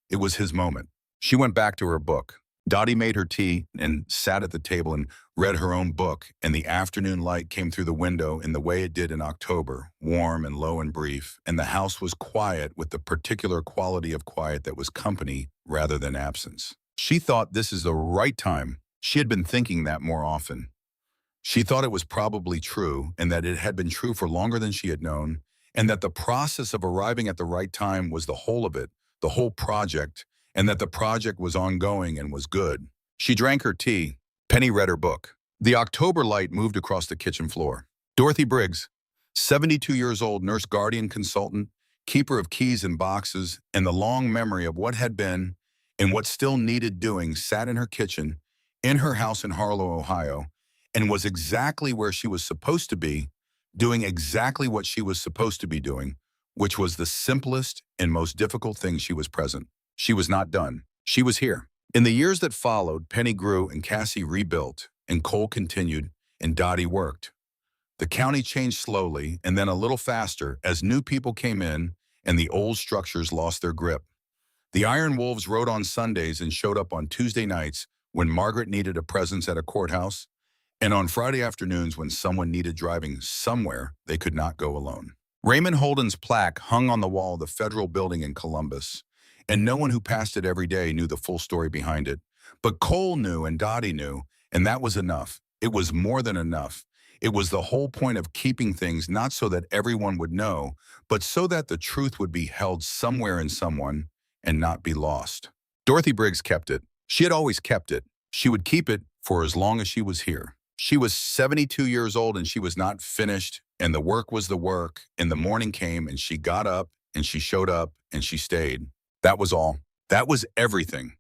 It was his moment. She went back to her book. Dottie made her tea and sat at the table and read her own book, and the afternoon light came through the window in the way it did in October, warm and low and brief, and the house was quiet with the particular quality of quiet that was company rather than absence. She thought this is the right time. She had been thinking that more often. She thought it was probably true, and that it had been true for longer than she had known, and that the process of arriving at the right time was the whole of it, the whole project, and that the project was ongoing and was good. She drank her tea. Penny read her book. The October light moved across the kitchen floor. Dorothy Briggs, 72 years old, nurse guardian consultant, keeper of keys and boxes, and the long memory of what had been and what still needed doing, sat in her kitchen, in her house in Harlow, Ohio, and was exactly where she was supposed to be, doing exactly what she was supposed to be doing, which was the simplest and most difficult thing. She was present. She was not done. She was here. In the years that followed, Penny grew and Cassie rebuilt, and Cole continued, and Dottie worked. The county changed slowly and then a little faster as new people came in and the old structures lost their grip. The Iron Wolves rode on Sundays and showed up on Tuesday nights when Margaret needed a presence at a courthouse, and on Friday afternoons when someone needed driving somewhere they could not go alone. Raymond Holden's plaque hung on the wall of the federal building in Columbus, and no one who passed it every day knew the full story behind it. But Cole knew and Dottie knew, and that was enough. It was more than enough. It was the whole point of keeping things not so that everyone would know, but so that the truth would be held somewhere in someone and not be lost. Dorothy Briggs kept it. She had always kept it. She would keep it for as long as she was here. She was 72 years old and she was not finished, and the work was the work, and the morning came and she got up and she showed up and she stayed. That was all. That was everything.